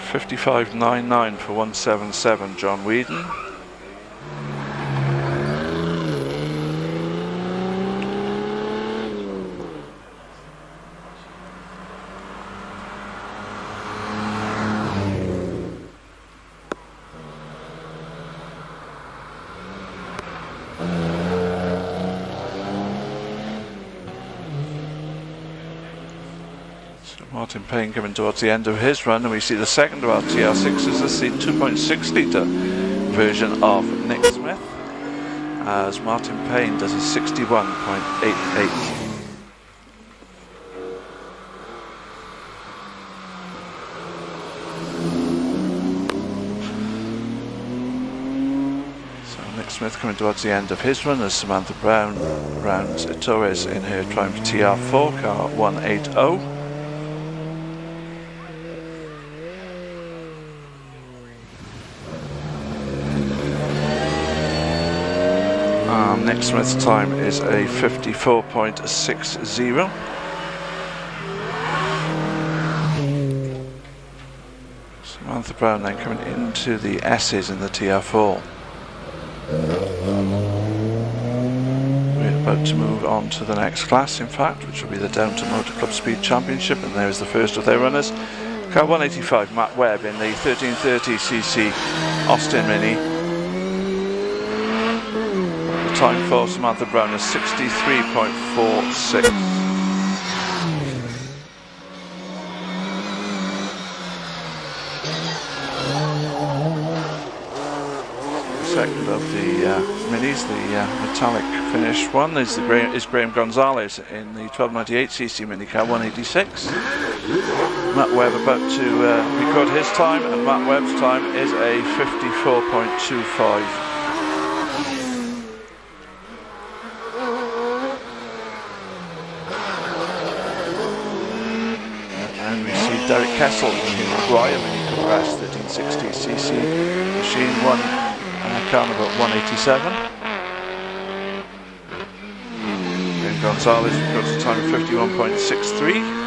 55.99 for 177 John Whedon. Martin Payne coming towards the end of his run, and we see the second of our TR6s. This is the 2.6 litre version of Nick Smith, as Martin Payne does a 61.88. So Nick Smith coming towards the end of his run as Samantha Brown rounds Torres in her Triumph TR4 car 180. Nick Smith's time is a 54.60. Samantha Brown then coming into the S's in the TR4. We're about to move on to the next class, in fact, which will be the Downton Motor Club Speed Championship, and there is the first of their runners. Car 185, Matt Webb in the 1330cc Austin Mini. Time for Samantha Brown is 63.46. is the metallic finish one. Is Graham Gonzalez in the 1298cc minicar 186. Matt Webb about to record his time, and Matt Webb's time is a 54.25. And we see Derek Kessel in Maguire Mini Compressed 1360cc machine, car number 187. Graham Gonzalez records a time of 51.63.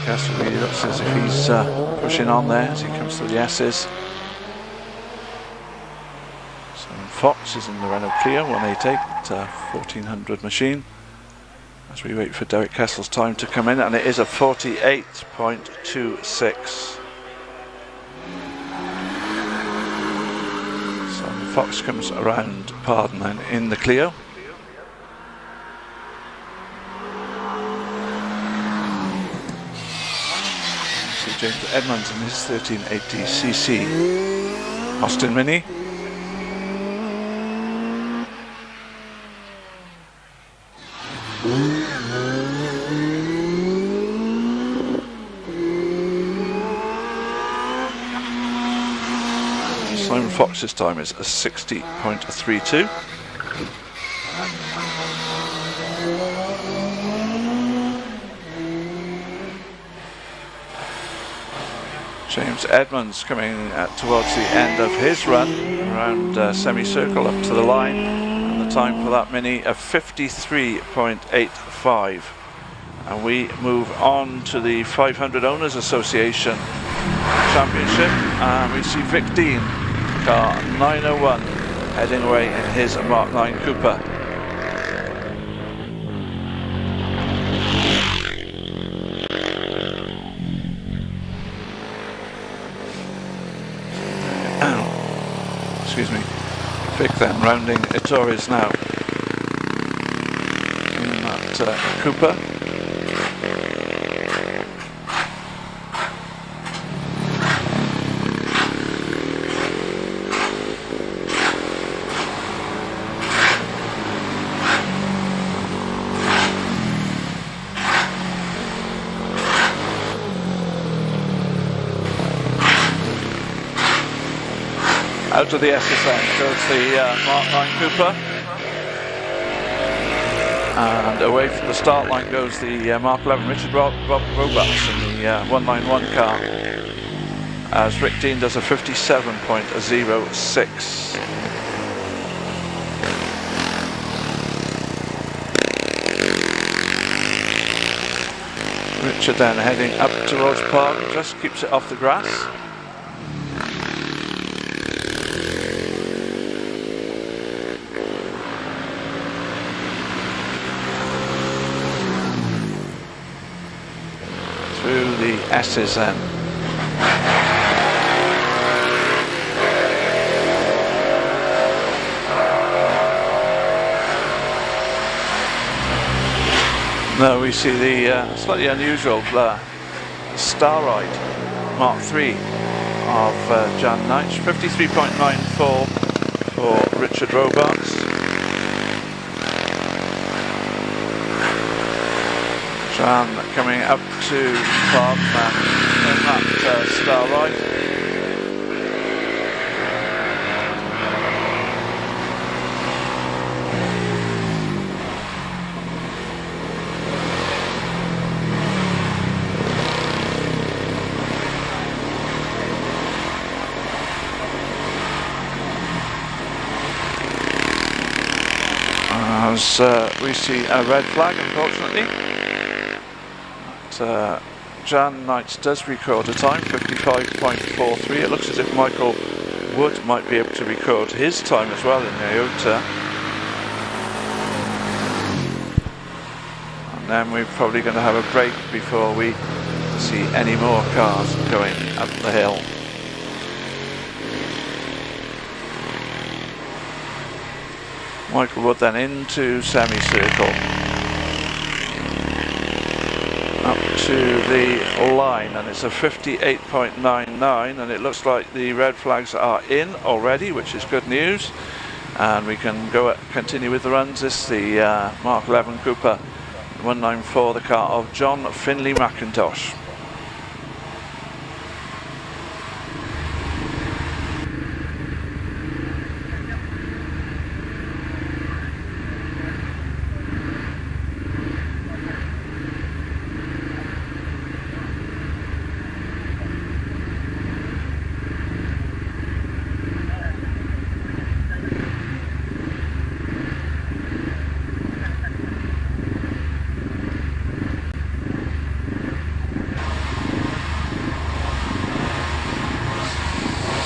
Castle really looks as if he's pushing on there as he comes to the S's. Simon Fox is in the Renault Clio 188 1400 machine as we wait for Derek Kessel's time to come in, and it is a 48.26. Simon Fox comes around Pardon then in the Clio. James Edmonds in his 1380cc Austin Mini. Simon Fox's time is a 60.32. James Edmonds coming towards the end of his run, around semicircle up to the line, and the time for that Mini of 53.85. And we move on to the 500 Owners Association Championship, and we see Vic Dean, car 901, heading away in his Mark 9 Cooper. Excuse me, Vic then rounding Ettores now in that Cooper. Out of the SSN goes the Mark 9 Cooper, and away from the start line goes the Mark 11 Richard Roberts in the 191 car, as Rick Dean does a 57.06. Richard then heading up towards Park, just keeps it off the grass. Through the S's then. Now we see the slightly unusual Star Ride Mark 3 of Jan Knight, 53.94 for Richard Robarts. Jan coming up to Parkman in that Star Ride. As we see a red flag, unfortunately. Jan Knight does record a time, 55.43. It looks as if Michael Wood might be able to record his time as well in Toyota. And then we're probably going to have a break before we see any more cars going up the hill. Michael Wood then into semicircle. Up to the line, and it's a 58.99, and it looks like the red flags are in already, which is good news. And we can continue with the runs. This is the Mark 11 Cooper 194, the car of John Finley McIntosh.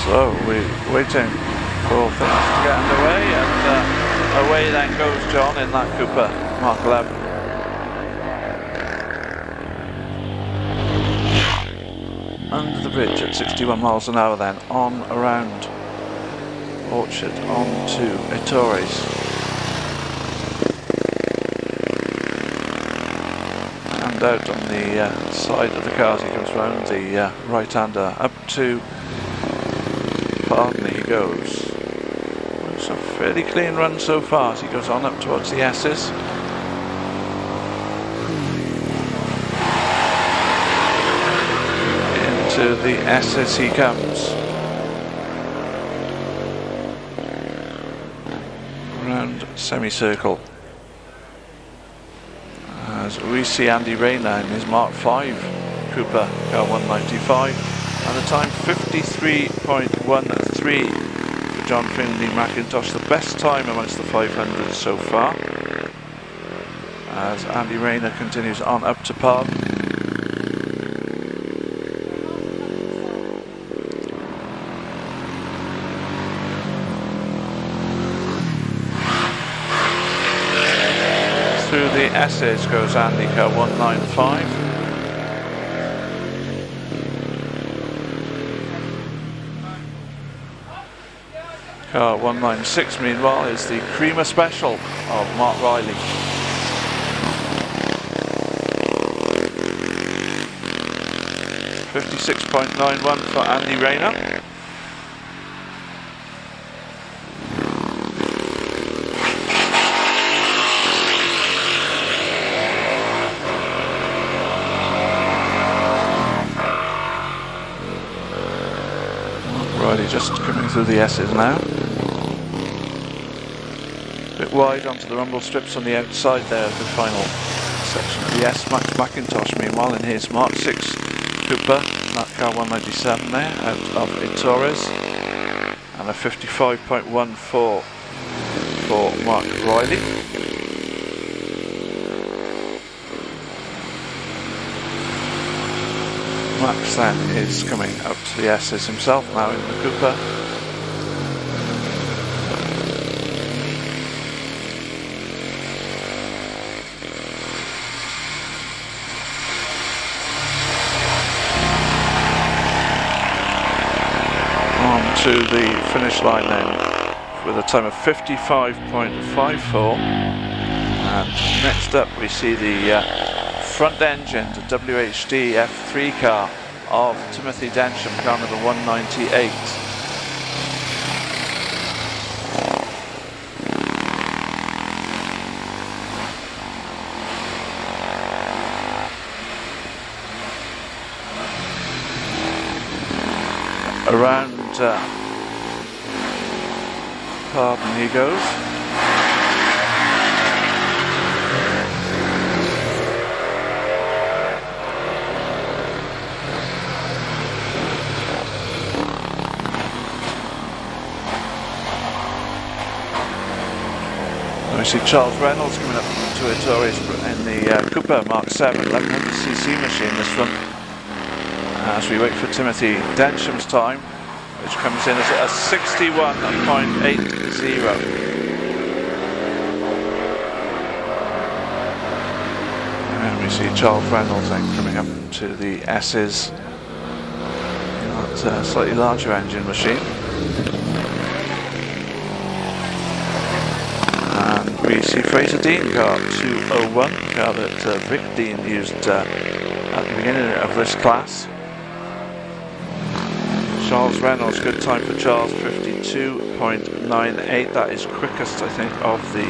So we're waiting for things to get underway, and away then goes John in that Cooper Mark 11. Under the bridge at 61 miles an hour then, on around Orchard, on to Ettores. And out on the side of the cars he comes round, the right-hander, up to Pardon he goes. It's a fairly clean run so far as he goes on up towards the S's. Into the S's he comes. Round semicircle. As we see Andy Rayner in his Mark 5 Cooper car 195. And the time 53.13 for John Finley McIntosh, the best time amongst the 500s so far. As Andy Rayner continues on up to Pardon. Through the S's goes Andy car 195. Car 196 meanwhile is the Creamer Special of Mark Riley. .91 for Andy Rayner. Riley just coming through the S's now. Bit wide onto the rumble strips on the outside there of the final section of the S. Max McIntosh meanwhile in his Mark 6 Cooper, that car 197 there, out of Ettores, and a 55.14 for Mark Riley. Max then is coming up to the S's himself now in the Cooper. To the finish line then with a time of 55.54, and next up we see the front engine to WHD F3 car of Timothy Densham, car number 198. Around Pardon he goes. We see Charles Reynolds coming up to Ettores in the Cooper Mark 7 1100cc machine, this one, as we wait for Timothy Densham's time, which comes in as a 61.80. And we see Charles Reynolds then coming up to the S's, that's a slightly larger engine machine. And we see Fraser Dean car 201, car that Vic Dean used at beginning of this class. Charles Reynolds, good time for Charles, 52.98. That is quickest, I think, of the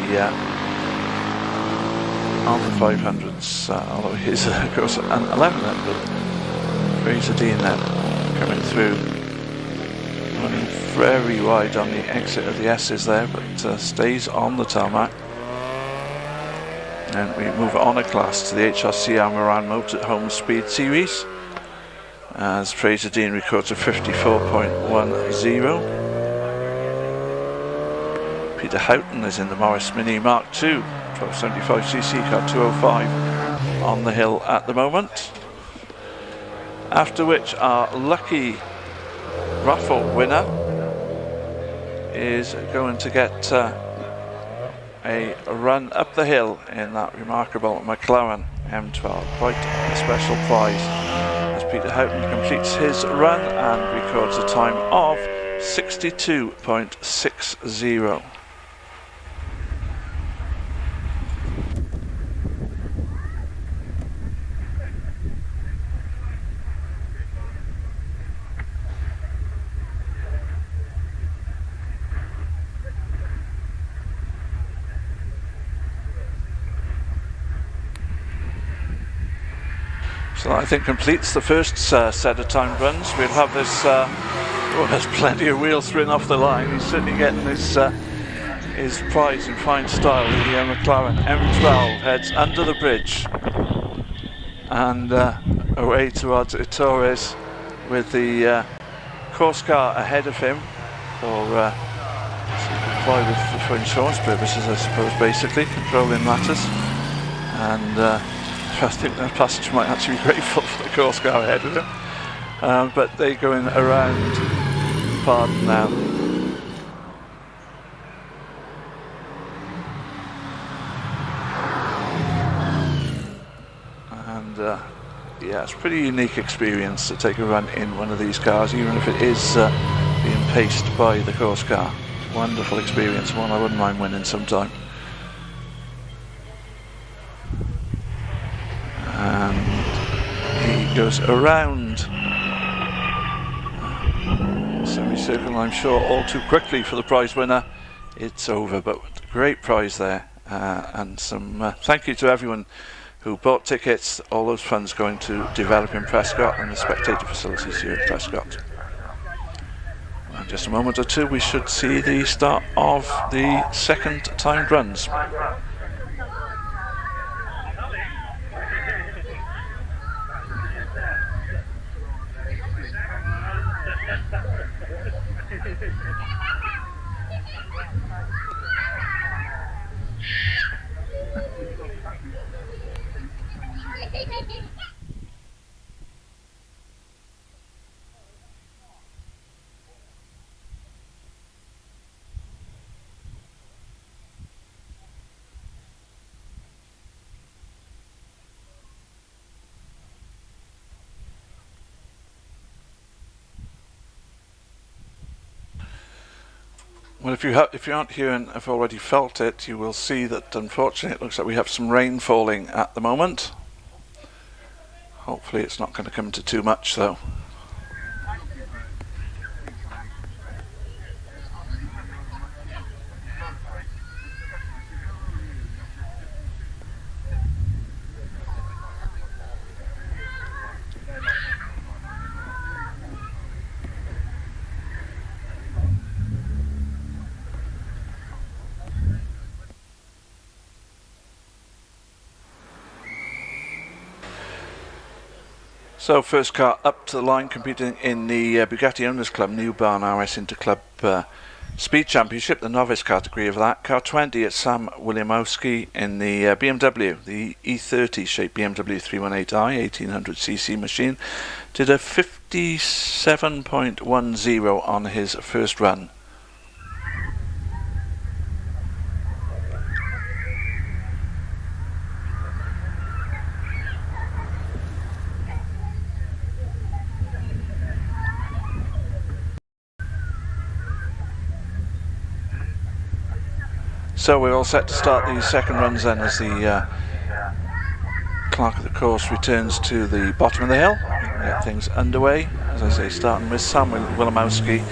500s. Although he's, of course, an 1100. Fraser Dean then coming through, running very wide on the exit of the S's there, but stays on the tarmac. And we move on a class to the HRC Amaran Motorhome Speed Series, as Fraser Dean records a 54.10. Peter Houghton is in the Morris Mini Mark II, 1275cc car 205 on the hill at the moment. After which our lucky raffle winner is going to get a run up the hill in that remarkable McLaren M12. Quite a special prize as Peter Houghton completes his run and records a time of 62.60. So I think completes the first set of timed runs. We'll have this, there's plenty of wheels thrown off the line. He's certainly getting his prize in fine style. The McLaren M12 heads under the bridge and away towards Torres with the course car ahead of him for insurance purposes, I suppose, basically, controlling matters. And I think the passenger might actually be grateful for the course car ahead of him. But they're going around Pardon now. And yeah, it's a pretty unique experience to take a run in one of these cars, even if it is being paced by the course car. Wonderful experience, one I wouldn't mind winning sometime. And he goes around semicircle, I'm sure all too quickly for the prize winner. It's over, but great prize there, and some thank you to everyone who bought tickets. All those funds going to developing Prescott and the spectator facilities here at Prescott. In just a moment or two we should see the start of the second timed runs. Well, if you aren't here and have already felt it, you will see that unfortunately it looks like we have some rain falling at the moment. Hopefully it's not going to come to too much though. So first car up to the line, competing in the Bugatti Owners Club New Barn RS Interclub Speed Championship, the novice category of that. Car 20 at Sam Williamowski in the BMW, the E30 shaped BMW 318i 1800cc machine. Did a 57.10 on his first run. So we're all set to start the second runs then, as the clerk of the course returns to the bottom of the hill. We can get things underway, as I say, starting with Sam Wilimowski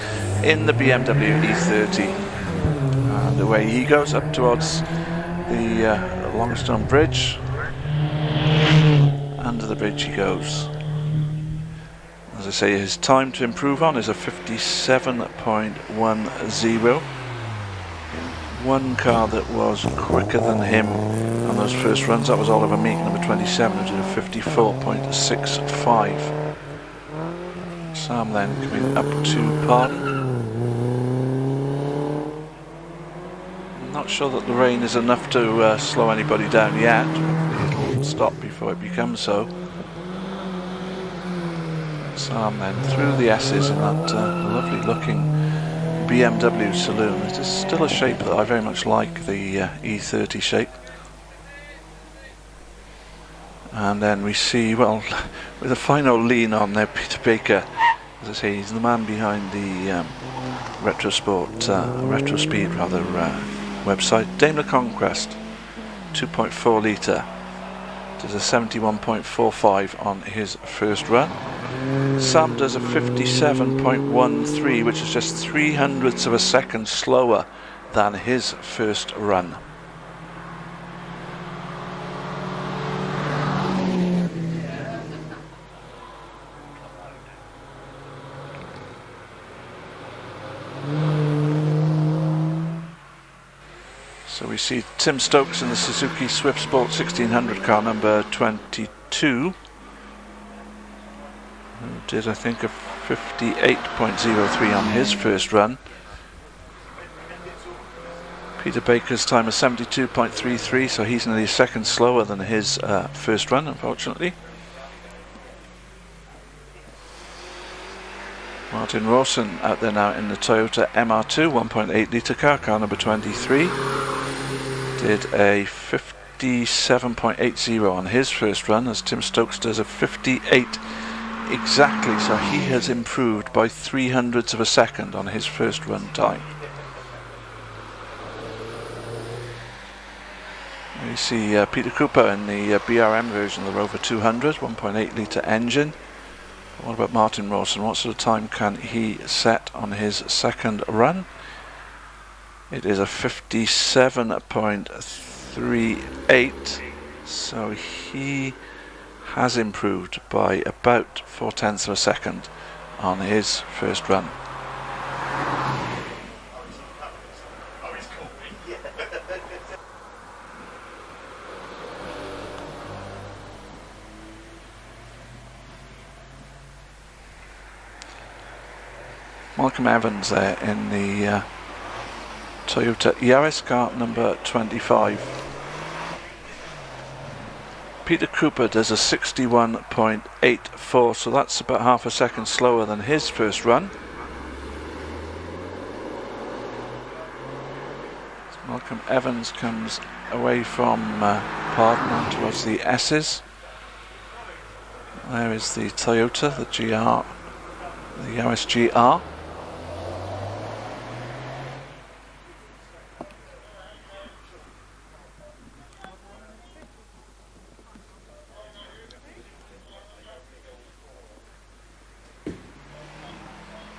in the BMW E30. And away he goes up towards the Longstone Bridge. Under the bridge he goes. As I say, his time to improve on is a 57.10. One car that was quicker than him on those first runs, that was Oliver Meek, number 27, who did a 54.65. Sam then coming up to Pardon. I'm not sure that the rain is enough to slow anybody down yet. It'll stop before it becomes so. Sam then through the S's in that lovely looking BMW Saloon. It is still a shape that I very much like, the E30 shape. And then we see, well, with a fine old lean on there, Peter Baker. As I say, he's the man behind the Retro Speed website. Daimler Conquest, 2.4 litre. Does a 71.45 on his first run. Sam does a 57.13, which is just 0.03 of a second slower than his first run. So we see Tim Stokes in the Suzuki Swift Sport 1600 car, number 22. Who did, I think, a 58.03 on his first run. Peter Baker's time is 72.33, so he's nearly a second slower than his first run, unfortunately. Martin Rawson out there now in the Toyota MR2, 1.8 litre car, car number 23. Did a 57.80 on his first run, as Tim Stokes does a 58 exactly, so he has improved by 0.03 of a second on his first run time. We see Peter Cooper in the BRM version of the Rover 200, 1.8 litre engine. What about Martin Rawson? What sort of time can he set on his second run? It is a 57.38, so he has improved by about 0.4 of a second on his first run. Malcolm Evans there in the Toyota Yaris car number 25. Peter Cooper does a 61.84, so that's about half a second slower than his first run. So Malcolm Evans comes away from Pardon on towards the S's. There is the Toyota, the GR, the Yaris GR.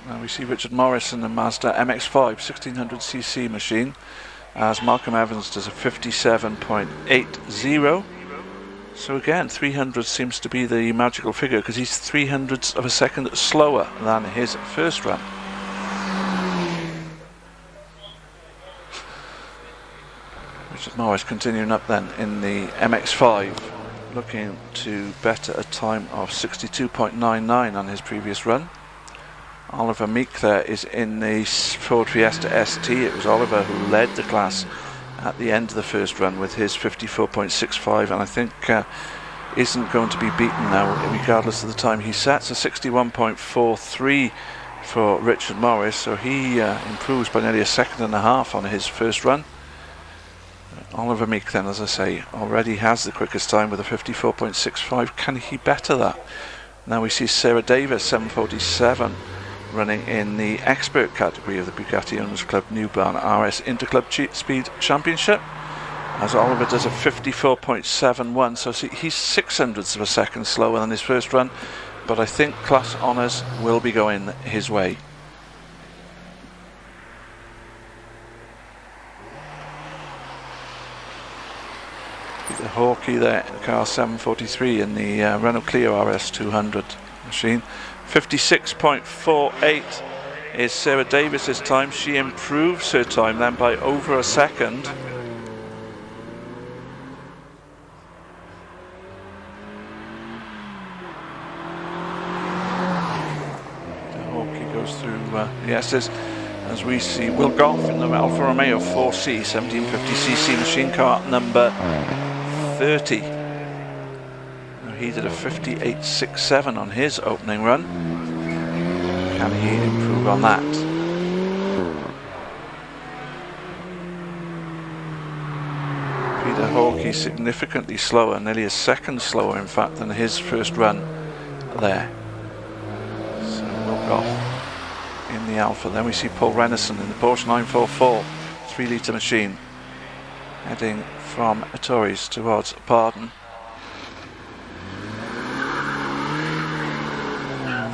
Now we see Richard Morris in the Mazda MX-5 1600cc machine, as Malcolm Evans does a 57.80. So again, 300 seems to be the magical figure, because he's 0.03 of a second slower than his first run. Richard Morris continuing up then in the MX-5, looking to better a time of 62.99 on his previous run. Oliver Meek there is in the Ford Fiesta ST. It was Oliver who led the class at the end of the first run with his 54.65, and I think isn't going to be beaten now regardless of the time he sets. A 61.43 for Richard Morris, so he improves by nearly a second and a half on his first run. Oliver Meek then, as I say, already has the quickest time with a 54.65. Can he better that? Now we see Sarah Davis, 747, running in the expert category of the Bugatti Owners Club New Barn RS Interclub Speed Championship. as Oliver does a 54.71, so see, he's 600ths of a second slower than his first run, but I think class honours will be going his way. Peter Hawkey there, car 743 in the Renault Clio RS 200 machine. 56.48 is Sarah Davis's time. She improves her time then by over a second. Hawkey goes through the S's as we see Will Goff in the Alfa Romeo 4C 1750cc machine, car number 30. He did a 58.67 on his opening run. Can he improve on that? Peter Hawkey significantly slower, nearly a second slower in fact than his first run there. So Will Goff in the Alfa. Then we see Paul Renison in the Porsche 944 3-litre machine, heading from Torres towards Pardon.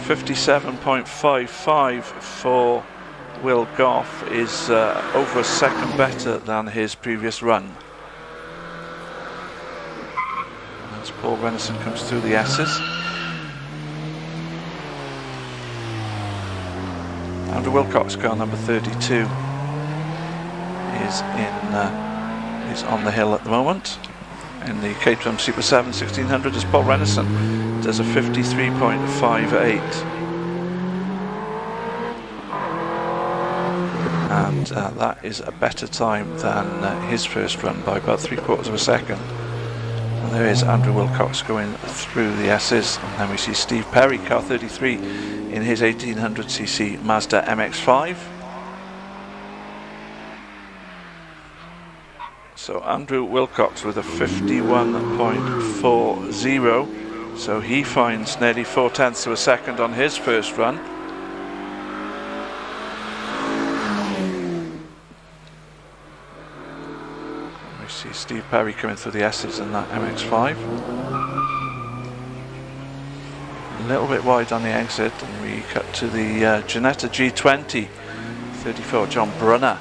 57.55 for Will Goff is over a second better than his previous run. As Paul Renison comes through the S's. Andrew Wilcox, car number 32, is on the hill at the moment in the Caterham Super 7 1600 as Paul Renison does a 53.58, and that is a better time than his first run by about 3/4 of a second. And there is Andrew Wilcox going through the S's, and then we see Steve Perry, car 33 in his 1800cc Mazda MX-5. So Andrew Wilcox with a 51.40, so he finds nearly 4/10 of a second on his first run. We see Steve Perry coming through the S's in that MX-5. A little bit wide on the exit, and we cut to the Ginetta G20 34, John Brunner.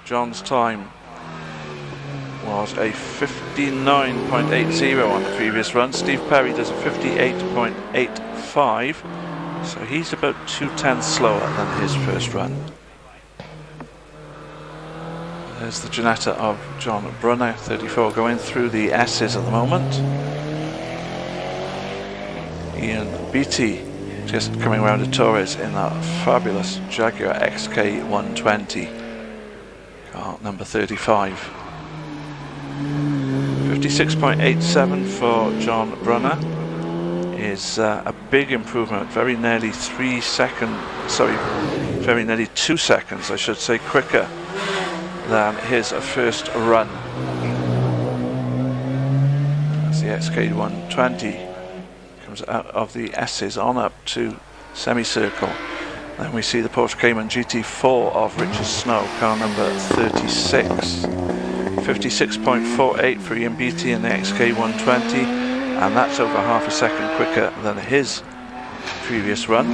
John's time was a 59.80 on the previous run. Steve Perry does a 58.85, so he's about 2/10 slower than his first run. There's the Ginetta of John Brunner, 34, going through the S's at the moment. Ian Beattie just coming around to Torres in that fabulous Jaguar XK 120. Car number 35. 56.87 for John Brunner is a big improvement, very nearly 2 seconds, I should say, quicker than his first run. As the XK 120 comes out of the S's on up to semicircle. Then we see the Porsche Cayman GT4 of Richard Snow, car number 36. 56.48 for Ian Beattie in the XK 120, and that's over half a second quicker than his previous run.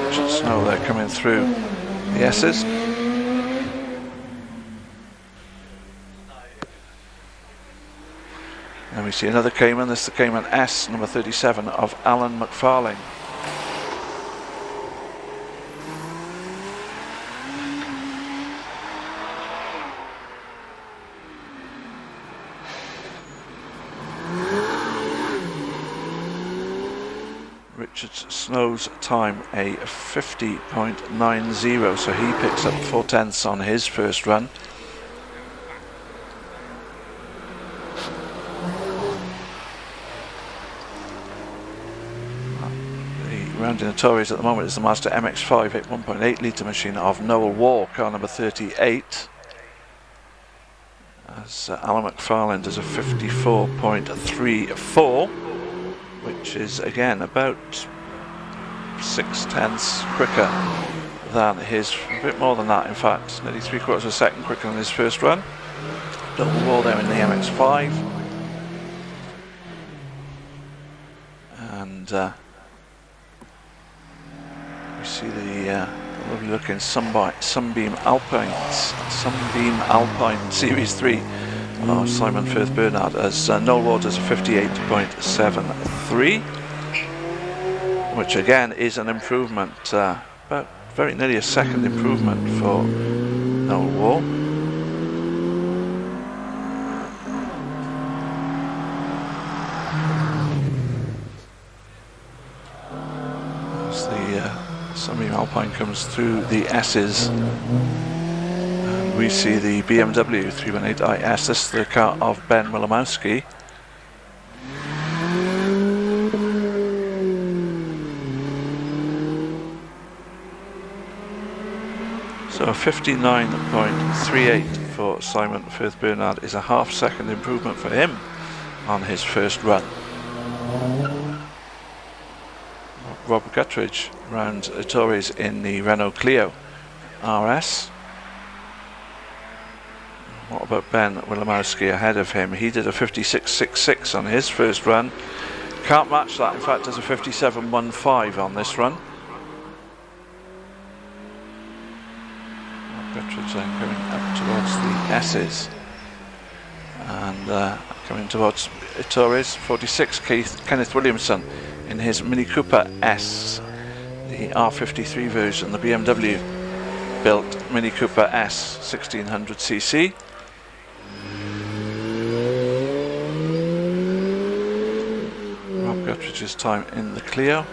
Richard Snow there coming through the S's. And we see another Cayman. This is the Cayman S, number 37 of Alan McFarlane. Richard Snow's time a 50.90, so he picks up 4/10 on his first run. The round in the Torres at the moment is the Mazda MX-5 1.8 litre machine of Noel Waugh, car number 38. as Alan McFarlane does a 54.34, which is again about 6/10 quicker than his, a bit more than that in fact, nearly 3/4 of a second quicker than his first run. Double wall there in the MX-5. And we see the lovely looking Sunbeam Alpine Series 3 of Simon Firth Bernard, as Noel Waters a 58.73, which again is an improvement, about very nearly a second improvement for Noel Wall. Sunbeam Alpine comes through the S's, and we see the BMW 318IS. This is the car of Ben Wilimowski. So a 59.38 for Simon Firth Bernard is a half-second improvement for him on his first run. Rob Guttridge rounds Ettores in the Renault Clio RS. What about Ben Wilimowski ahead of him? He did a 56.66 on his first run. Can't match that, in fact does a 57.15 on this run. Rob Guttridge then coming up towards the S's. And coming towards Ettores, 46, Kenneth Williamson in his Mini Cooper S, the R53 version, the BMW built Mini Cooper S 1600cc. Rob Guttridge's time in the Clio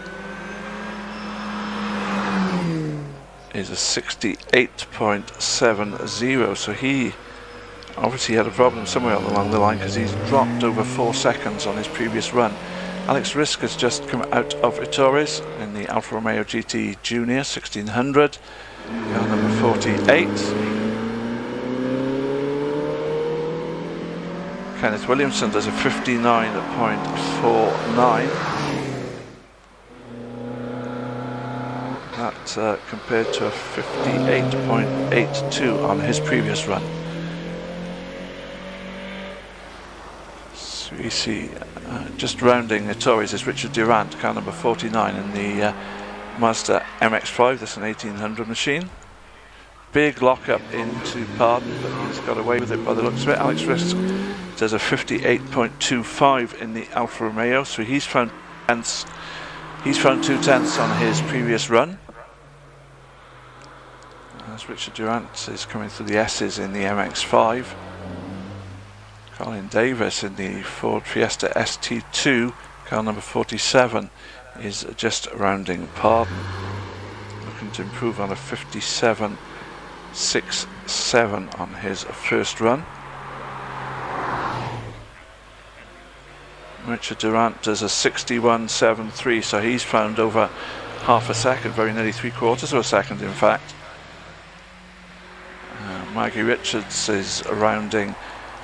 is a 68.70, so he obviously had a problem somewhere along the line, because he's dropped over 4 seconds on his previous run. Alex Risk has just come out of Ettores in the Alfa Romeo GT Junior 1600, car number 48. Kenneth Williamson does a 59.49. That compared to a 58.82 on his previous run. So we see just rounding Ettores is Richard Durant, car number 49 in the Mazda MX-5. That's an 1800 machine. Big lockup into Pardon, but he's got away with it by the looks of it. Alex Risk does a 58.25 in the Alfa Romeo, so he's found 2/10 on his previous run. As Richard Durant is coming through the S's in the MX-5. Colin Davis in the Ford Fiesta ST2, car number 47, is just rounding Pardon, looking to improve on a 57.67 on his first run. Richard Durant does a 61.73, so he's found over half a second, very nearly 3/4 of a second in fact. Maggie Richards is rounding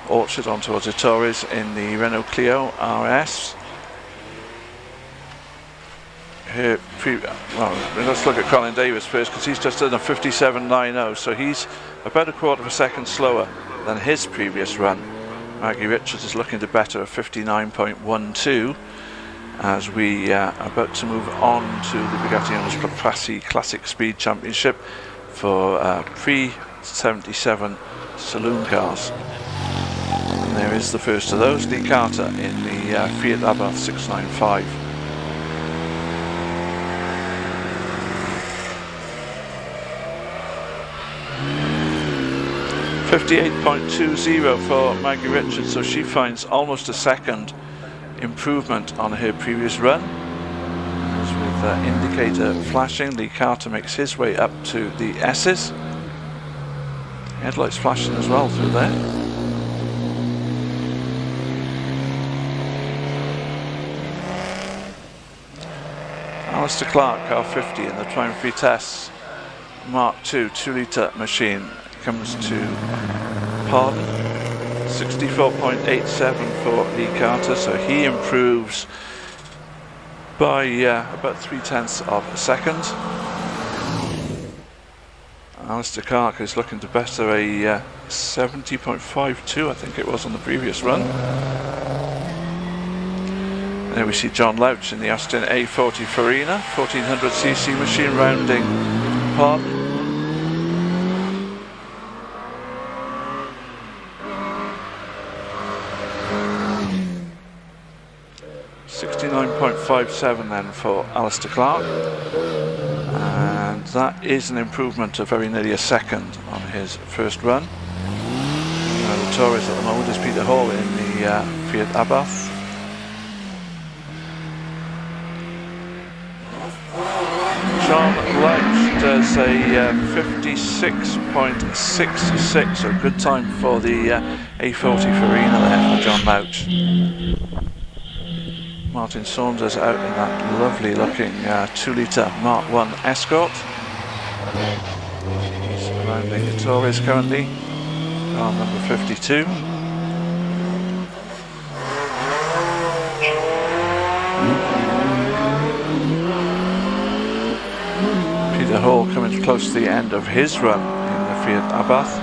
Orchard on towards Ettores in the Renault Clio RS. Here, well, let's look at Colin Davis first, because he's just done a 57.90, so he's about 1/4 of a second slower than his previous run. Maggie Richards is looking to better a 59.12 as we are about to move on to the Bugatti Owners Club Fassi Classic Speed Championship for pre-77 saloon cars. And there is the first of those, Lee Carter in the Fiat Abarth 695. .20 for Maggie Richards, so she finds almost a second improvement on her previous run. As with indicator flashing, Lee Carter makes his way up to the S's. Headlights flashing as well through there. Alistair Clark, car 50 in the Triumph Vitesse Mark II 2-litre machine, comes to Pardon, 64.87 for Lee Carter, so he improves by about 0.3 of a second. Alistair Clark is looking to better a 70.52, I think it was on the previous run. And then we see John Louch in the Aston A40 Farina, 1400cc machine, rounding Parton. .57 then for Alistair Clark, and that is an improvement of very nearly a second on his first run. The Torres at the moment is Peter Hall in the Fiat Abarth. John Louch does a 56.66, a good time for the A40 Farina there for John Louch. Martin Saunders out in that lovely looking 2-litre Mark 1 Escort. He's surrounding the Torres currently, car number 52. Peter Hall coming close to the end of his run in the Fiat Abarth.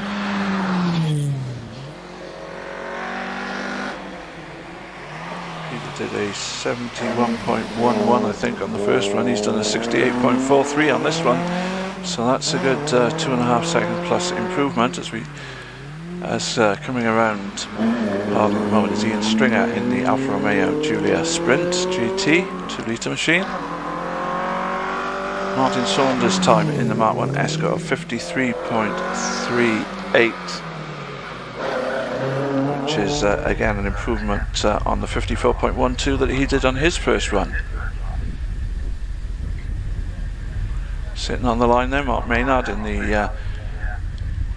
Did a 71.11 I think on the first run. He's done a 68.43 on this one, so that's a good 2.5 second plus improvement as coming around hard at the moment is Ian Stringer in the Alfa Romeo Giulia Sprint GT 2-litre machine. Martin Saunders' time in the Mark 1 Escort of 53.38, which is again an improvement on the 54.12 that he did on his first run. Sitting on the line there, Mark Maynard in the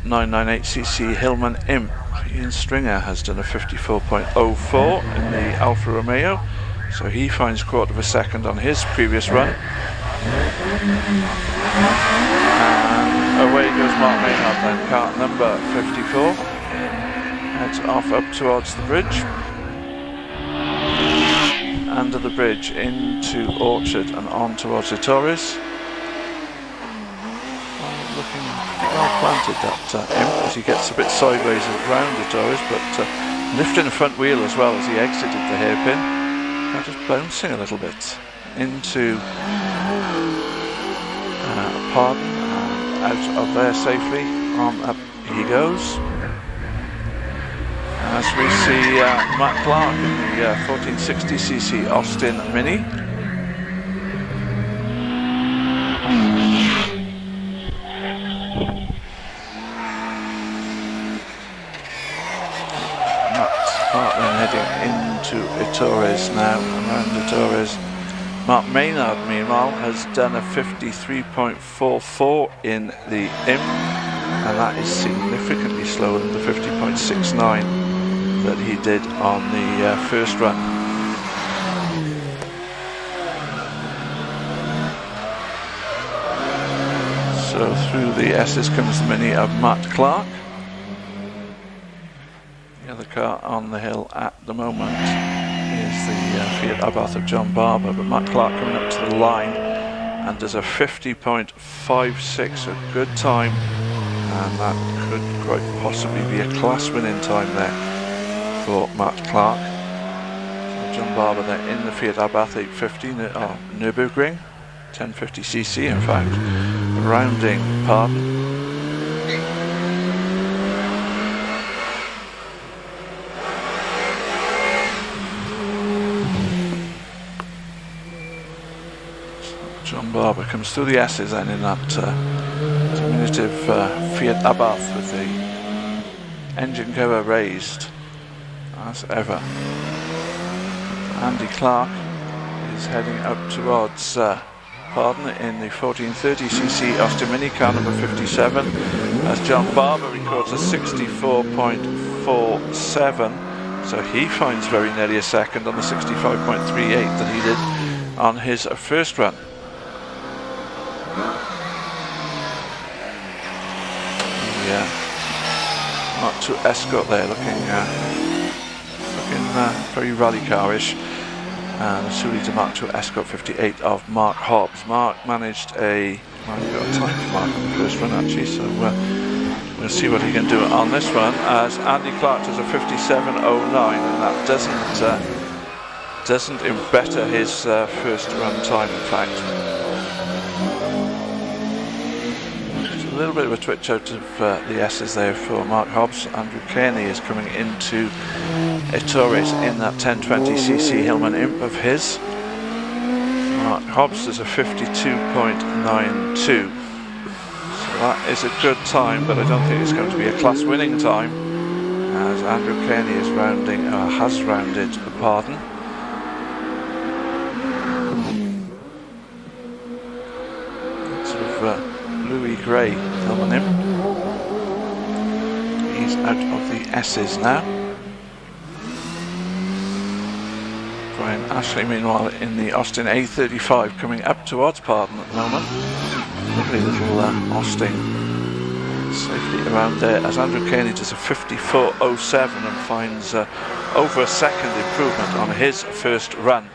998cc Hillman Imp. Ian Stringer has done a 54.04 in the Alfa Romeo, so he finds 1/4 of a second on his previous run. And away goes Mark Maynard then, car number 54. Heads off up towards the bridge, under the bridge into Orchard and on towards the Torres. Looking well planted, that Imp, as he gets a bit sideways around the Torres, but lifting the front wheel as well as he exited the hairpin. Now just bouncing a little bit into Pardon, and out of there safely, on up he goes. As we see Matt Clark in the 1460cc Austin Mini. Matt Clark then heading into Torres now, around the Torres. Mark Maynard meanwhile has done a 53.44 in the Imp, and that is significantly slower than the 50.69 that he did on the first run. So through the S's comes the Mini of Matt Clark. The other car on the hill at the moment is the Fiat Abarth of John Barber, but Matt Clark coming up to the line and does a 50.56, a good time, and that could quite possibly be a class winning time there for Matt Clark. So John Barber there in the Fiat Abarth 850 Nürburgring, 1050cc in fact, rounding Pardon. So John Barber comes through the S's then in that diminutive Fiat Abarth with the engine cover raised as ever. Andy Clark is heading up towards Pardon in the 1430cc Austin Mini, car number 57, as John Barber records a 64.47, so he finds very nearly a second on the 65.38 that he did on his first run. Mark II Escort there, looking very rally car-ish. And a 2-litre Mark II Escort 58 of Mark Hobbs. Mark managed a... Well, we've got a time for Mark on the first run actually, so we'll see what he can do on this one, as Andy Clark does a 57.09, and that doesn't embetter his first run time, in fact. Just a little bit of a twitch out of the S's there for Mark Hobbs. Andrew Kearney is coming into Ettores in that 1020cc Hillman Imp of his. Mark Hobbs does a 52.92. That is a good time, but I don't think it's going to be a class-winning time, as Andrew Kearney is has rounded the pardon. Sort of bluey grey on him. He's out of the S's now. Brian Ashley, meanwhile, in the Austin A35, coming up towards pardon at the moment. Lovely little Austin safely around there, as Andrew Kearney does a 54.07 and finds over a second improvement on his first run.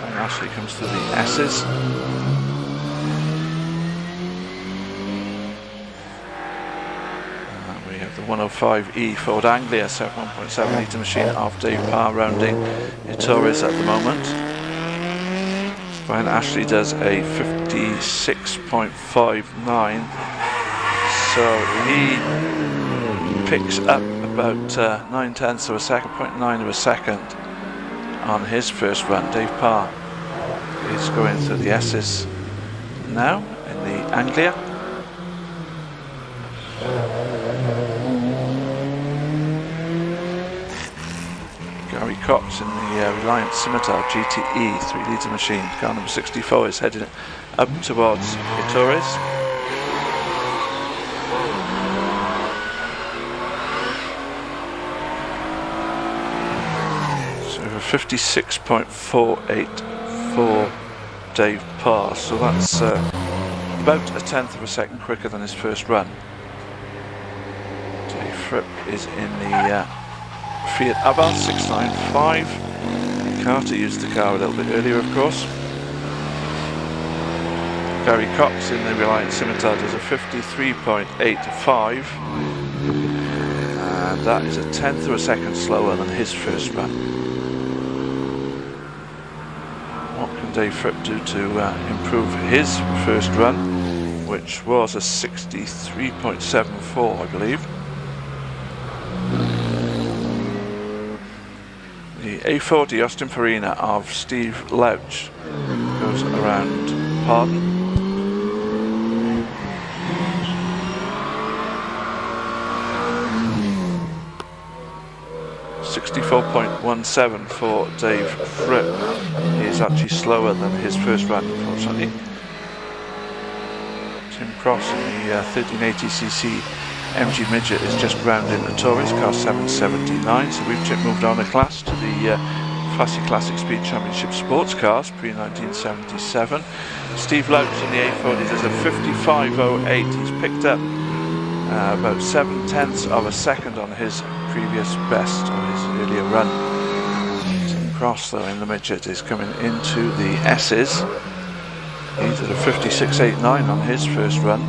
And Ashley comes to the S's. We have the 105E Ford Anglia 1.7 litre machine of Dave Parr rounding Ettores at the moment. Brian Ashley does a 56.59, so he picks up about 0.9 of a second, 0.9 of a second on his first run. Dave Parr is going through the S's now in the Anglia. Gary Cox in the Reliant Scimitar GTE 3-litre machine, car number 64, is heading up towards Ettores. So a 56.48 for Dave Parr, so that's about 1/10 of a second quicker than his first run. Dave Fripp is in the Fiat Abarth 695. Carter used the car a little bit earlier, of course. Gary Cox in the Reliant Scimitar does a 53.85, and that is 1/10 of a second slower than his first run. What can Dave Fripp do to improve his first run, which was a 63.74, I believe. The A40 Austin Farina of Steve Louch goes around pardon. .17 for Dave Fripp. He is actually slower than his first run, unfortunately. Tim Cross in the 1380cc MG Midget is just rounding Ettores, car 779, so we've moved on a class to the Fassi Classic Speed Championship sports cars, pre-1977. Steve Louch in the A40 does a 55.08. He's picked up about 7/10 of a second on his previous best, or his earlier run. Tim Cross, though, in the Midget is coming into the S's. He did a 56.89 on his first run.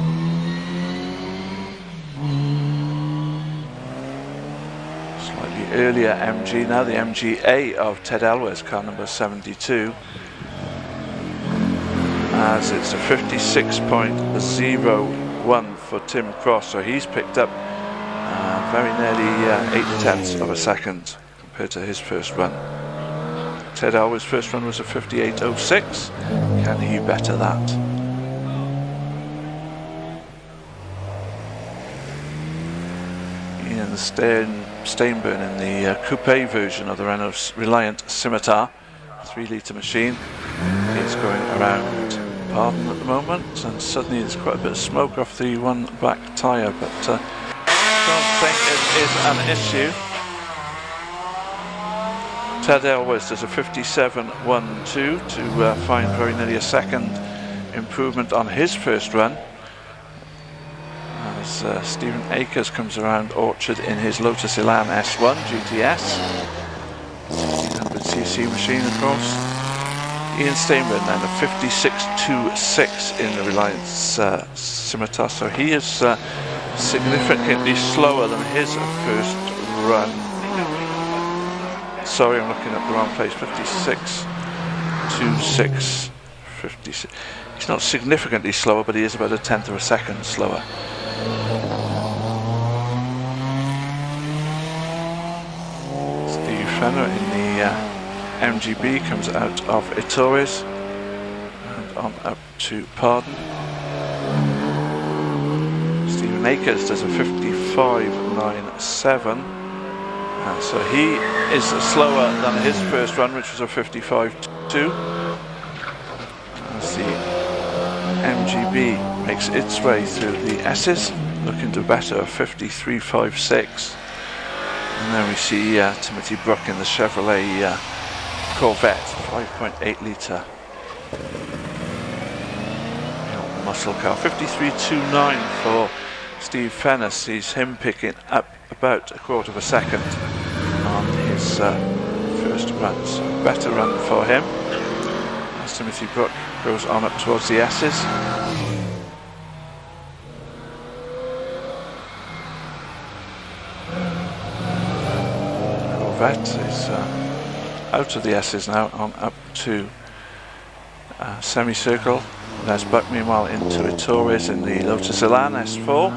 Earlier MG, now the MGA of Ted Elwes, car number 72, as it's a 56.01 for Tim Cross, so he's picked up very nearly 8/10 of a second compared to his first run. Ted Elwes' first run was a 58.06. Can he better that? Ian Steinburn in the coupe version of the Renault Reliant Scimitar 3-litre machine. He's going around pardon at the moment, and suddenly there's quite a bit of smoke off the one back tyre, but I don't think it is an issue. Ted Elwes does a 57.12 to find very nearly a second improvement on his first run. as Stephen Akers comes around Orchard in his Lotus Elan S1 GTS. 300cc machine, of course. Ian Steinman then a 56.26 in the Reliance Scimitar, so he is significantly slower than his first run. Sorry, I'm looking at the wrong place. 56.26. 56. He's not significantly slower, but he is about a tenth of a second slower. Steve Fenner in the MGB comes out of Ettores and on up to Pardon. Stephen Akers does a 55.97, and so he is slower than his first run, which was a 55.2. As the MGB makes its way through the S's, looking to better a 53.56. And then we see Timothy Brook in the Chevrolet Corvette, 5.8 litre muscle car. 53.29 for Steve Fenner, sees him picking up about a quarter of a second on his first run, so better run for him as Timothy Brook goes on up towards the S's. Corvette is out of the S's now, on up to semicircle. There's Buck meanwhile into Ettores in the Lotus Elan S4.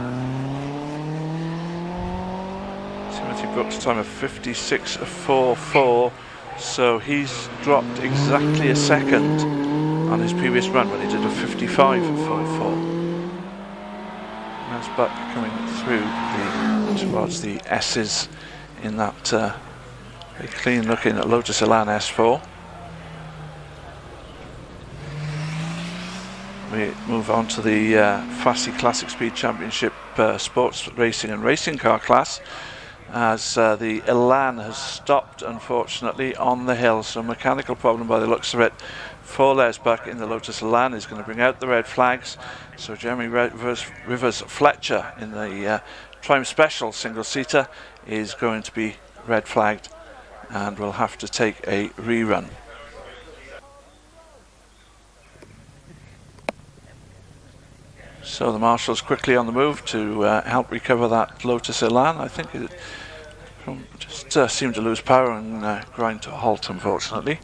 Timothy Brook's time of 56.44, so he's dropped exactly a second on his previous run when he did a 55.44. There's Buck coming through towards the S's in that very clean looking Lotus Elan S4. We move on to the Fassi Classic Speed Championship Sports Racing and Racing Car class, as the Elan has stopped unfortunately on the hill, so mechanical problem by the looks of it for Les Buck in the Lotus Elan is going to bring out the red flags. So Jeremy Rivers Fletcher in the Triumph Special single seater is going to be red flagged and will have to take a rerun. So the marshals quickly on the move to help recover that Lotus Elan. I think it just seemed to lose power and grind to a halt, unfortunately.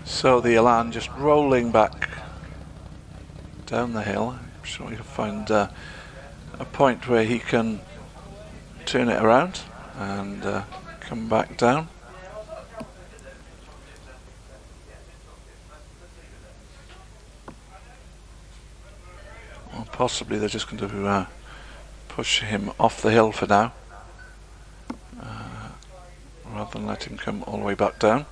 So the Elan just rolling back down the hill. I'm sure he'll find a point where he can turn it around and come back down. Or possibly they're just going to push him off the hill for now, rather than let him come all the way back down.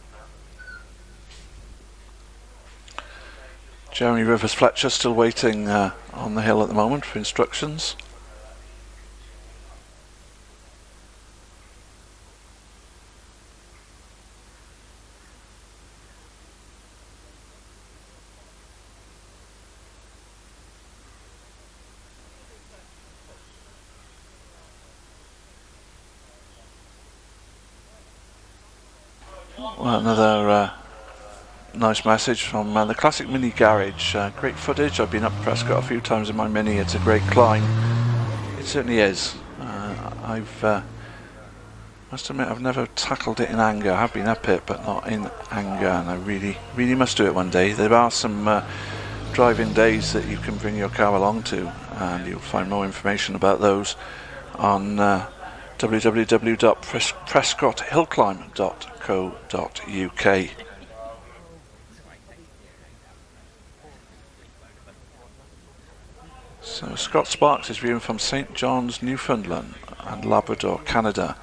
Jeremy Rivers Fletcher still waiting on the hill at the moment for instructions. Well, another nice message from the Classic Mini Garage. Great footage. I've been up Prescott a few times in my Mini. It's a great climb. It certainly is. Must admit I've never tackled it in anger. I have been up it, but not in anger, and I really must do it one day. There are some driving days that you can bring your car along to, and you'll find more information about those on www.prescotthillclimb.co.uk. So Scott Sparks is viewing from St John's, Newfoundland and Labrador, Canada.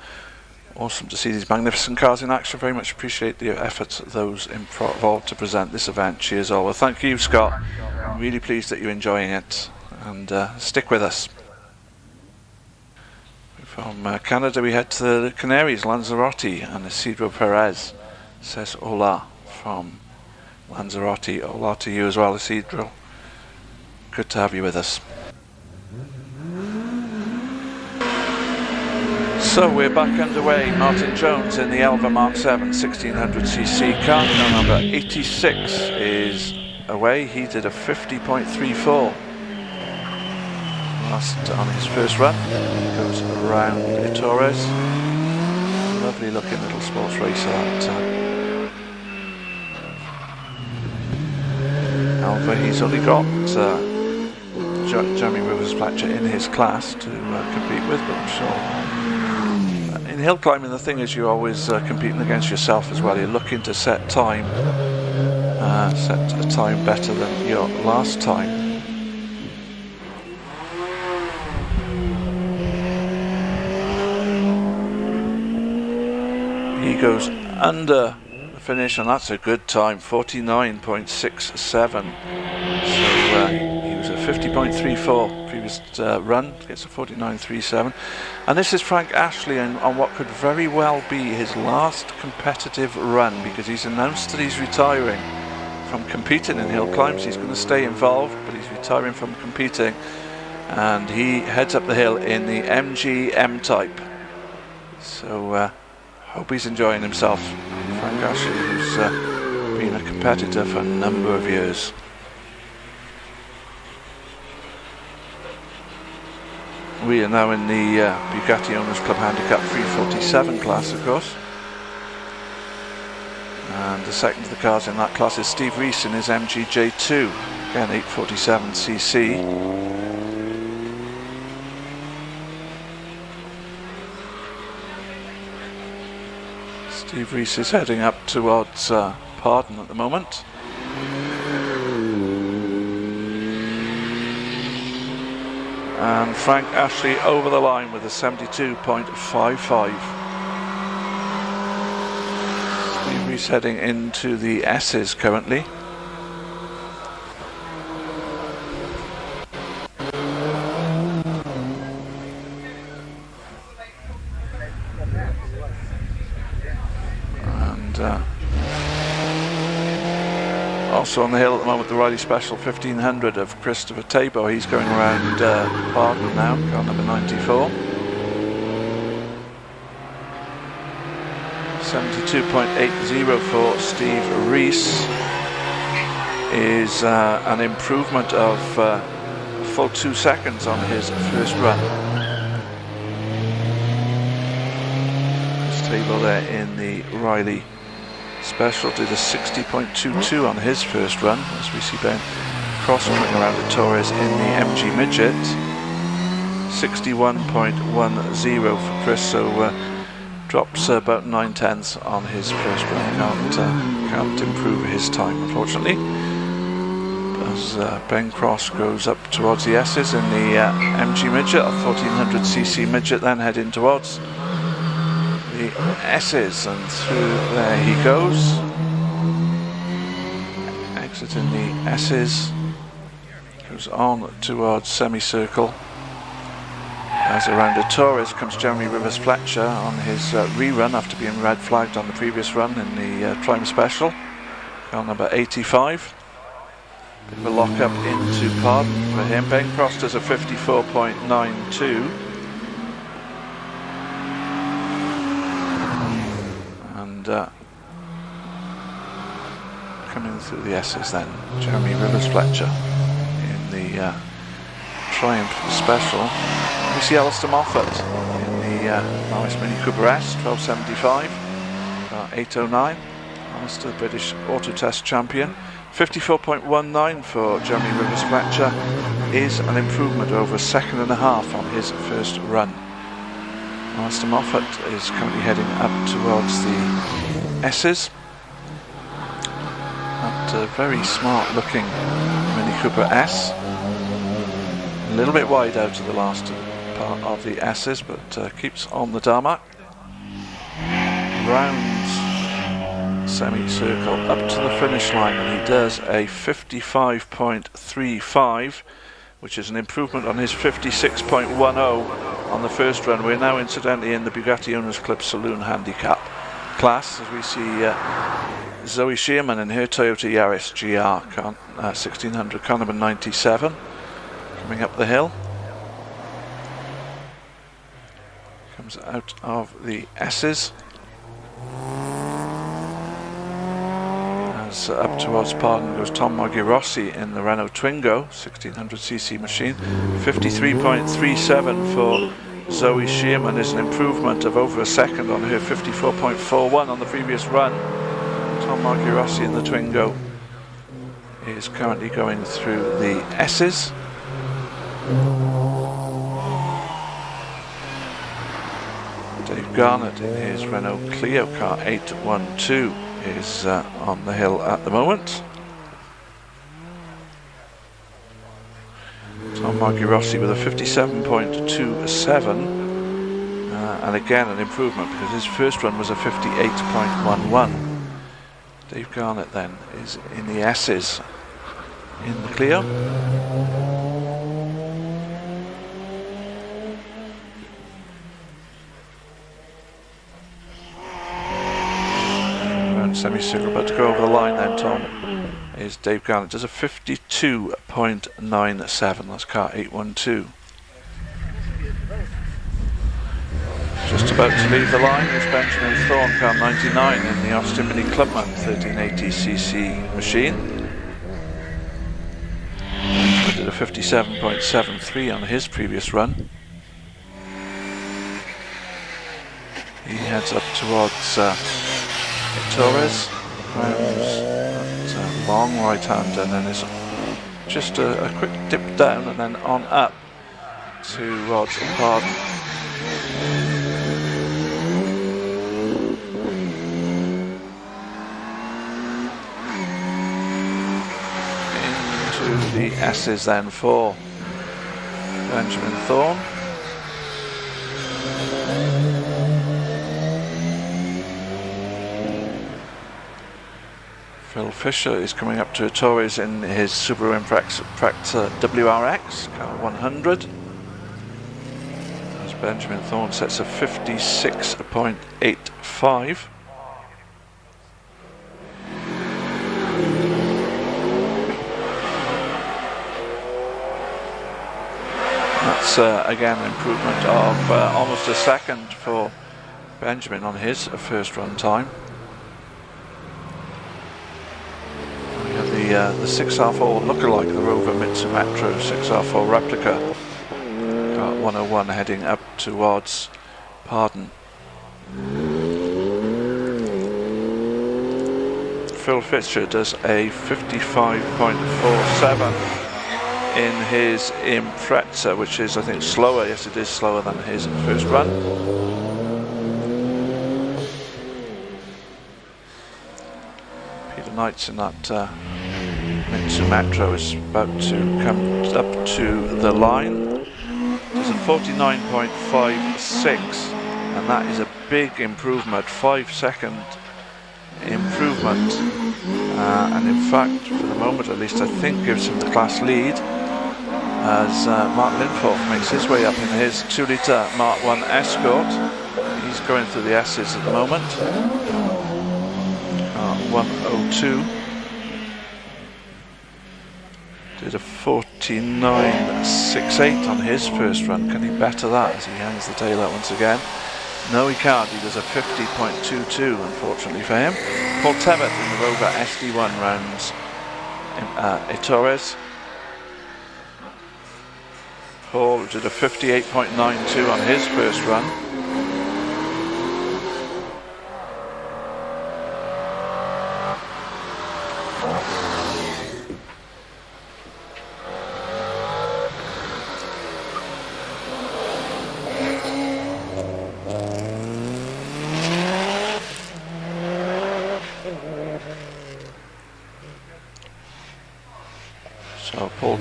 Awesome to see these magnificent cars in action. Very much appreciate the efforts of those involved to present this event. Cheers all. Well, thank you, Scott. I'm really pleased that you're enjoying it, and stick with us. From Canada we head to the Canaries, Lanzarote, and Isidro Perez says hola from Lanzarote. Hola to you as well, Isidro. Good to have you with us. So we're back underway. Martin Jones in the Elva Mark 7 1600cc car. Car number 86 is away. He did a 50.34 last on his first run. He goes around Torres. Lovely looking little sports racer that Elva. He's only got Jeremy Rivers-Fletcher in his class to compete with, but I'm sure in hill climbing the thing is you're always competing against yourself as well. You're looking to set time, set a time better than your last time. He goes under the finish, and that's a good time, 49.67. So he was at 50.34 previous run, gets a 49.37. And this is Frank Ashley on what could very well be his last competitive run, because he's announced that he's retiring from competing in hill climbs. He's going to stay involved, but he's retiring from competing, and he heads up the hill in the MG M-Type. So hope he's enjoying himself. Frank Ashley, who's been a competitor for a number of years. We are now in the Bugatti Owners Club Handicap 347 class, of course. And the second of the cars in that class is Steve Reese in his MG J2, again 847cc. Steve Reese is heading up towards Pardon at the moment. And Frank Ashley over the line with a 72.55. Steve Reese heading into the S's currently. Also on the hill at the moment, the Riley Special 1500 of Christopher Tabor. He's going around Pardon now, car number 94. 72.80 for Steve Reese is an improvement of a full 2 seconds on his first run. Chris Tabor there in the Riley Special did a 60.22 on his first run, as we see Ben Cross coming around the Torres in the MG Midget. 61.10 for Chris, so drops about 9/10 on his first run. Can't improve his time, unfortunately. As Ben Cross goes up towards the S's in the MG Midget, a 1400cc Midget, then heading towards the S's, and through there he goes, exiting the S's, goes on towards semicircle. As around the Torres comes Jeremy Rivers-Fletcher on his rerun after being red flagged on the previous run in the Triumph Special, car number 85. Bit of a lock up into Pardon for him. Ben Cross does a 54.92. Coming through the S's then, Jeremy Rivers-Fletcher in the Triumph Special. We see Alistair Moffat in the RS Mini Cooper S, 1275, 809. Alistair, British Auto Test champion. 54.19 for Jeremy Rivers Fletcher is an improvement over a second and a half on his first run. Alistair Moffat is currently heading up towards the S's. That very smart looking Mini Cooper S. A little bit wide out of the last part of the S's, but keeps on the tarmac. Rounds semicircle up to the finish line, and he does a 55.35, which is an improvement on his 56.10 on the first run. We're now incidentally in the Bugatti Owners Club Saloon Handicap class, as we see Zoe Shearman in her Toyota Yaris GR 1600 car number 97 coming up the hill. Comes out of the S's. As up towards Pardon goes Tom Mogirossi in the Renault Twingo 1600cc machine. 53.37 for Zoe Shearman is an improvement of over a second on her 54.41 on the previous run. Tom Mogirossi in the Twingo is currently going through the S's. Dave Garnett in his Renault Clio car 812 is on the hill at the moment. Tom Mogirossi with a 57.27 and again an improvement because his first run was a 58.11. Dave Garnett then is in the S's in the Clio. Semicircle, about to go over the line then, Tom, is Dave Garnett. Does a 52.97. That's car 812. Just about to leave the line is Benjamin Thorne, car 99 in the Austin Mini Clubman 1380cc machine. He did a 57.73 on his previous run. He heads up towards Torres, rounds that long right hand, and then is just a quick dip down and then on up towards Pardon. Into the S's then for Benjamin Thorne. Phil Fisher is coming up to Torres in his Subaru Impreza WRX, car 100. As Benjamin Thorne sets a 56.85. That's again an improvement of almost a second for Benjamin on his first run time. The 6R4 lookalike, the Rover Mitsumetro 6R4 replica, car 101 heading up towards Pardon. Phil Fisher does a 55.47 in his Impreza, which is, I think, slower. Yes, it is slower than his first run. Peter Knight's in that Mitsumetro is about to come up to the line. There's a 49.56, and that is a big improvement, 5-second improvement, and in fact, for the moment at least, I think gives him the class lead as Mark Linforth makes his way up in his 2-litre Mark 1 Escort. He's going through the S's at the moment. 102. Did a 49.68 on his first run. Can he better that as he hangs the tail out once again? No, he can't. He does a 50.22, unfortunately for him. Paul Tevitt in the Rover SD1 rounds Torres. Paul did a 58.92 on his first run.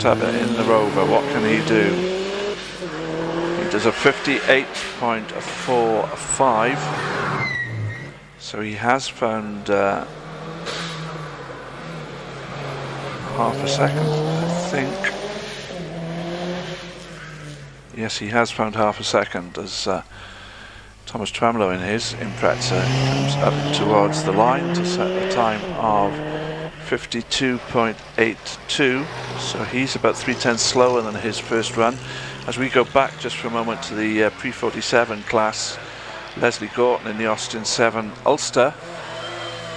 tub in the Rover. What can he do? He does a 58.45. So he has found half a second, I think. Yes, he has found half a second as Thomas Tremolo in his Impreza comes up towards the line to set a time of 52.82. So he's about 3/10 slower than his first run. As we go back just for a moment to the pre-47 class, Leslie Gorton in the Austin 7 Ulster,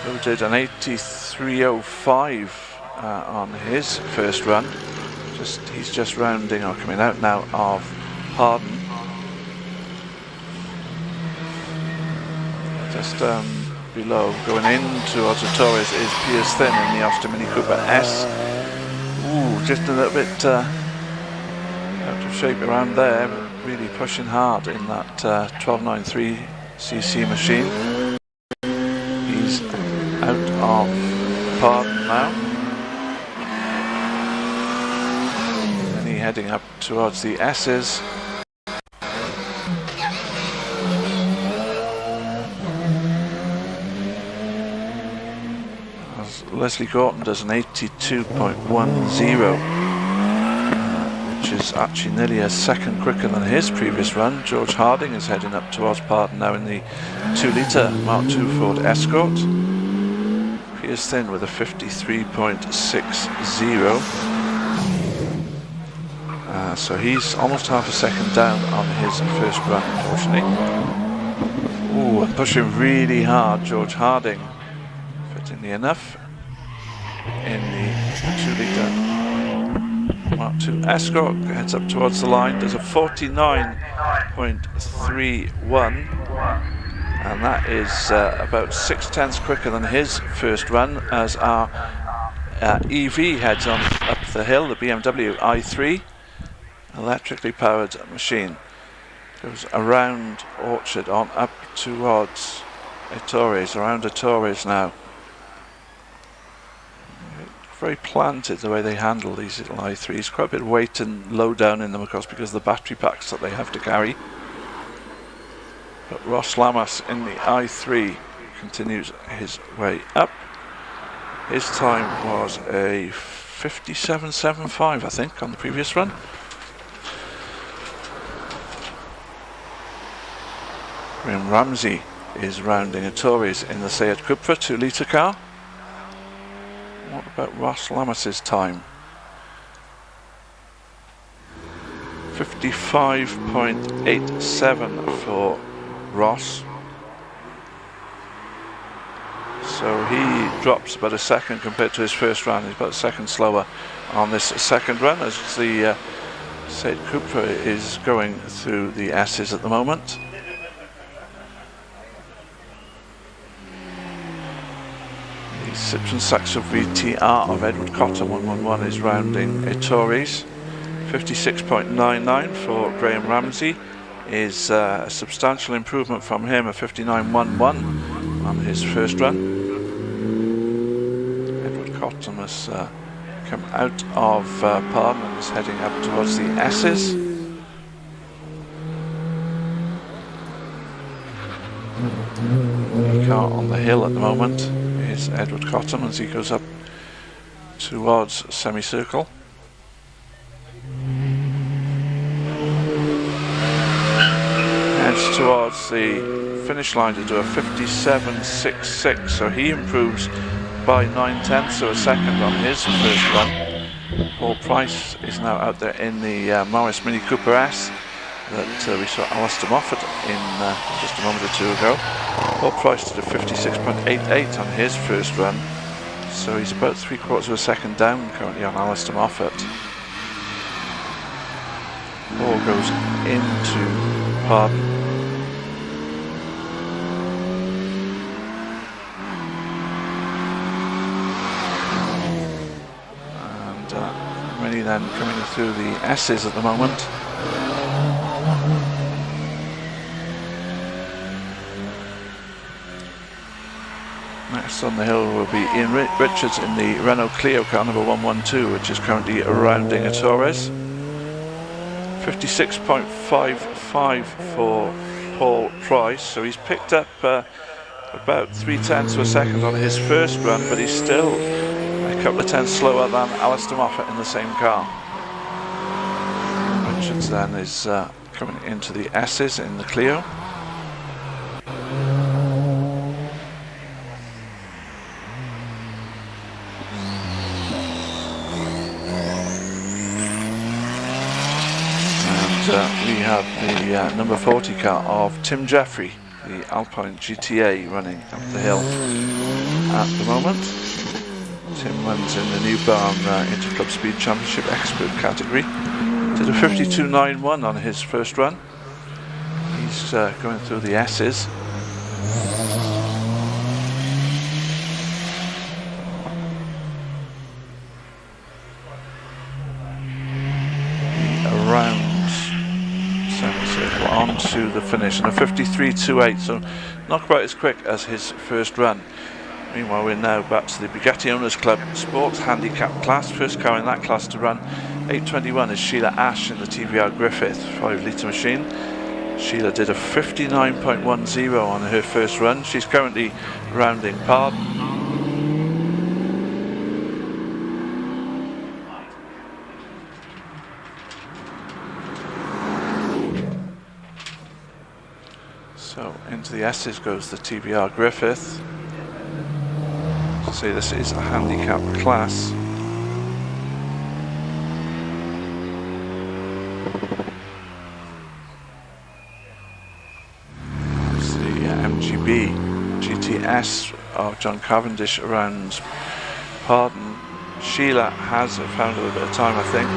who did an 83.05 on his first run. He's just rounding, or coming out now, of Harden. Just below, going in towards the Torres, is Piers Thin in the Austin Mini Cooper S. Ooh, just a little bit out of shape around there, but really pushing hard in that 1293cc machine. He's out of Pardon now. And he's heading up towards the S's. Leslie Gorton does an 82.10, which is actually nearly a second quicker than his previous run. George Harding is heading up towards Pardon now in the 2-litre Mark II Ford Escort. Piers Thin with a 53.60. So he's almost half a second down on his first run, unfortunately. Ooh, pushing really hard, George Harding. Fittingly enough, in the 2-litre Mark II Escort, heads up towards the line, does a 49.31, and that is about 6/10 quicker than his first run, as our EV heads on up the hill, the BMW i3 electrically powered machine. Goes around Orchard on up towards Ettores, around Ettores now. Very planted the way they handle these little i3s. Quite a bit of weight and low down in them, of course, because of the battery packs that they have to carry. But Ross Lamas in the i3 continues his way up. His time was a 57.75, I think, on the previous run. Graham Ramsey is rounding Ettores in the Seat Cupra 2-litre car. What about Ross Lamas's time? 55.87 for Ross. So he drops about a second compared to his first run. He's about a second slower on this second run, as the Seat Cupra is going through the S's at the moment. Citroen Saxo VTR of Edward Cotton 111 is rounding Ettores. 56.99 for Graham Ramsey is a substantial improvement from him, a 59.11 on his first run. Edward Cotton has come out of Pardon and is heading up towards the S's. The car on the hill at the moment is Edward Cotton as he goes up towards semicircle. Heads towards the finish line to do a 57.66, so he improves by 9/10 of a second on his first run. Paul Price is now out there in the Morris Mini Cooper S that we saw Alistair Moffat in just a moment or two ago. Paul Price did a 56.88 on his first run, so he's about 3/4 of a second down currently on Alistair Moffat. Paul goes into Pardon. And many then coming through the S's at the moment. Next on the hill will be Ian Richards in the Renault Clio car number 112, which is currently rounding a Torres. 56.55 for Paul Price, so he's picked up about 0.3 of a second on his first run, but he's still a couple of tenths slower than Alistair Moffat in the same car. Richards then is coming into the S's in the Clio. We have the number 40 car of Tim Jeffrey, the Alpine GTA, running up the hill at the moment. Tim runs in the New Barn Interclub Speed Championship Expert category. Did a 52.91 on his first run. He's going through the S's. Around semicircle on to the finish, and a 53.28, so not quite as quick as his first run. Meanwhile, we're now back to the Bugatti Owners Club Sports Handicap class. First car in that class to run 8.21 is Sheila Ash in the TVR Griffith 5-litre machine. Sheila did a 59.10 on her first run. She's currently rounding Pardon. So into the S's goes the TVR Griffith. See, this is a handicap class. It's the MGB GTS of John Cavendish around Pardon. Sheila has found a little bit of time, I think.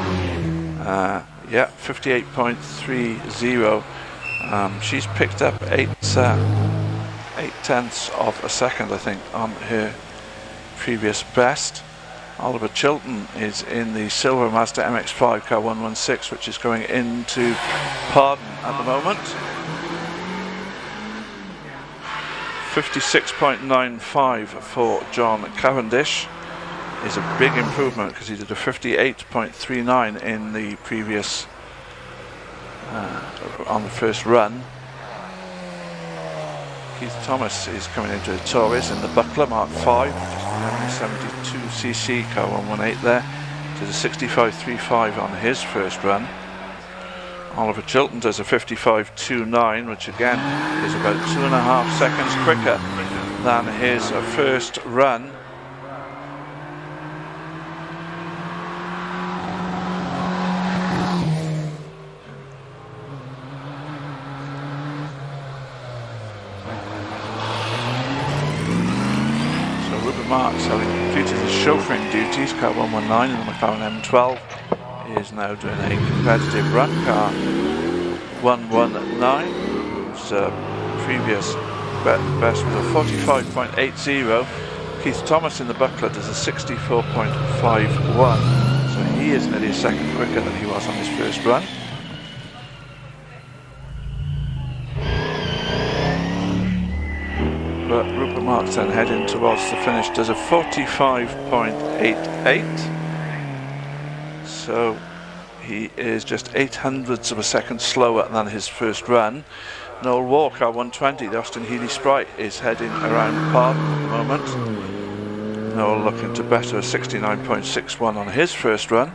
Yeah, 58.30. She's picked up 8/10 of a second, I think, on her previous best. Oliver Chilton is in the silver Mazda MX-5 car 116, which is going into Pardon at the moment. 56.95 for John Cavendish is a big improvement, because he did a 58.39 in the previous on the first run. Keith Thomas is coming into the Torres in the Buckler Mark 5, just 172cc car 118 there. Did a 65.35 on his first run. Oliver Chilton does a 55.29, which again is about 2.5 seconds quicker than his first run. Marks, having completed his chauffeuring duties, car 119 in the McLaren M12, is now doing a competitive run, car 119, whose previous best was a 45.80. Keith Thomas in the Buckler does a 64.51, so he is nearly a second quicker than he was on his first run. But Rupert Marks then heading towards the finish does a 45.88, so he is just 0.08 of a second slower than his first run. Noel Walker 120, the Austin Healey Sprite, is heading around Pardon at the moment. Noel looking to better a 69.61 on his first run.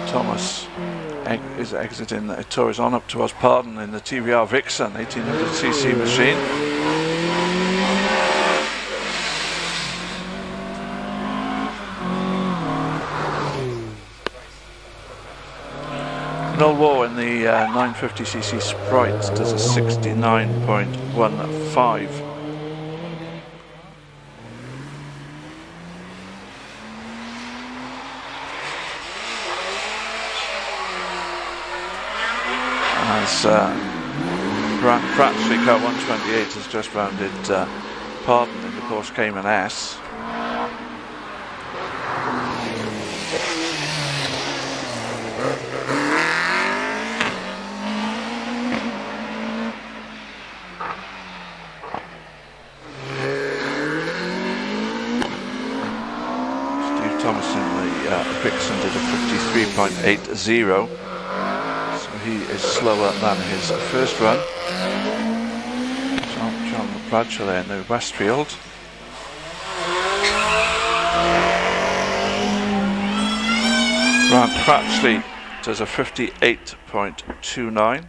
Thomas is exiting the Torres on up towards Pardon in the TVR Vixen 1800cc machine. Noel War in the 950cc Sprite does a 69.15. Grant Pratt's car 128 has just rounded pardon, in the Porsche Cayman S. Vixen did a 53.80, so he is slower than his first run. John Bradshaw there in the Westfield. Grant Cratchley does a 58.29,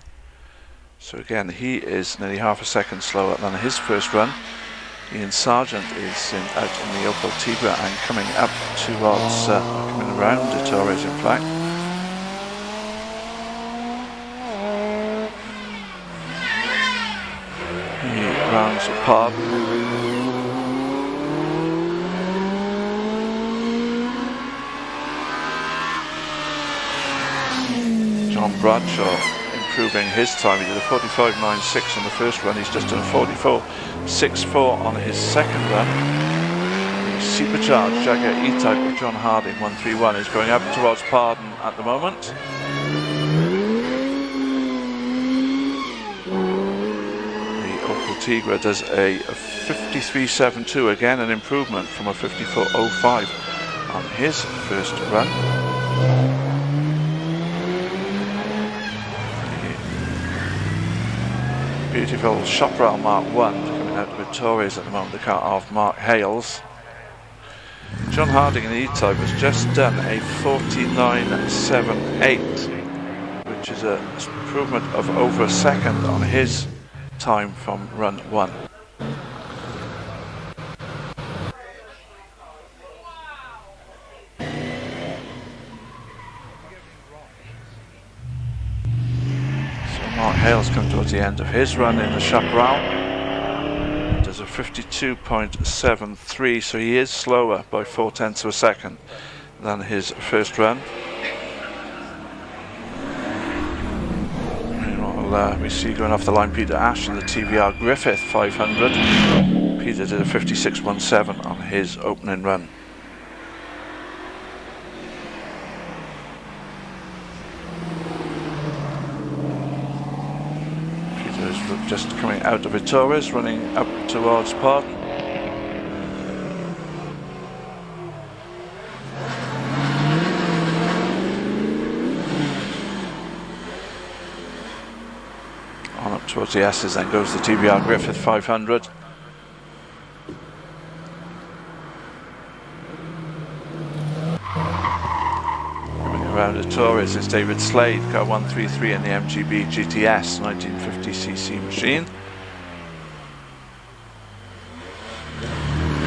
so again he is nearly half a second slower than his first run. Ian Sargent is out in the Opel Tigra and coming up towards, coming around the Torres in fact. He rounds apart. John Bradshaw improving his time. He did a 45.96 on the first run. He's just done a 44.64 on his second run. The supercharged Jaguar E-Type of John Harding 131 is going up towards Pardon at the moment. The Opel Tigra does a 53.72, again an improvement from a 54.05 on his first run. Beautiful Chaparral Mark 1 coming out with Torres at the moment, the car of Mark Hales. John Harding in the E-Type has just done a 49.78, which is an improvement of over a second on his time from run 1. Hales come towards the end of his run in the Chaparral. Does a 52.73, so he is slower by 0.4 of a second than his first run. Meanwhile, we see going off the line Peter Ash in the TVR Griffith 500. Peter did a 56.17 on his opening run. Just coming out of Torres, running up towards Pardon. On up towards the S's, then goes the TVR Griffith 500. Around the Torres is David Slade, car 133 in the MGB GTS 1950cc machine.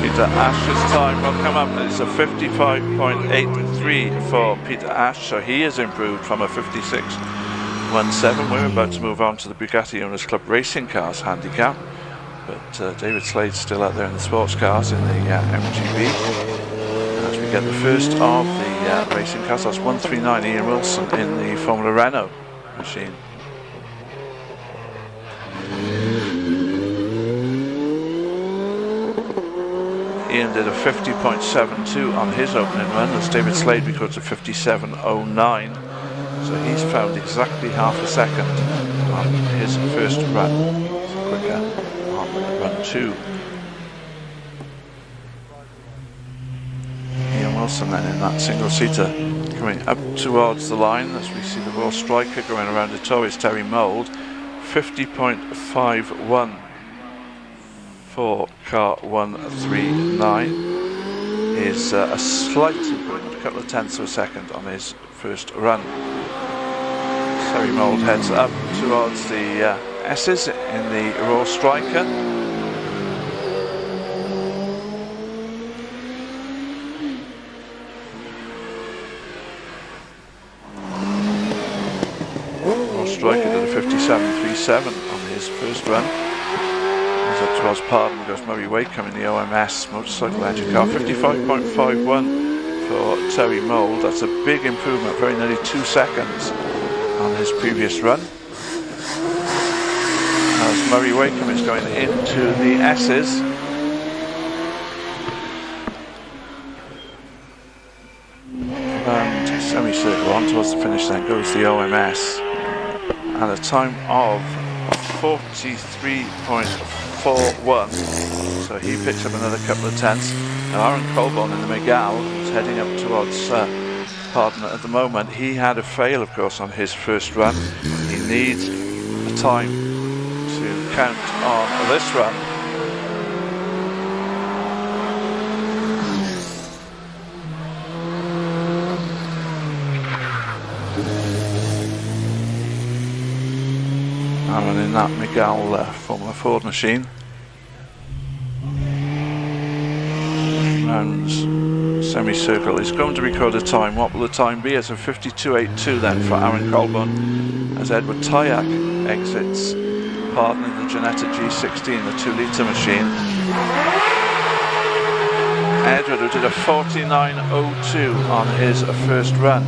Peter Ash's time will come up. It's a 55.83 for Peter Ash, so he has improved from a 56.17. We're about to move on to the Bugatti Owners Club Racing Cars Handicap, but David Slade's still out there in the sports cars in the MGB. As we get the first of the racing cars, that's 139 Ian Wilson in the Formula Renault machine. Ian did a 50.72 on his opening run, as David Slade records a 57.09, so he's found exactly half a second on his first run. It's quicker on run 2. Wilson then in that single-seater coming up towards the line as we see the Royal Striker going around the Torres Terry Mould. 50.51 for car 139 is a slight improvement, a couple of tenths of a second on his first run. Terry Mould heads up towards the S's in the Royal Striker. Striker did a 57.37 on his first run. As up towards Pardon goes Murray Wakeham in the OMS motorcycle engine car. 55.51 for Terry Mould. That's a big improvement, very nearly 2 seconds on his previous run. As Murray Wakeham is going into the S's towards the finish, then goes the OMS, and a time of 43.41. So he picks up another couple of tenths. Now Aaron Colborn in the Miguel, who's heading up towards Pardon at the moment, he had a fail, of course, on his first run. He needs a time to count on this run. Aaron in that Miguel Formula Ford machine. Rounds semicircle. He's going to record a time. What will the time be? It's a 52.82 then for Aaron Colburn as Edward Tyack exits Pardon in the Ginetta G16, the 2-litre machine. Edward, who did a 49.02 on his first run.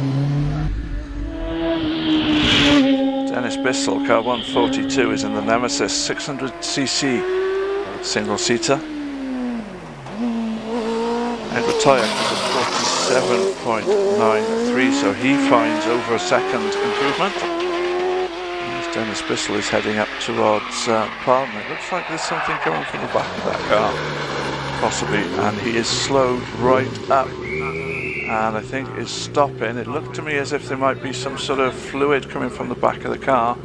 Dennis Bissell, car 142, is in the Nemesis 600cc single-seater. Edward Tyack is at 47.93, so he finds over a second improvement. As Dennis Bissell is heading up towards Pardon. It looks like there's something coming from the back of that car, possibly, and he is slowed right up, and I think is stopping. It looked to me as if there might be some sort of fluid coming from the back of the car,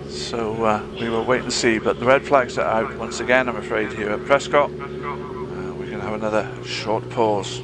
so we will wait and see. But the red flags are out once again, I'm afraid, here at Prescott. Have another short pause.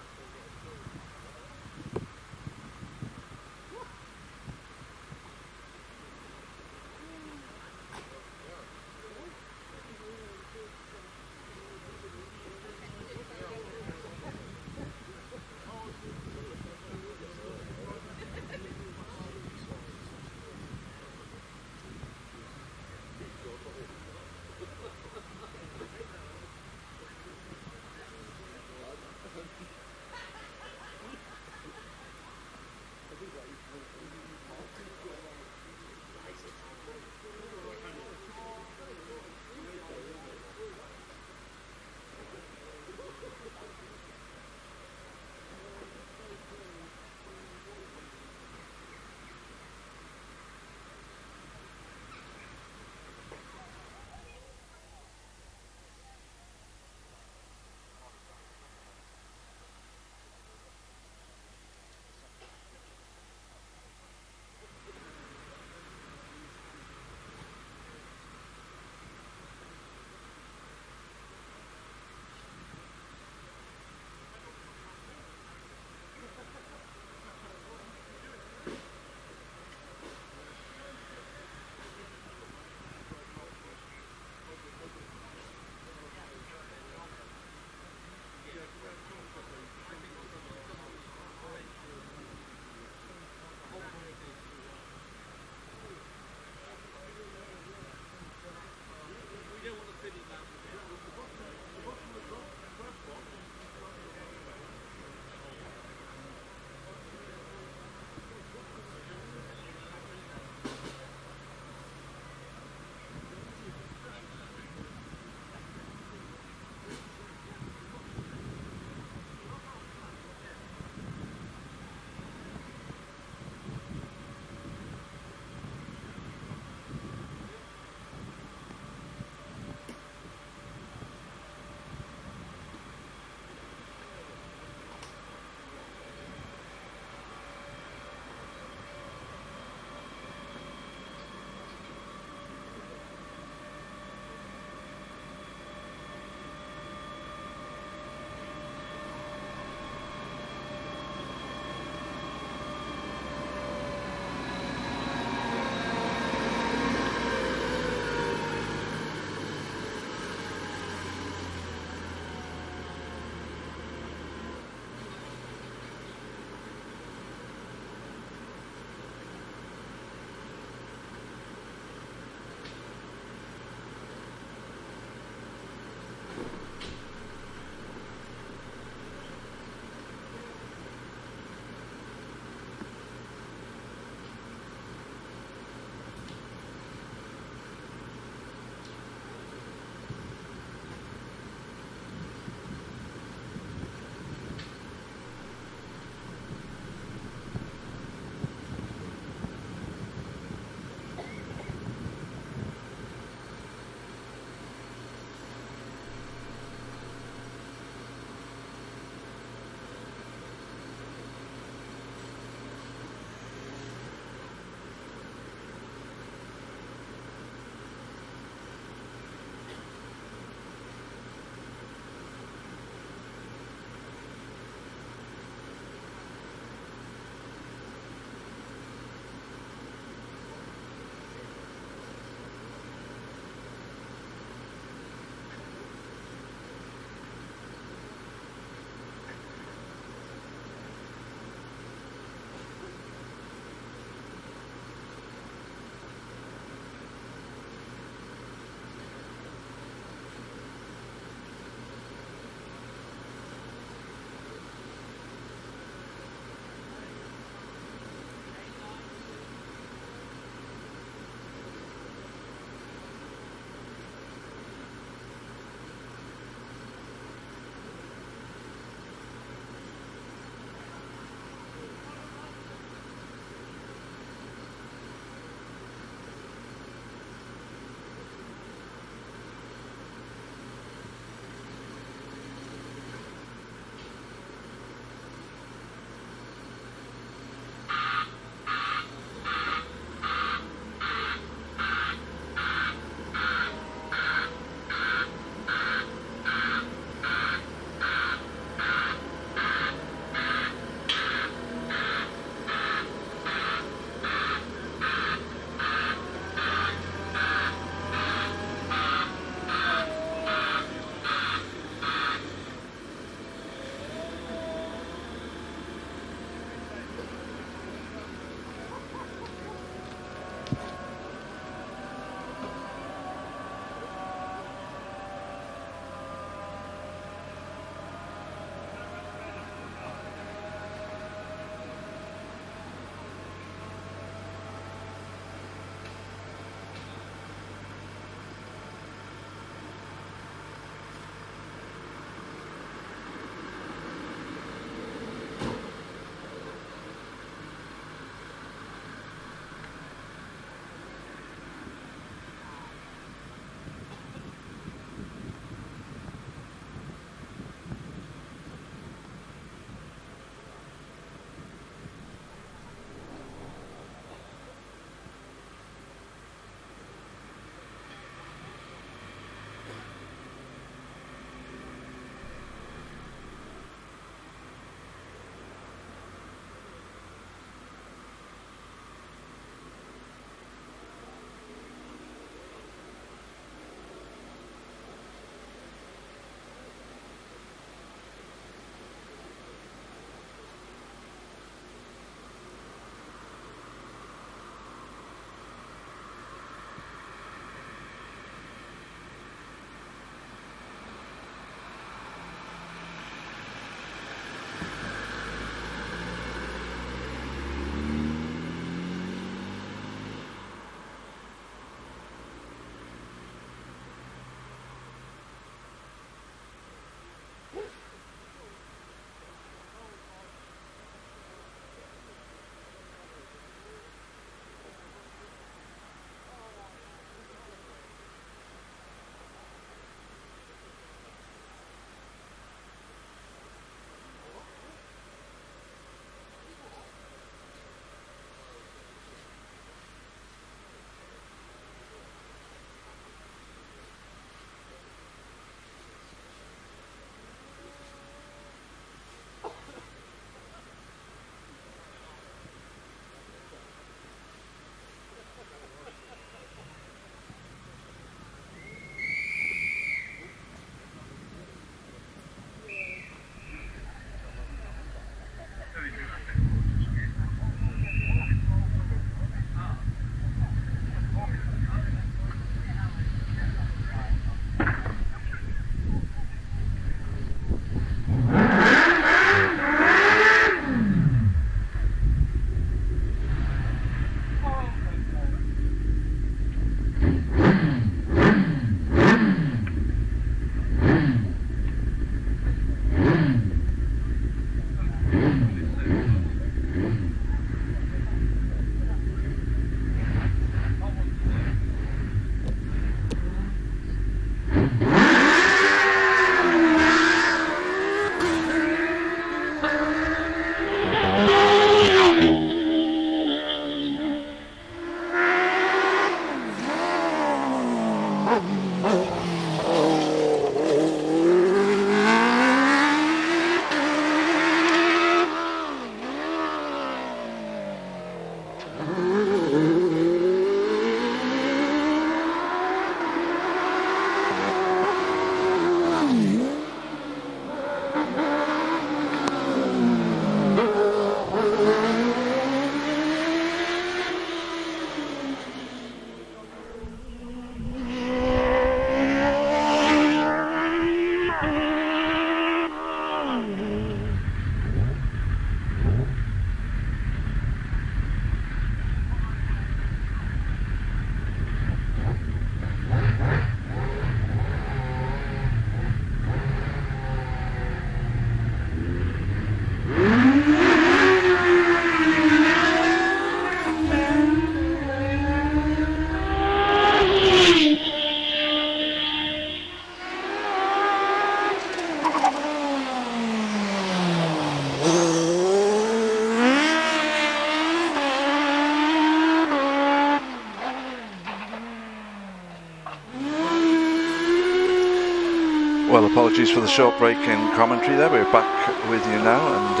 Apologies for the short break in commentary there. We're back with you now, and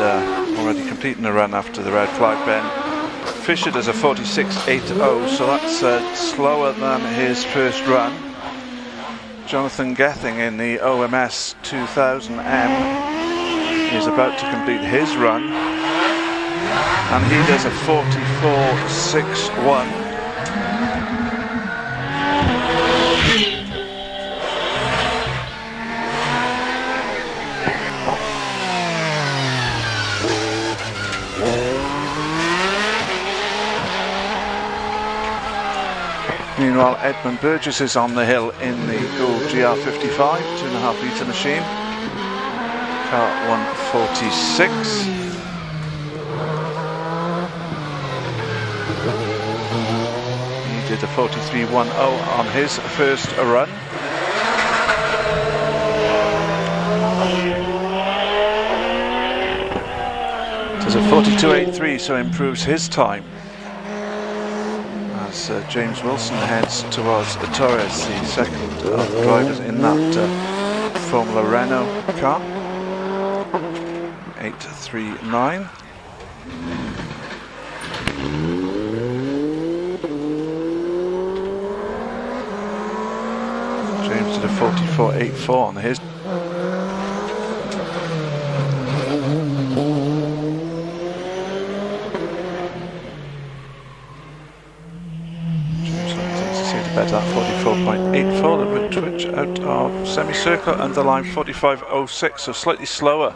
already completing a run after the red flag. Ben Fisher does a 46.80, so that's slower than his first run. Jonathan Gething in the OMS 2000M is about to complete his run, and he does a 44.61. Meanwhile, Edmund Burgess is on the hill in the Gould GR55, 2.5 litre machine, car 146. He did a 43.10 on his first run. Does a 42.83, so improves his time. James Wilson heads towards Torres, the second of the drivers in that Formula Renault car. 8.39. James did a 44.84 on his. Better that 44.84, that would twitch out of semicircle, underline 45.06, so slightly slower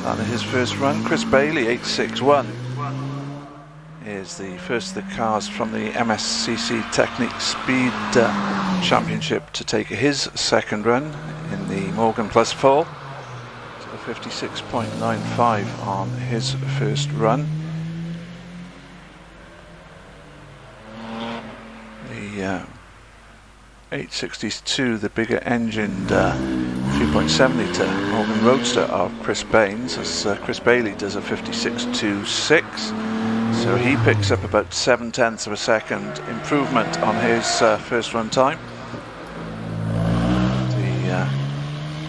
than his first run. Chris Bailey, 8.61, is the first of the cars from the MSCC Technique Speed Championship to take his second run in the Morgan Plus 4. So 56.95 on his first run. The 862, the bigger engined 3.7 litre Morgan Roadster of Chris Baines, as Chris Bailey does a 56.26, so he picks up about 0.7 of a second improvement on his first run time. The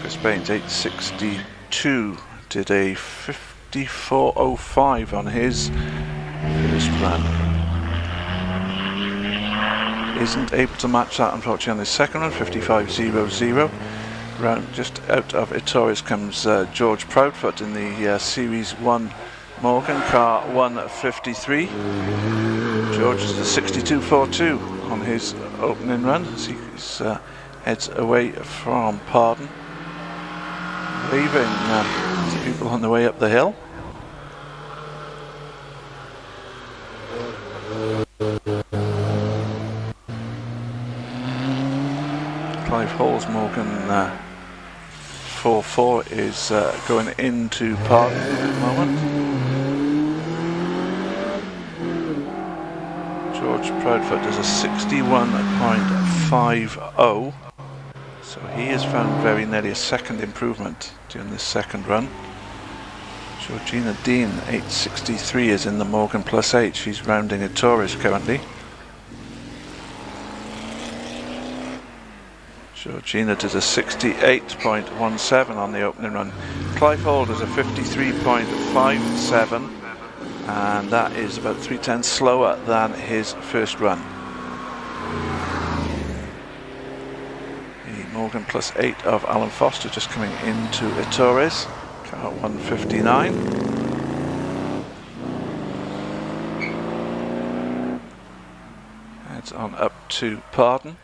Chris Baines 862 did a 54.05 on his first run. Isn't able to match that, unfortunately, on his second run, 55.00. Round just out of Torres comes George Proudfoot in the Series 1 Morgan, car 153. George is a 62.42 on his opening run as he heads away from Pardon, waving to people on the way up the hill. Clive Hall's Morgan 4.4 is going into Pardon at the moment. George Proudfoot does a 61.50, so he has found very nearly a second improvement during this second run. Georgina Dean, 8.63, is in the Morgan Plus 8. She's rounding a Torres currently. Georgina does a 68.17 on the opening run. Clive Hall does a 53.57, and that is about 0.3 slower than his first run. The Morgan Plus 8 of Alan Foster just coming into Torres, car 159. Heads on up to Pardon.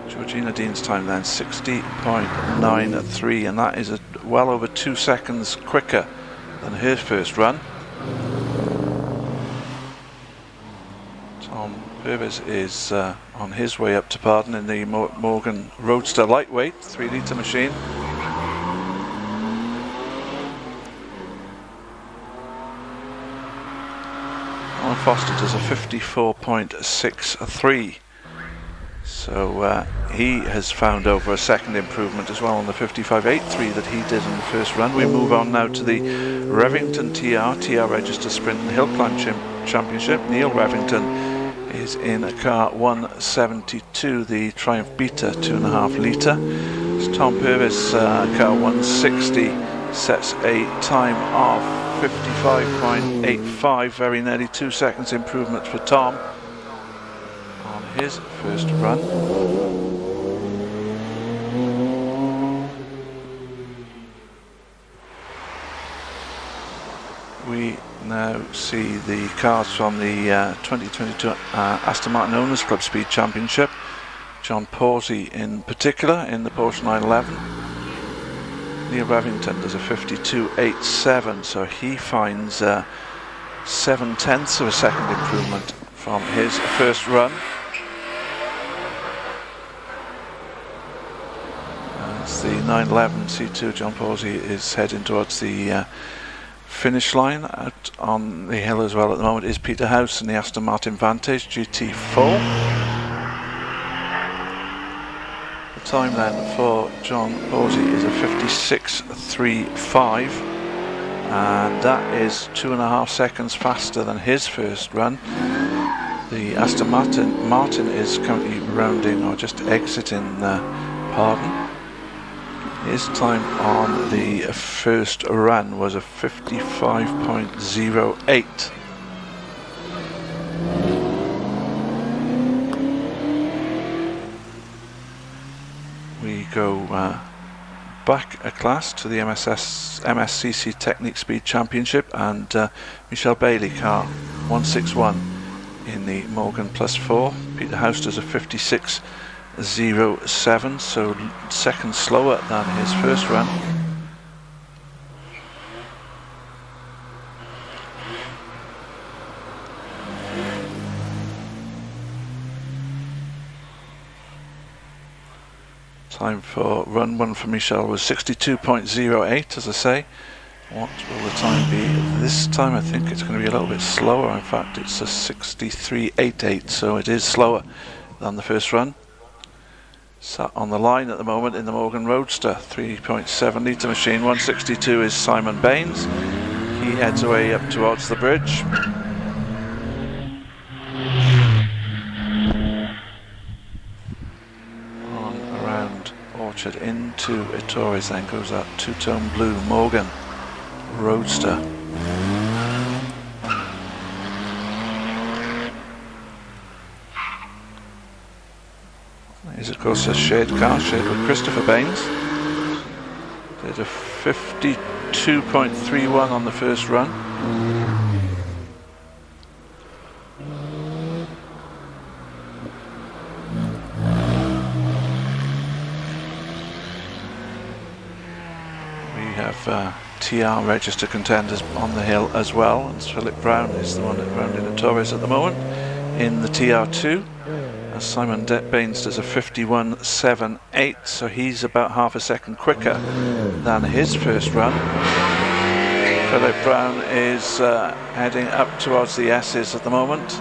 Georgina Dean's time then 60.93, and that is well over 2 seconds quicker than her first run. Tom Purvis is on his way up to Pardon in the Morgan Roadster lightweight 3 litre machine. Alan Foster does a 54.63. So he has found over a second improvement as well on the 55.83 that he did in the first run. We move on now to the Revington TR Register Sprint and Hill Climb Championship. Neil Revington is in a car 172, the Triumph Beta 2.5 litre. Tom Purvis, car 160, sets a time of 55.85, very nearly 2 seconds improvement for Tom on his first run. We now see the cars from the 2022 Aston Martin Owners Club Speed Championship. John Pawsey in particular in the Porsche 911. Neil Revington does a 52.87, so he finds 7/10 of a second improvement from his first run. As the 911 C2, John Pawsey is heading towards the finish line. Out on the hill as well at the moment is Peter House in the Aston Martin Vantage GT4. The time then for John Pawsey is a 56.35, and that is 2.5 seconds faster than his first run. The Aston Martin is currently rounding or just exiting Pardon. His time on the first run was a 55.08. We go back a class to the MSCC Technique Speed Championship, and Michelle Bailey, car 161 in the Morgan Plus 4. Peter House does a 56.07, so seconds slower than his first run. Time for run one for Michelle was 62.08, as I say. What will the time be this time? I think it's going to be a little bit slower. In fact, it's a 63.88, so it is slower than the first run. Sat on the line at the moment in the Morgan Roadster, 3.7 litre machine. 162 is Simon Baines. He heads away up towards the bridge. On around Orchard into Ettores, then goes that two-tone blue Morgan Roadster. Is of course a shared car, shared with Christopher Baines. Did a 52.31 on the first run. We have TR register contenders on the hill as well, and Philip Brown is the one around in Ettores at the moment in the TR2. Simon Baines does a 51.78, so he's about half a second quicker than his first run. Philip Brown is heading up towards the S's at the moment.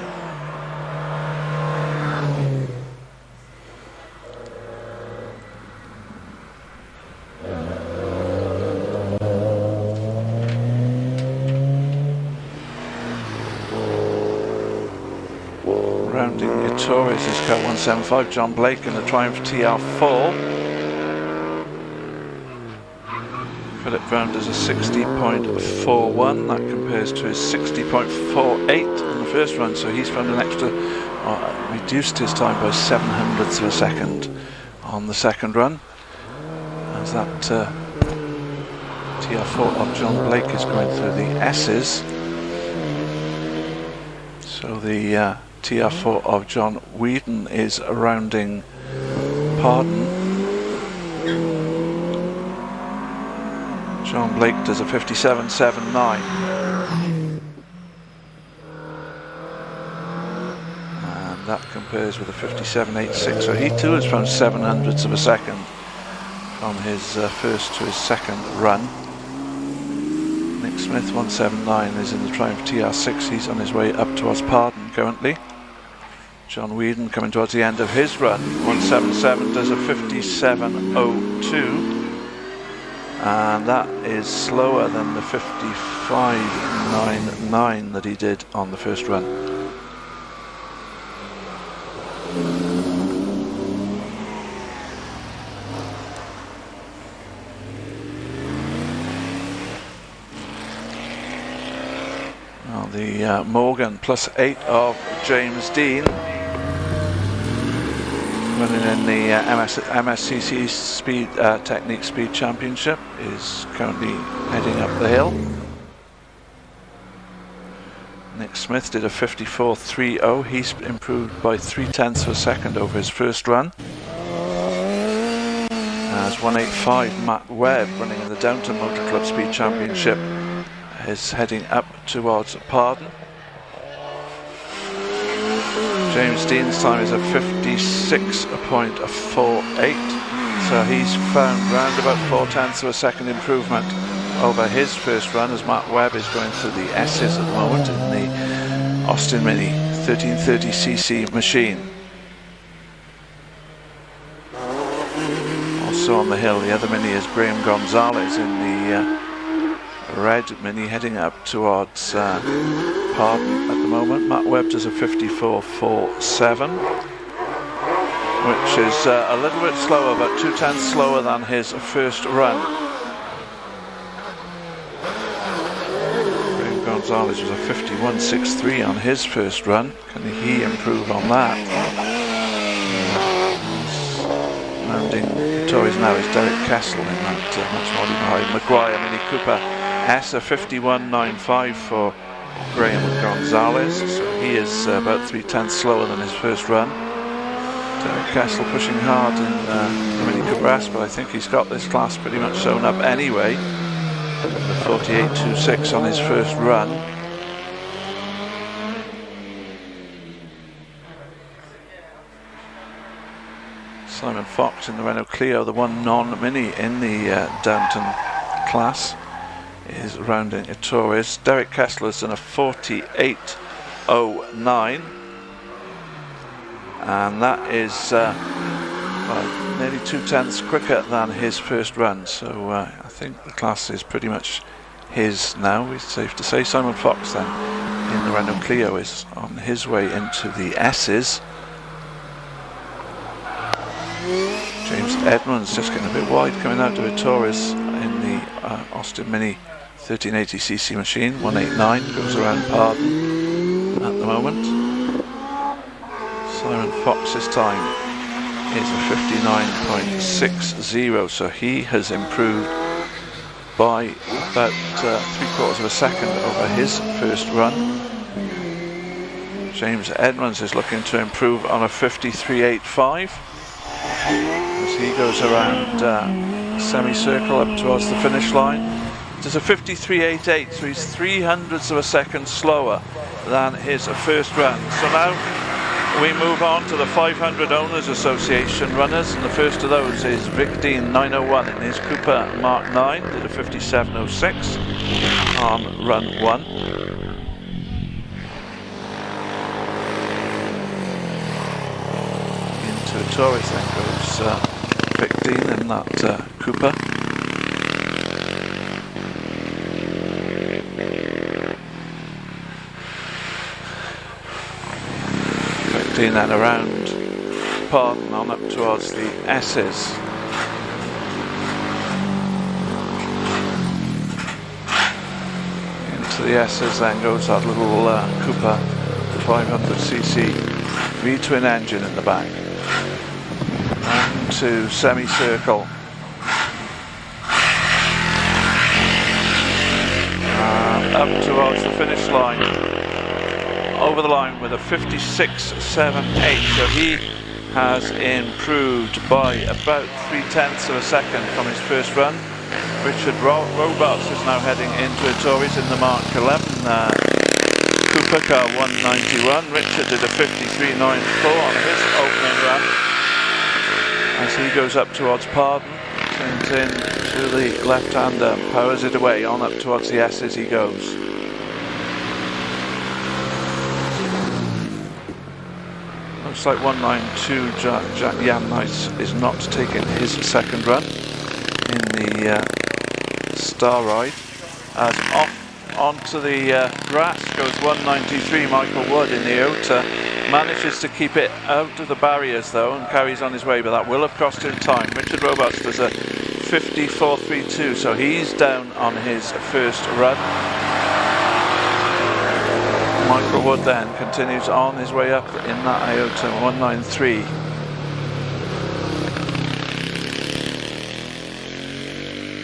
Rounding Ettores is car 175, John Blake in the Triumph TR4. Philip Brown does a 60.41, that compares to his 60.48 on the first run, so he's found an extra, reduced his time by 0.07 of a second on the second run. As that TR4 of John Blake is going through the S's. So the TR4 of John Whedon is rounding Pardon. John Blake does a 57.79. And that compares with a 57.86. So he too has found 0.07 of a second from his first to his second run. Nick Smith 179 is in the Triumph TR6. He's on his way up towards Pardon currently. John Whedon coming towards the end of his run. 177 does a 57.02. And that is slower than the 55.99 that he did on the first run. the Morgan +8 of James Dean, running in the MSCC Speed Technique Speed Championship, is currently heading up the hill. Nick Smith did a 54.30. He's improved by 0.3 of a second over his first run. As 185 Matt Webb, running in the Downton Motor Club Speed Championship, is heading up towards Pardon. James Dean's time is a 56.48, so he's found round about 0.4 of a second improvement over his first run, as Matt Webb is going through the S's at the moment in the Aston Mini 1330cc machine. Also on the hill, the other Mini is Graham Gonzalez in the red Mini, heading up towards Pardon at the moment. Matt Webb does a 54.47, which is a little bit slower, about 0.2 slower than his first run. Gonzalez was a 51.63 on his first run. Can he improve on that? Mounting Tories now is Derek Kessel in that much more behind. Maguire Mini Cooper S, a 51.95 for Graham Gonzalez, so he is about 0.3 slower than his first run. Derek Kessel pushing hard in the Mini Cooper S, but I think he's got this class pretty much sewn up anyway. 48.26 on his first run. Simon Fox in the Renault Clio, the one non-Mini in the Downton class, is rounding a Taurus. Derek Kessler's done a 48.09, and that is well, nearly 0.2 quicker than his first run, so I think the class is pretty much his now, it's safe to say. Simon Fox then in the Renault Clio is on his way into the S's. James Edmonds just getting a bit wide, coming out to a Taurus in the Aston Mini 1380cc machine. 189 goes around Pardon at the moment. Simon Fox's time is a 59.60, so he has improved by about 0.75 of a second over his first run. James Edmonds is looking to improve on a 53.85 as he goes around semicircle up towards the finish line. It's a 53.88, so he's 0.03 of a second slower than his first run. So now we move on to the 500 Owners Association runners, and the first of those is Vic Dean 901 in his Cooper Mark 9, did a 57.06 on run 1. Into a Taurus then goes Vic Dean in that Cooper. And then around Pardon on up towards the S's. Into the S's then goes that little Cooper 500cc V-twin engine in the back. And to semicircle. And up towards the finish line. Over the line with a 56.78, so he has improved by about 0.3 of a second from his first run. Richard Robarts is now heading into a Taurus in the Mark 11 Cooper car 191. Richard did a 53.94 on his opening run as he goes up towards Pardon, turns in to the left-hander, powers it away on up towards the S as he goes. Looks like 192 Jack Yamnice is not taking his second run in the Star Ride. As off onto the grass goes 193 Michael Wood in the Ota. Manages to keep it out of the barriers though and carries on his way, but that will have cost him time. Richard Robarts does a 54.32, so he's down on his first run. Michael Wood then continues on his way up in that IOTA 193.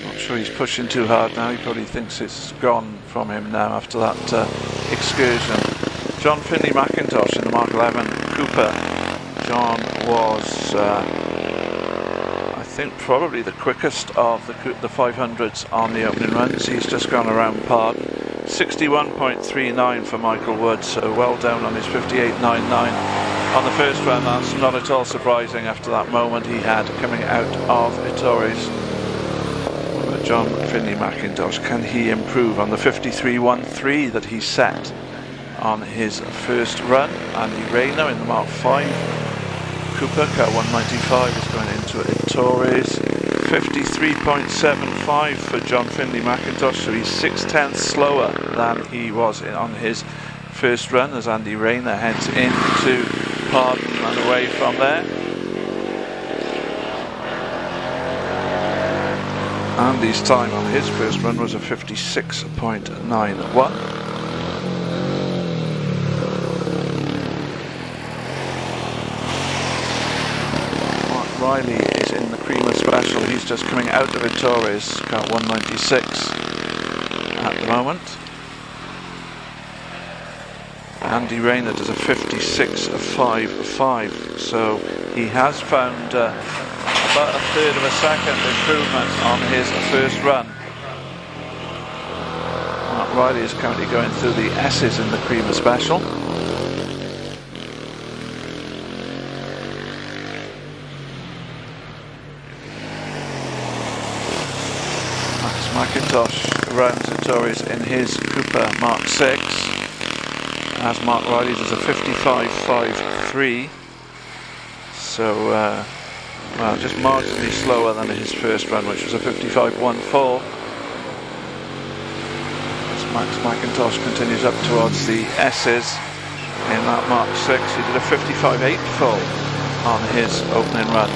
Not sure he's pushing too hard now. He probably thinks it's gone from him now after that excursion. John Finley McIntosh in the Mark 11 Cooper. John was, I think, probably the quickest of the 500s on the opening runs. He's just gone around par. 61.39 for Michael Wood, so well down on his 58.99 on the first run. That's not at all surprising after that moment he had coming out of Ettores. But John Finley McIntosh, can he improve on the 53.13 that he set on his first run? Andy Rayner in the Mark 5 Cooper, car 195 is going into Ettores. 53.75 for John Finley McIntosh, so he's 0.6 slower than he was on his first run as Andy Rayner heads into Pardon and away from there. Andy's time on his first run was a 56.91. Riley is in the Creamer Special. He's just coming out of Ettores, car 196 at the moment. Andy Rayner does a 56.55, so he has found about a third of a second improvement on his first run. Mark Riley is currently going through the S's in the Creamer Special. McIntosh rounds Ettores in his Cooper Mark 6 as Mark Riley does a 55.53, so well, just marginally slower than his first run, which was a 55.14. As Max McIntosh continues up towards the S's in that Mark 6, he did a 55.84 on his opening run.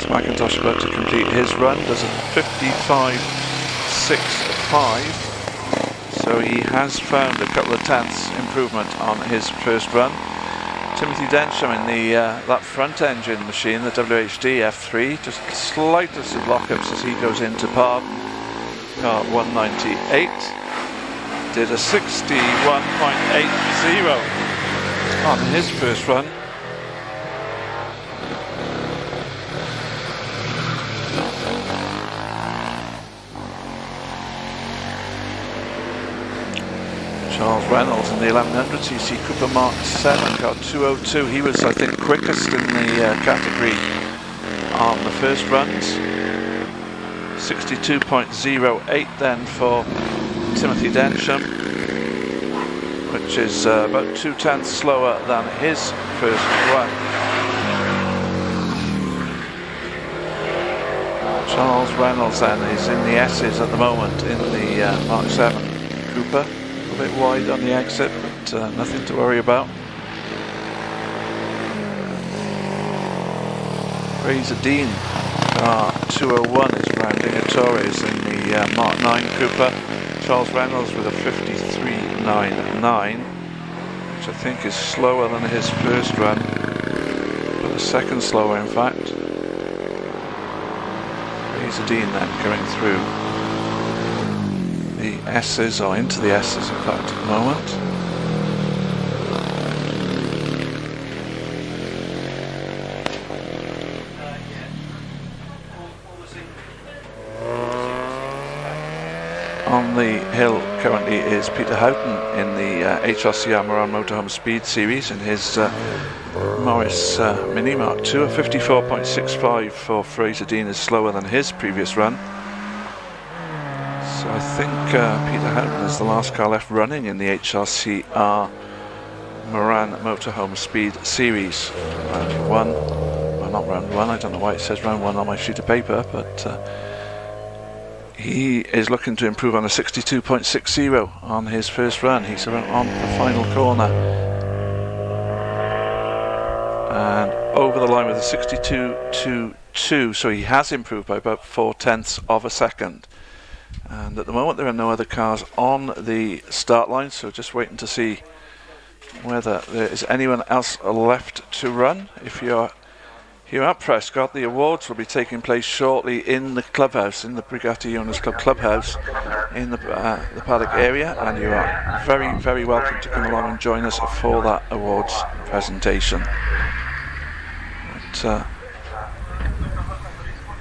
McIntosh about to complete his run, does a 55.65, so he has found a couple of tenths improvement on his first run. Timothy Densham in the that front engine machine, the WHD F3, just the slightest of lockups as he goes into par. Car 198 did a 61.80 on his first run. Charles Reynolds in the 1100cc Cooper Mark 7, car 202. He was, I think, quickest in the category on the first runs. 62.08 then for Timothy Densham, which is about 0.2 slower than his first run. Charles Reynolds then is in the S's at the moment in the Mark 7 Cooper. A bit wide on the exit, but nothing to worry about. Fraser Dean, car 201, is rounding Ettores in the Mark 9 Cooper. Charles Reynolds with a 53.99, which I think is slower than his first run, but a second slower in fact. Fraser Dean then coming through the S's, or into the S's in fact at the moment. On the hill currently is Peter Houghton in the HRCR Moran Motorhome Speed Series in his Morris Mini Mark 2. A 54.65 for Fraser Dean is slower than his previous run. So I think Peter Houghton is the last car left running in the HRCR Moran Motorhome Speed Series. Round 1, well not round 1, I don't know why it says round 1 on my sheet of paper, but he is looking to improve on a 62.60 on his first run. He's on the final corner. And over the line with a 62.22, so he has improved by about 0.4 of a second. And at the moment there are no other cars on the start line, so just waiting to see whether there is anyone else left to run. If you're here at Prescott, the awards will be taking place shortly in the clubhouse, in the Bugatti Owners Club clubhouse in the paddock area, and you are very, very welcome to come along and join us for that awards presentation. But,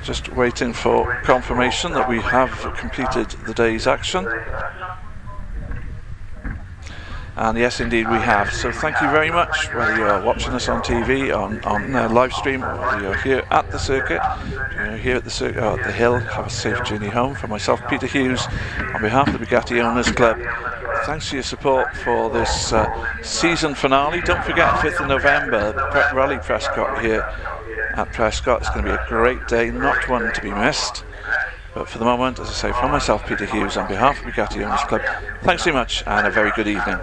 just waiting for confirmation that we have completed the day's action. And yes, indeed we have. So thank you very much, whether you're watching us on TV, on live stream, or whether you're here at the circuit, you're here at the circuit, or at the hill. Have a safe journey home. From myself, Peter Hughes, on behalf of the Bugatti Owners Club, thanks for your support for this season finale. Don't forget, 5th of November, Rally Prescott here at Prescott. It's going to be a great day, not one to be missed. But for the moment, as I say, from myself, Peter Hughes, on behalf of the Bugatti Owners Club, thanks very much and a very good evening.